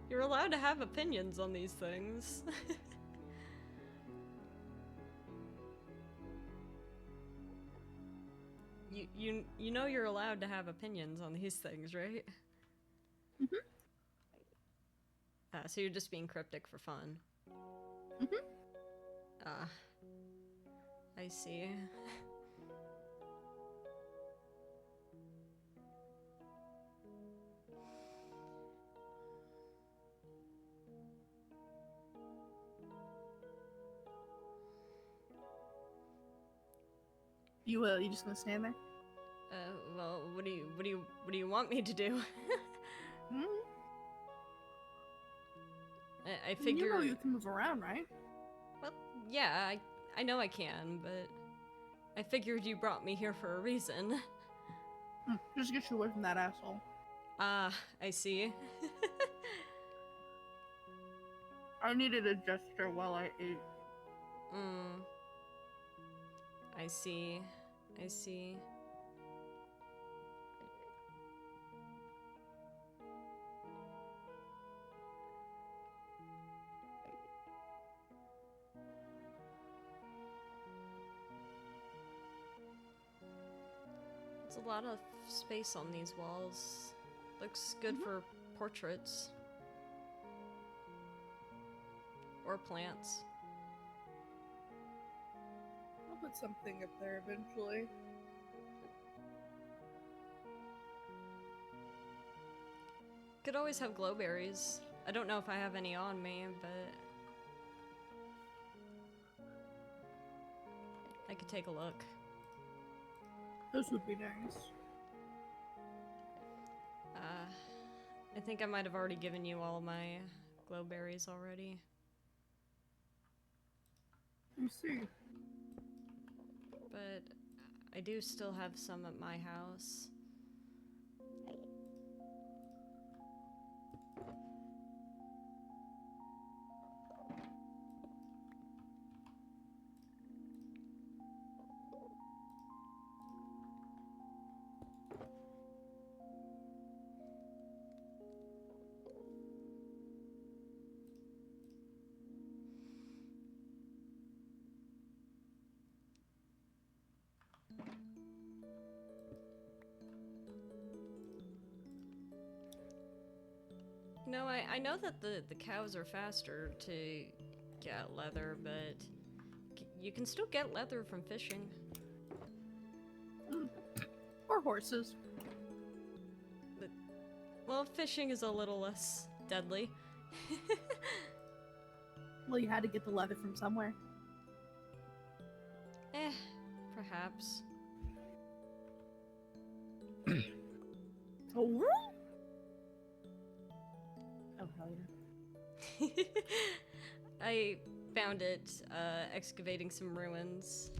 You're allowed to have opinions on these things. You know you're allowed to have opinions on these things, right? Mhm. So you're just being cryptic for fun. Mhm. I see. You just gonna stand there? Well, what do you want me to do? Hmm? I figure. You know you can move around, right? Well, yeah, I know I can, but I figured you brought me here for a reason. Just get you away from that asshole. Ah, I see. I needed a gesture while I ate. I see. I see. There's a lot of space on these walls. Looks good for portraits. Or plants. I'll put something up there eventually. Could always have glowberries. I don't know if I have any on me, but I could take a look. Those would be nice. I think I might have already given you all my glowberries already. Let me see. But I do still have some at my house. No, I know that the cows are faster to get leather, but you can still get leather from fishing. Or horses. Well, fishing is a little less deadly. Well, you had to get the leather from somewhere. Perhaps. Oh, oh hell yeah. I found it excavating some ruins.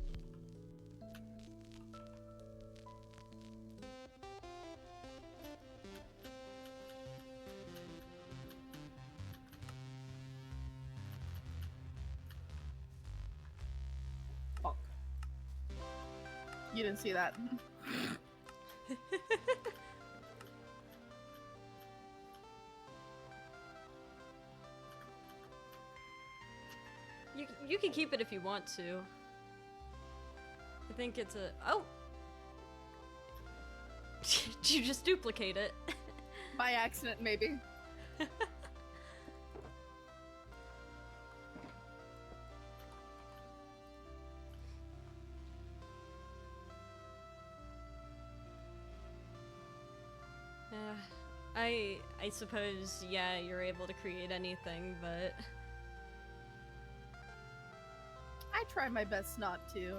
Fuck. You didn't see that. You can keep it if you want to. I think it's a... Oh! Did you just duplicate it? By accident, maybe. I suppose, yeah, you're able to create anything, but... I try my best not to.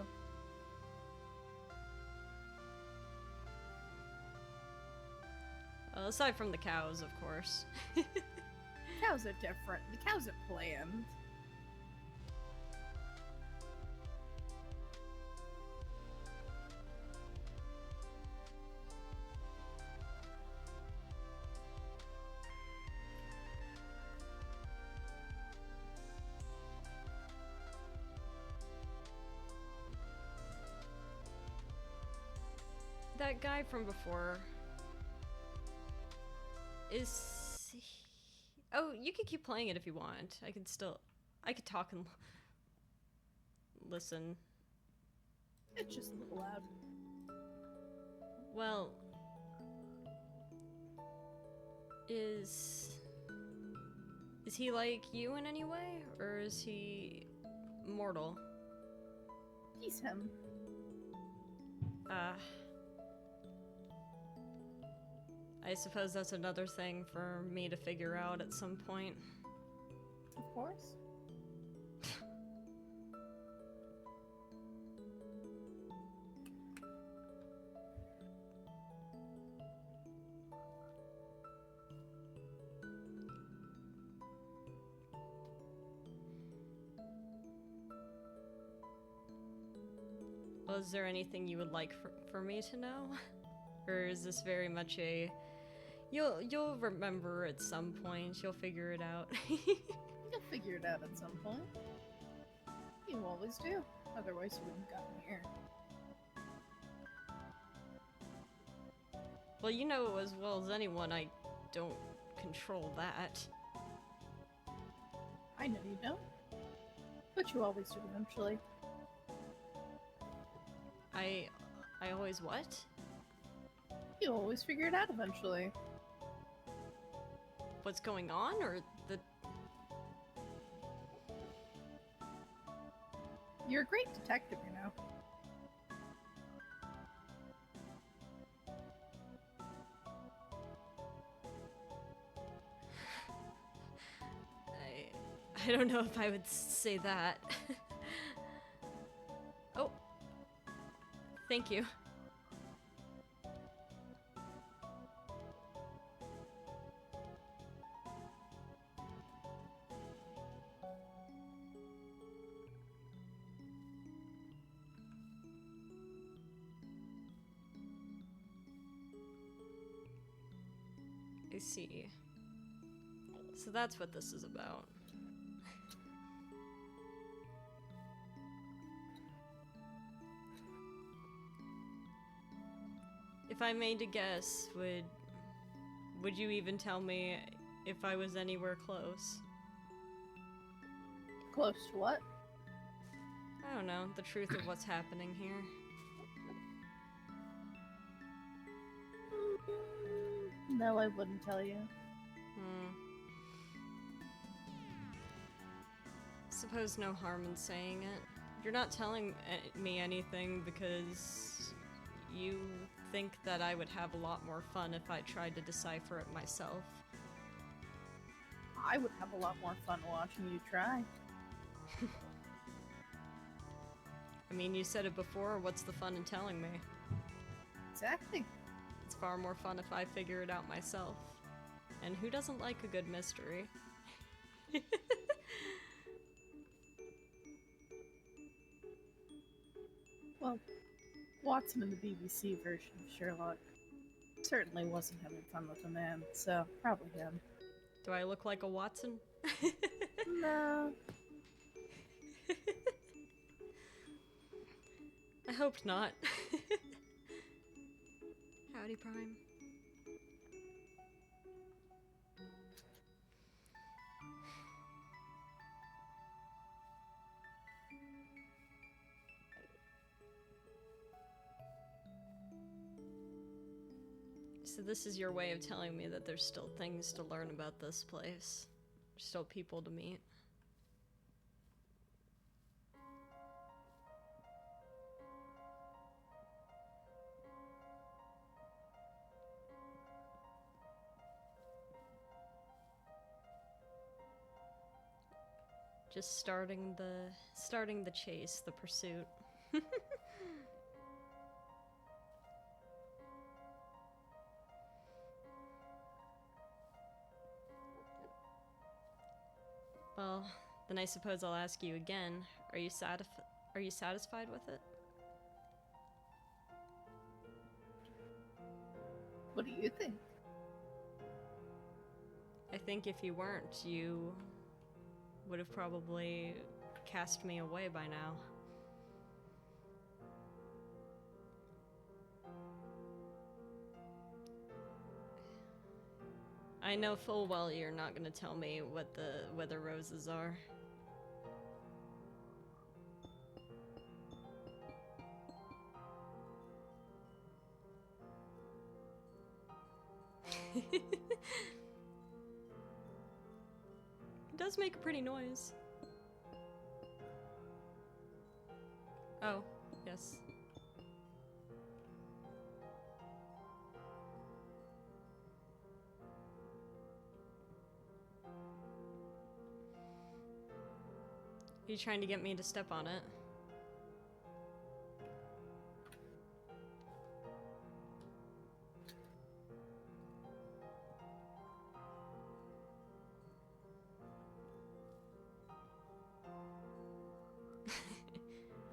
Aside from the cows, of course. Cows are different. The cows are planned. that guy from before. Is he... Oh, you can keep playing it if you want. I could talk and listen. It's just a little loud. Well, is he like you in any way, or is he mortal? He's him. I suppose that's another thing for me to figure out at some point. Of course. Well, is there anything you would like for me to know? Or is this very much a... You'll remember at some point, you'll figure it out. You'll figure it out at some point. You always do. Otherwise you wouldn't have gotten here. Well, you know as well as anyone, I don't control that. I know you don't. But you always do eventually. I always what? You always figure it out eventually. What's going on, or the... You're a great detective, you know. I don't know if I would say that. Oh. Thank you. I see. So that's what this is about. If I made to guess, would you even tell me if I was anywhere close? Close to what? I don't know, the truth of what's happening here. No, I wouldn't tell you. Suppose no harm in saying it. You're not telling me anything because you think that I would have a lot more fun if I tried to decipher it myself. I would have a lot more fun watching you try. I mean, you said it before, what's the fun in telling me? Exactly. It's far more fun if I figure it out myself. And who doesn't like a good mystery? Well, Watson in the BBC version of Sherlock certainly wasn't having fun with a man, so probably him. Do I look like a Watson? No. I hoped not. Howdy, Prime. So this is your way of telling me that there's still things to learn about this place. There's still people to meet. Just starting the chase, the pursuit. Well, then I suppose I'll ask you again. Are you satisfied with it? What do you think? I think if you weren't, you would have probably cast me away by now. I know full well you're not gonna tell me what the roses are. It does make a pretty noise. Oh, yes. Are you trying to get me to step on it?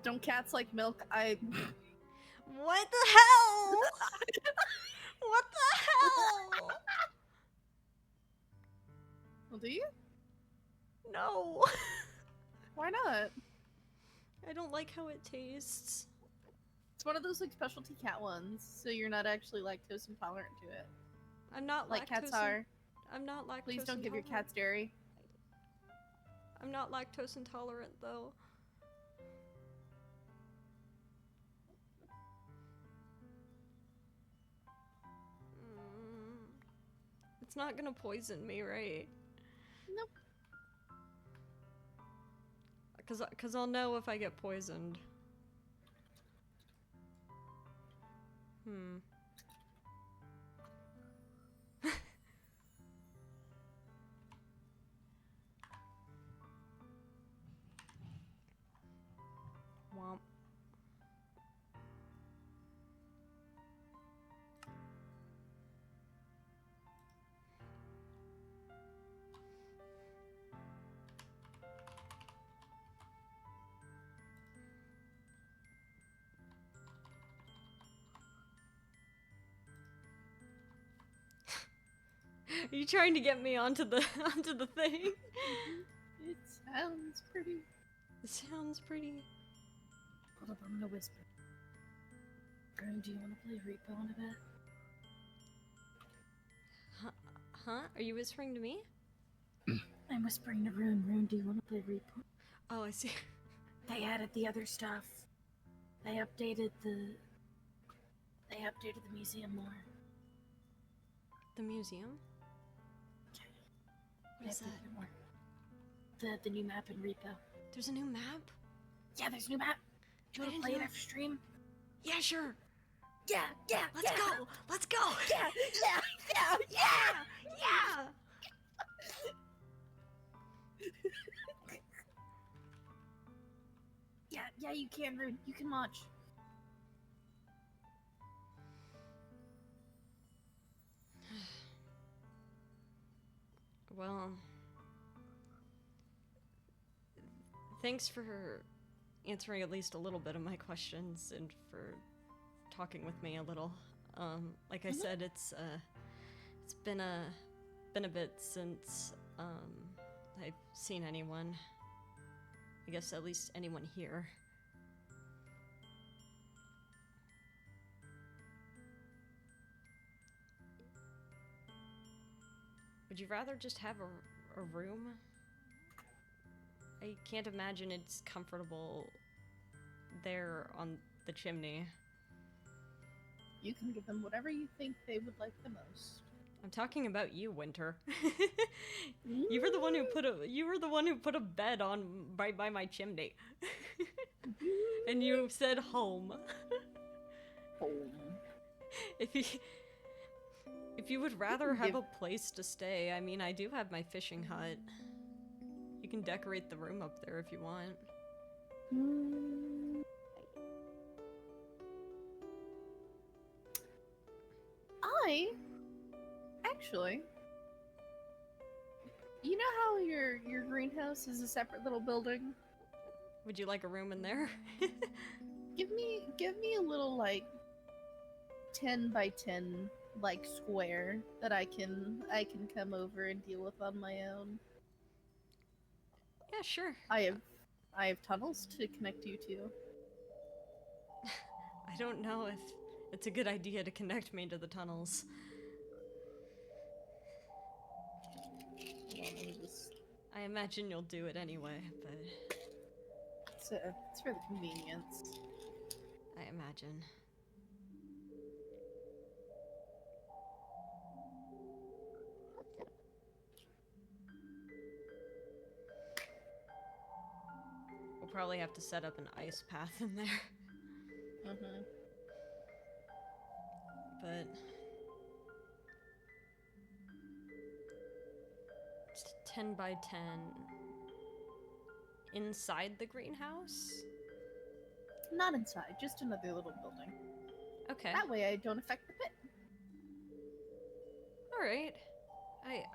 Don't cats like milk? What the hell? What the hell? Well, do you? No. Why not? I don't like how it tastes. It's one of those like specialty cat ones, so you're not actually lactose intolerant to it. I'm not Like cats lactose are. I'm not lactose Please don't give your intolerant. cats dairy. I'm not lactose intolerant though. It's not gonna poison me, right? Nope. Cause I'll know if I get poisoned. Womp. Are you trying to get me onto the thing? It sounds pretty. It sounds pretty. Hold up, I'm gonna whisper. Girl, do you want to play Repo in a bit? Huh? Are you whispering to me? I'm whispering to Rune. Rune, do you want to play Repo? Oh, I see. They added the other stuff. They updated the museum more. The museum? What is They that? updated it more. The new map in Repo. There's a new map? Yeah, there's a new map. Do you I want to didn't play it know. after stream? Yeah, sure. Yeah. Let's go. Let's go. Yeah. Yeah. Yeah, you can, Rune. You can watch. Well, thanks for answering at least a little bit of my questions and for talking with me a little. Like I said, it's been a bit since I've seen anyone. I guess at least anyone here. Would you rather just have a room? I can't imagine it's comfortable there on the chimney. You can give them whatever you think they would like the most. I'm talking about you, Winter. You were the one who put a bed on right by my chimney. And you said home. Home. If you would rather have a place to stay, I mean, I do have my fishing hut. You can decorate the room up there if you want. Actually, you know how your greenhouse is a separate little building? Would you like a room in there? Give me a little like 10 by 10 like square that I can come over and deal with on my own. Yeah, sure. I have tunnels to connect you to. I don't know if it's a good idea to connect me to the tunnels. Let me just... I imagine you'll do it anyway, but It's for the convenience. I imagine. We'll probably have to set up an ice path in there. Mm-hmm. But it's 10 by 10 inside the greenhouse? Not inside, just another little building. Okay. That way I don't affect the pit. Alright.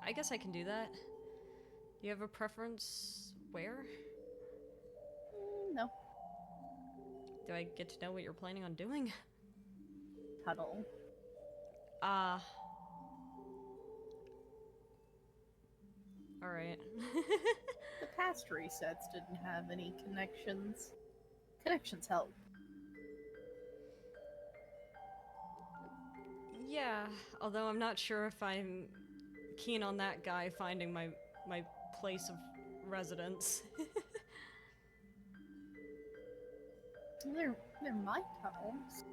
I guess I can do that. Do you have a preference where? No. Do I get to know what you're planning on doing? Tunnel. Alright. The past resets didn't have any connections. Connections help. Yeah, although I'm not sure if I'm keen on that guy finding my place of residence. They're my tunnels.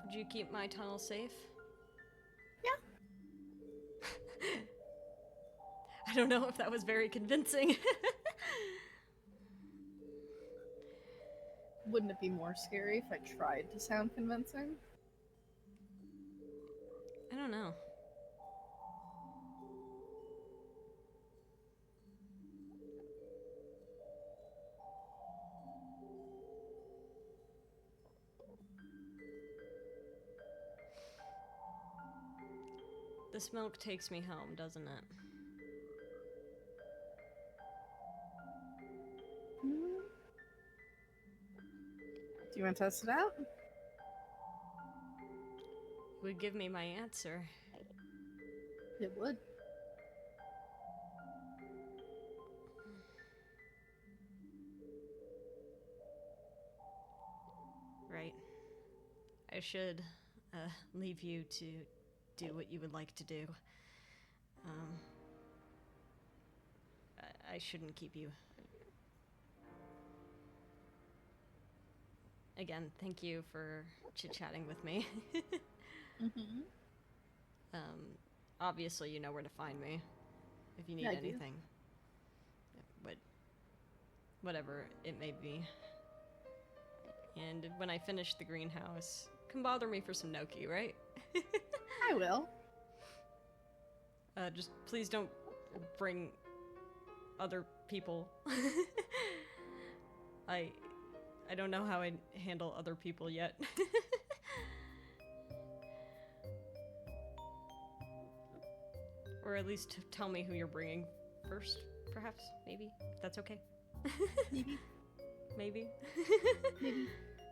Would you keep my tunnel safe? Yeah. I don't know if that was very convincing. Wouldn't it be more scary if I tried to sound convincing? I don't know. This milk takes me home, doesn't it? Do you want to test it out? Would give me my answer. It would. Right. I should leave you to do what you would like to do. I shouldn't keep you. Again, thank you for chit-chatting with me. Mm-hmm. Obviously you know where to find me if you need Yeah, I do. anything. But whatever it may be. And when I finish the greenhouse, come bother me for some gnocchi, right? I will. Just please don't bring other people. I don't know how I handle other people yet. Or at least tell me who you're bringing first, perhaps, maybe. If that's okay. Maybe. Maybe. Maybe.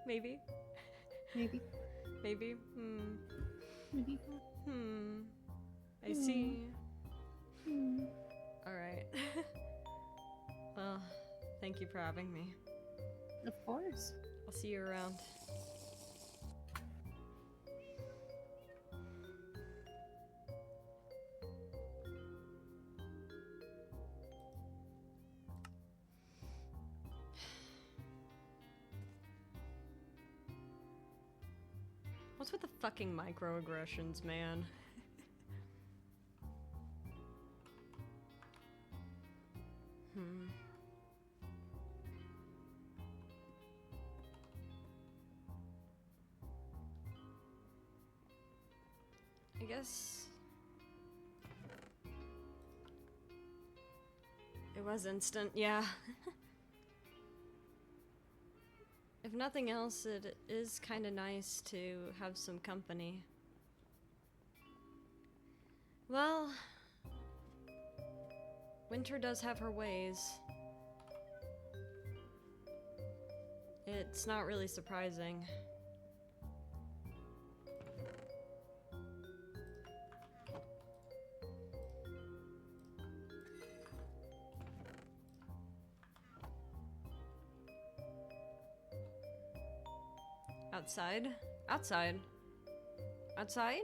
Maybe. Maybe. Maybe. Maybe. I see. Hmm. Alright. Well, thank you for having me. Of course. I'll see you around. What's with the fucking microaggressions, man? I guess it was instant, yeah. If nothing else, it is kind of nice to have some company. Well, Winter does have her ways. It's not really surprising. Outside? Outside. Outside?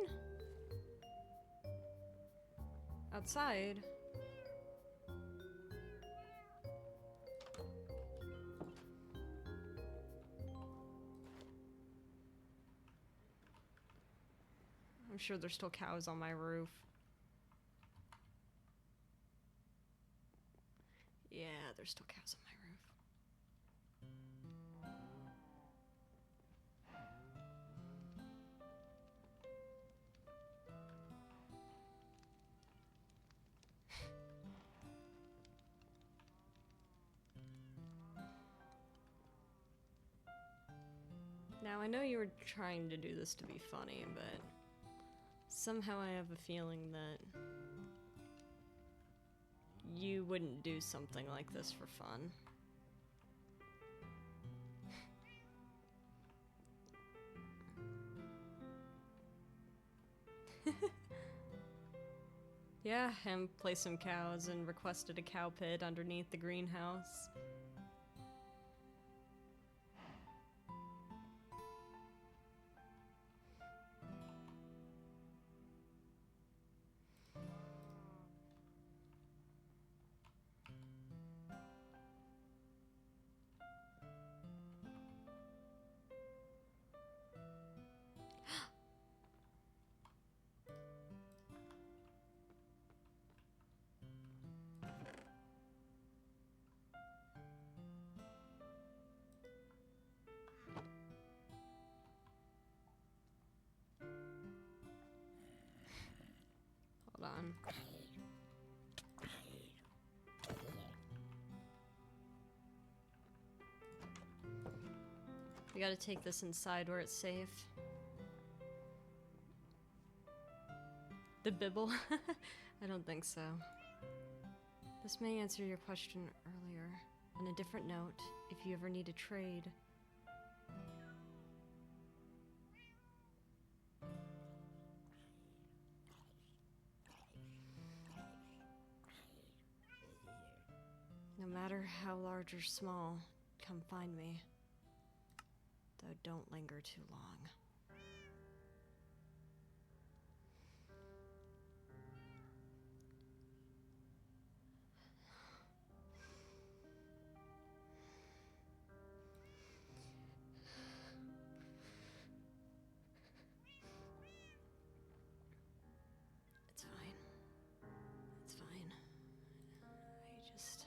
Outside? I'm sure there's still cows on my roof. Yeah, there's still cows on my roof. Now, I know you were trying to do this to be funny, but somehow I have a feeling that you wouldn't do something like this for fun. Yeah, and play some cows and requested a cow pit underneath the greenhouse. Hold on. We gotta take this inside where it's safe. The Bibble? I don't think so. This may answer your question earlier. On a different note, if you ever need a trade. No matter how large or small, come find me. Though don't linger too long. It's fine. It's fine. I just...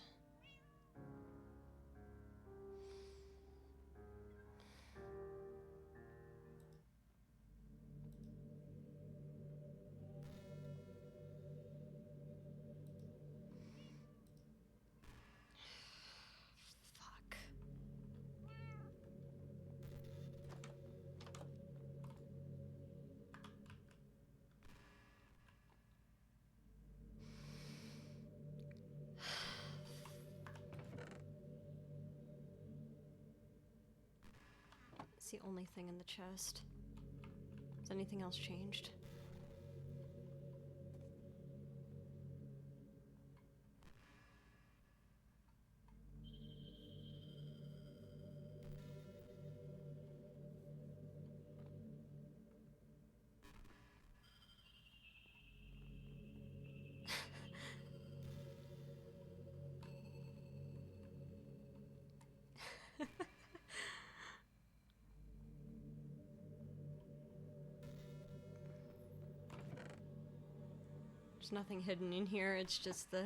Fuck. It's the only thing in the chest. Has anything else changed? There's nothing hidden in here. It's just the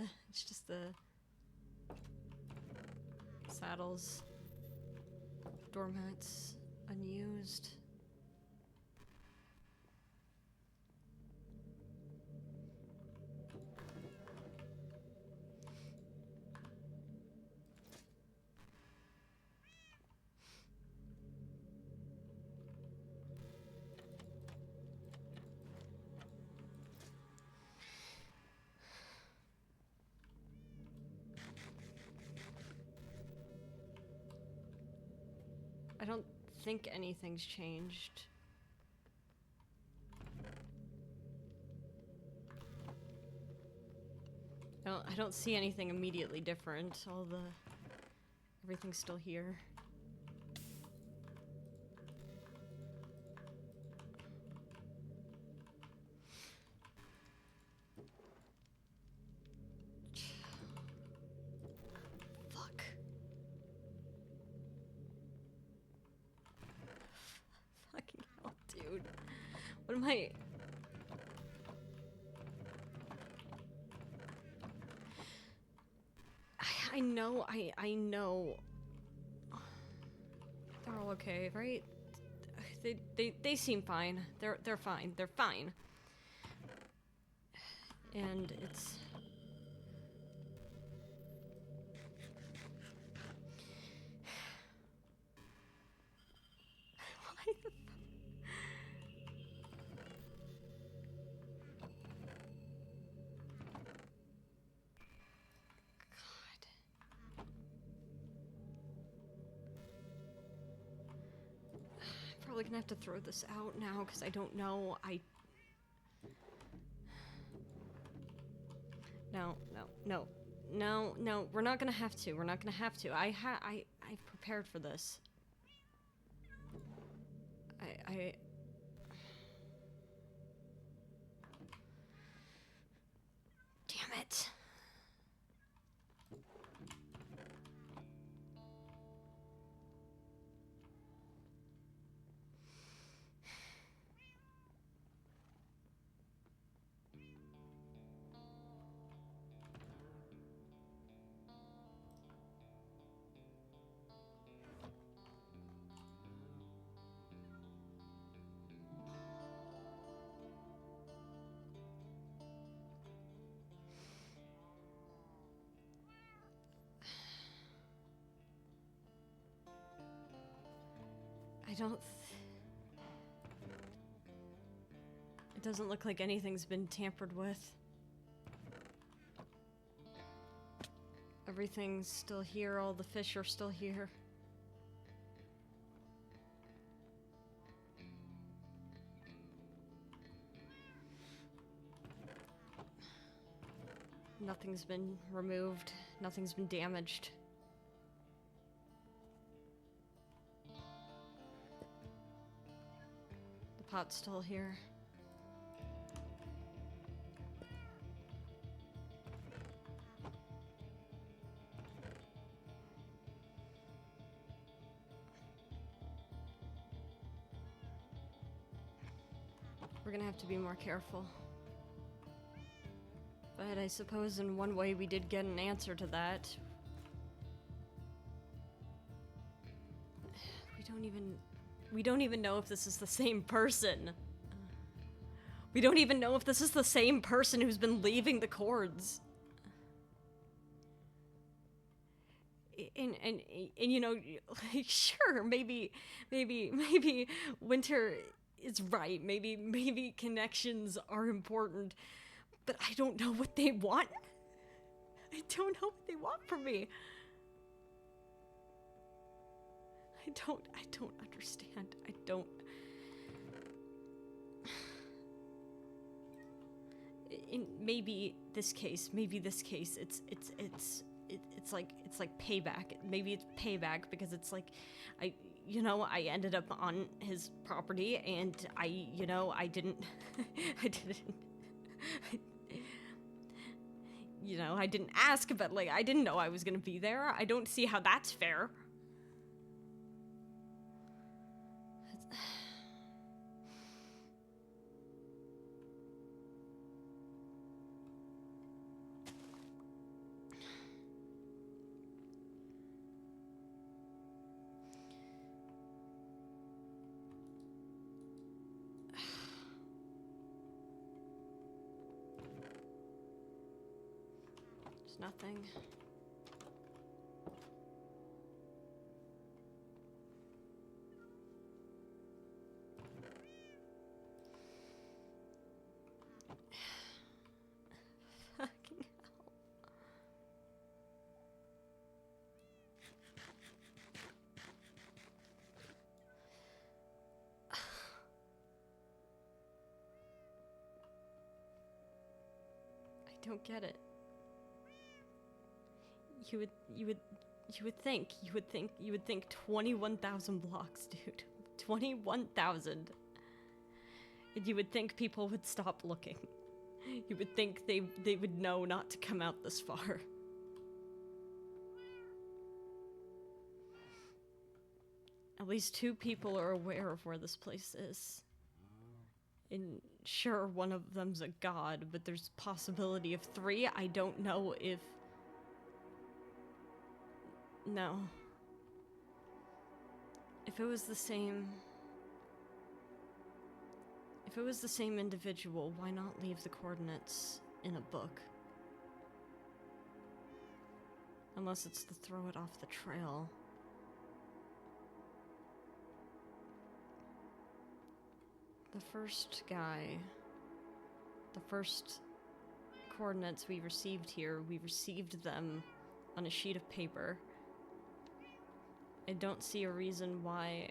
saddles, doormats, unused. I don't think anything's changed. I don't see anything immediately different. Everything's still here. What am I... I know, I know. They're all okay, right? They seem fine. They're fine. They're fine. And it's... Why the probably gonna have to throw this out now because I don't know. No, we're not gonna have to. We're not gonna have to. I prepared for this. Damn it. It doesn't look like anything's been tampered with. Everything's still here, all the fish are still here. Nothing's been removed, nothing's been damaged. The pot's still here. We're gonna have to be more careful. But I suppose in one way we did get an answer to that. We don't even know if this is the same person. We don't even know if this is the same person who's been leaving the cords. And you know, like, sure, maybe Winter is right. Maybe connections are important, but I don't know what they want. I don't know what they want from me. I don't understand. I don't. In maybe this case, it's like payback. Maybe it's payback because it's like, I ended up on his property and I didn't, I didn't ask, but like, I didn't know I was gonna be there. I don't see how that's fair. There's nothing. Fucking hell. I don't get it. You would think 21,000 blocks, dude. 21,000. And you would think people would stop looking. You would think they would know not to come out this far. At least 2 people are aware of where this place is. And sure, one of them's a god, but there's possibility of 3. I don't know if... No. If it was the same... If it was the same individual, why not leave the coordinates in a book? Unless it's to throw it off the trail. The first guy... The first coordinates we received here, we received them on a sheet of paper. I don't see a reason why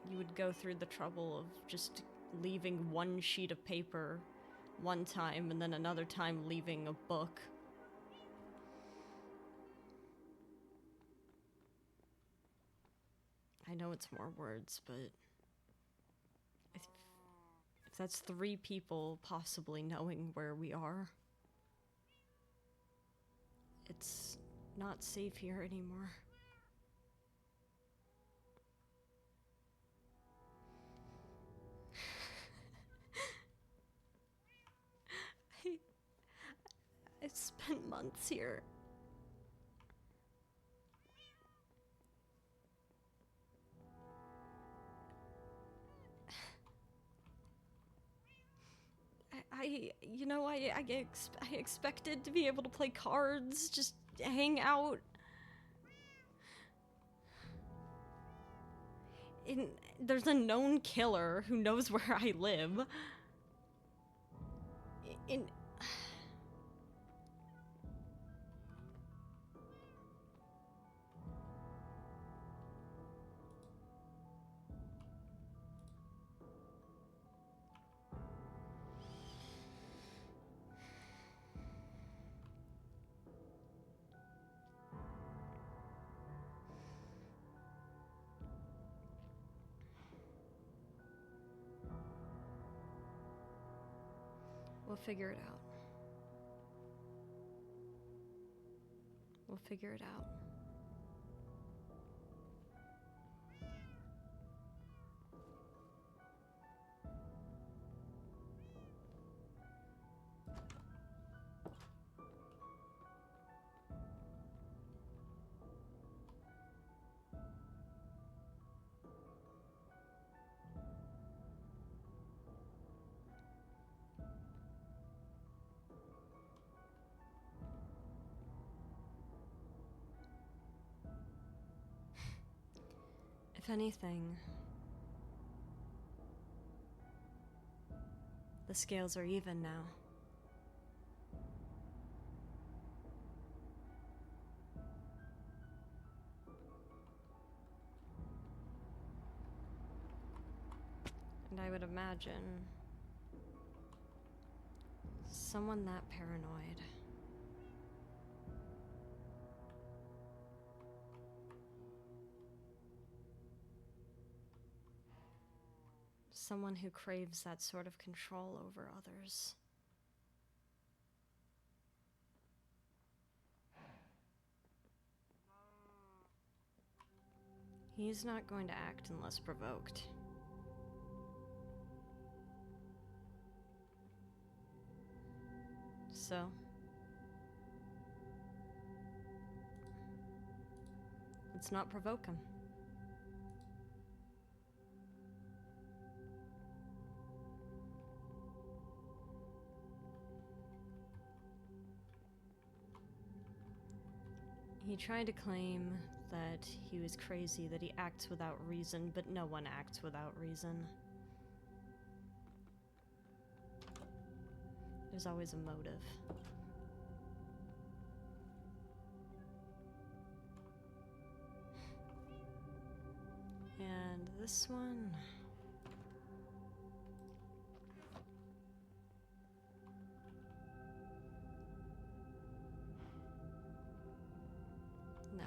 you would go through the trouble of just leaving one sheet of paper one time and then another time leaving a book. I know it's more words, but if that's 3 people possibly knowing where we are, it's not safe here anymore. I spent months here. I expected to be able to play cards, just hang out. There's a known killer who knows where I live. We'll figure it out. We'll figure it out. If anything, the scales are even now. And I would imagine someone that paranoid someone who craves that sort of control over others. He's not going to act unless provoked. So, let's not provoke him. He tried to claim that he was crazy, that he acts without reason, but no one acts without reason. There's always a motive. And this one... no.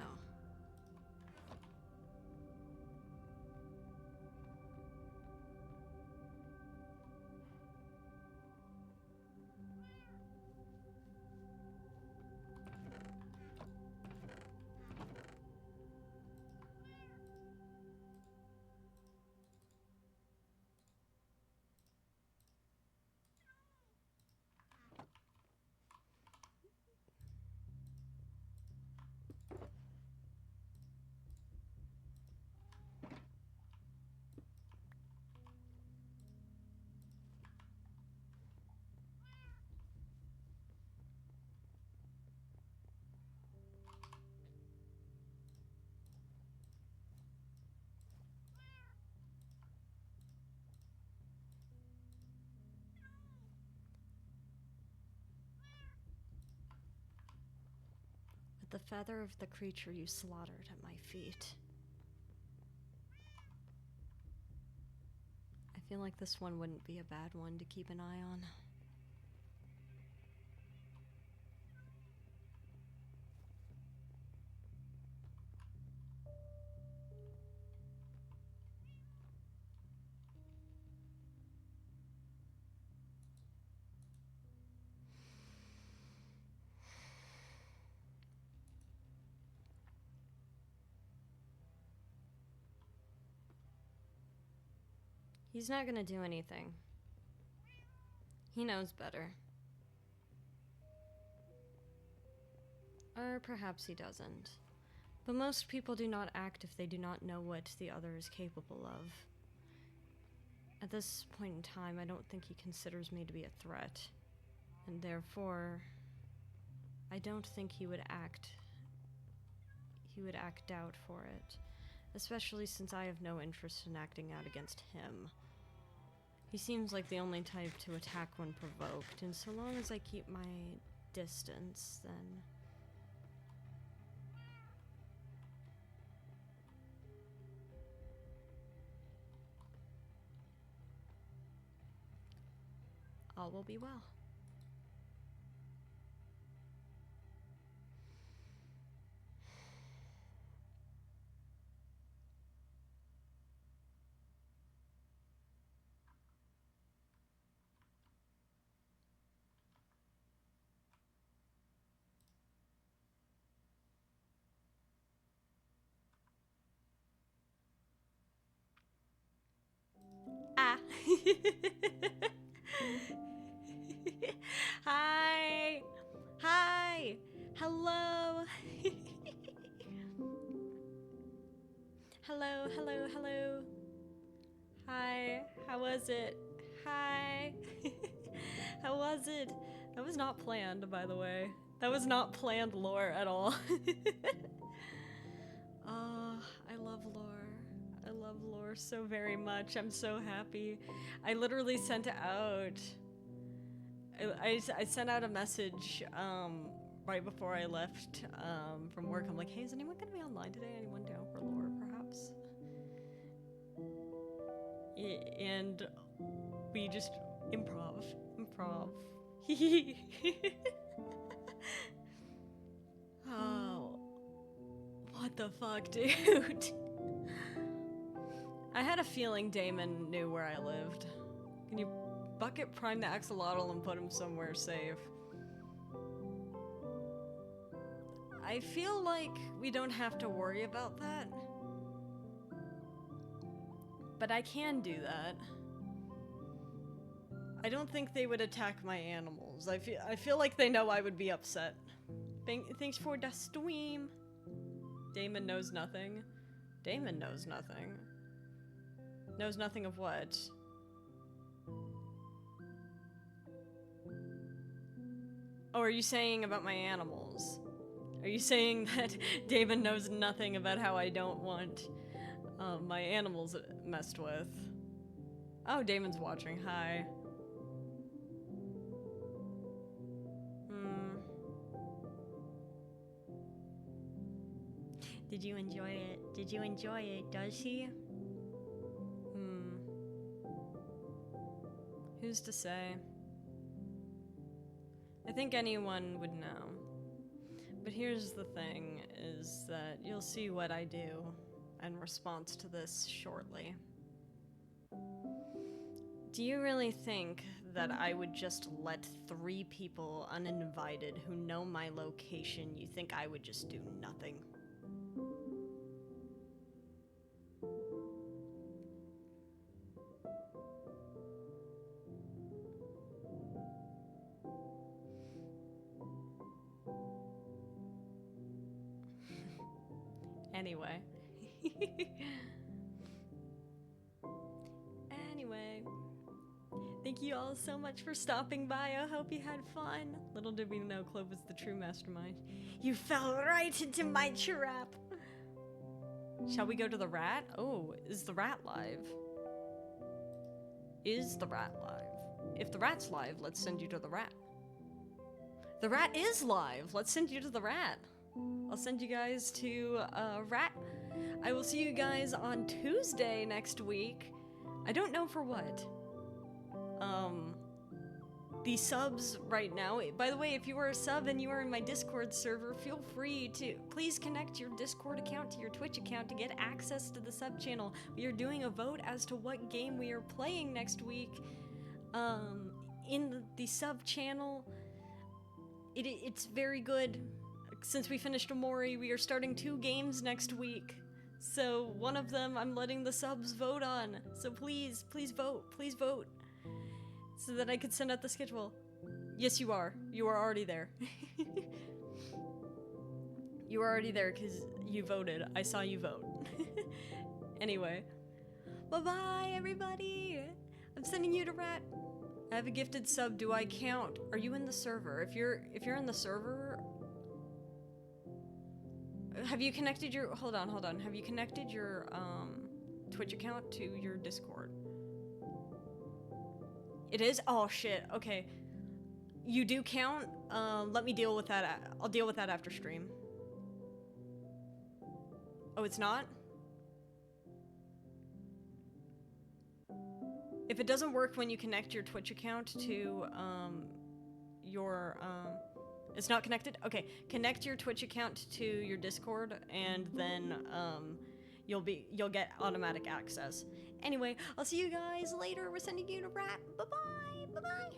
the feather of the creature you slaughtered at my feet. I feel like this one wouldn't be a bad one to keep an eye on. He's not gonna do anything. He knows better. Or perhaps he doesn't. But most people do not act if they do not know what the other is capable of. At this point in time, I don't think he considers me to be a threat. And therefore, I don't think he would act out for it. Especially since I have no interest in acting out against him. He seems like the only type to attack when provoked, and so long as I keep my distance, then... all will be well. Ah. Hi. Hi. Hello. Hello, hello, hello. Hi. How was it? Hi. How was it? That was not planned, by the way. That was not planned lore at all. Oh, I love lore. I love lore so very much. I'm so happy. I literally sent out... I sent out a message right before I left from work. I'm like, hey, is anyone going to be online today? Anyone down for lore, perhaps? And we just improv. Oh, what the fuck, dude? I had a feeling Damon knew where I lived. Can you bucket prime the axolotl and put him somewhere safe? I feel like we don't have to worry about that. But I can do that. I don't think they would attack my animals. I feel like they know I would be upset. Thanks for the stream. Damon knows nothing. Damon knows nothing. Knows nothing of what? Oh, are you saying about my animals? Are you saying that Damon knows nothing about how I don't want my animals messed with? Oh, Damon's watching. Hi. Did you enjoy it? Did you enjoy it? Does he? Who's to say? I think anyone would know. But here's the thing, is that you'll see what I do in response to this shortly. Do you really think that I would just let 3 people uninvited who know my location, you think I would just do nothing? Anyway. Anyway. Thank you all so much for stopping by. I hope you had fun. Little did we know Clove was the true mastermind. You fell right into my trap. Shall we go to the rat? Oh, is the rat live? Is the rat live? If the rat's live, let's send you to the rat. The rat is live. Let's send you to the rat. I'll send you guys to Rat. I will see you guys on Tuesday next week. I don't know for what. The subs right now. By the way, if you are a sub and you are in my Discord server, feel free to please connect your Discord account to your Twitch account to get access to the sub channel. We are doing a vote as to what game we are playing next week. In the sub channel, it's very good. Since we finished Omori, we are starting 2 games next week. So one of them I'm letting the subs vote on. So please vote. Please vote. So that I could send out the schedule. Yes, you are. You are already there. You are already there because you voted. I saw you vote. Anyway. Bye-bye, everybody! I'm sending you to Rat. I have a gifted sub. Do I count? Are you in the server? If you're in the server... Have you connected your... Hold on. Have you connected your, Twitch account to your Discord? It is? Oh, shit. Okay. You do count? Let me deal with that. I'll deal with that after stream. Oh, it's not? If it doesn't work when you connect your Twitch account to, your, it's not connected? Okay. Connect your Twitch account to your Discord, and then, you'll get automatic access. Anyway, I'll see you guys later. We're sending you to Rat. Bye-bye. Bye-bye.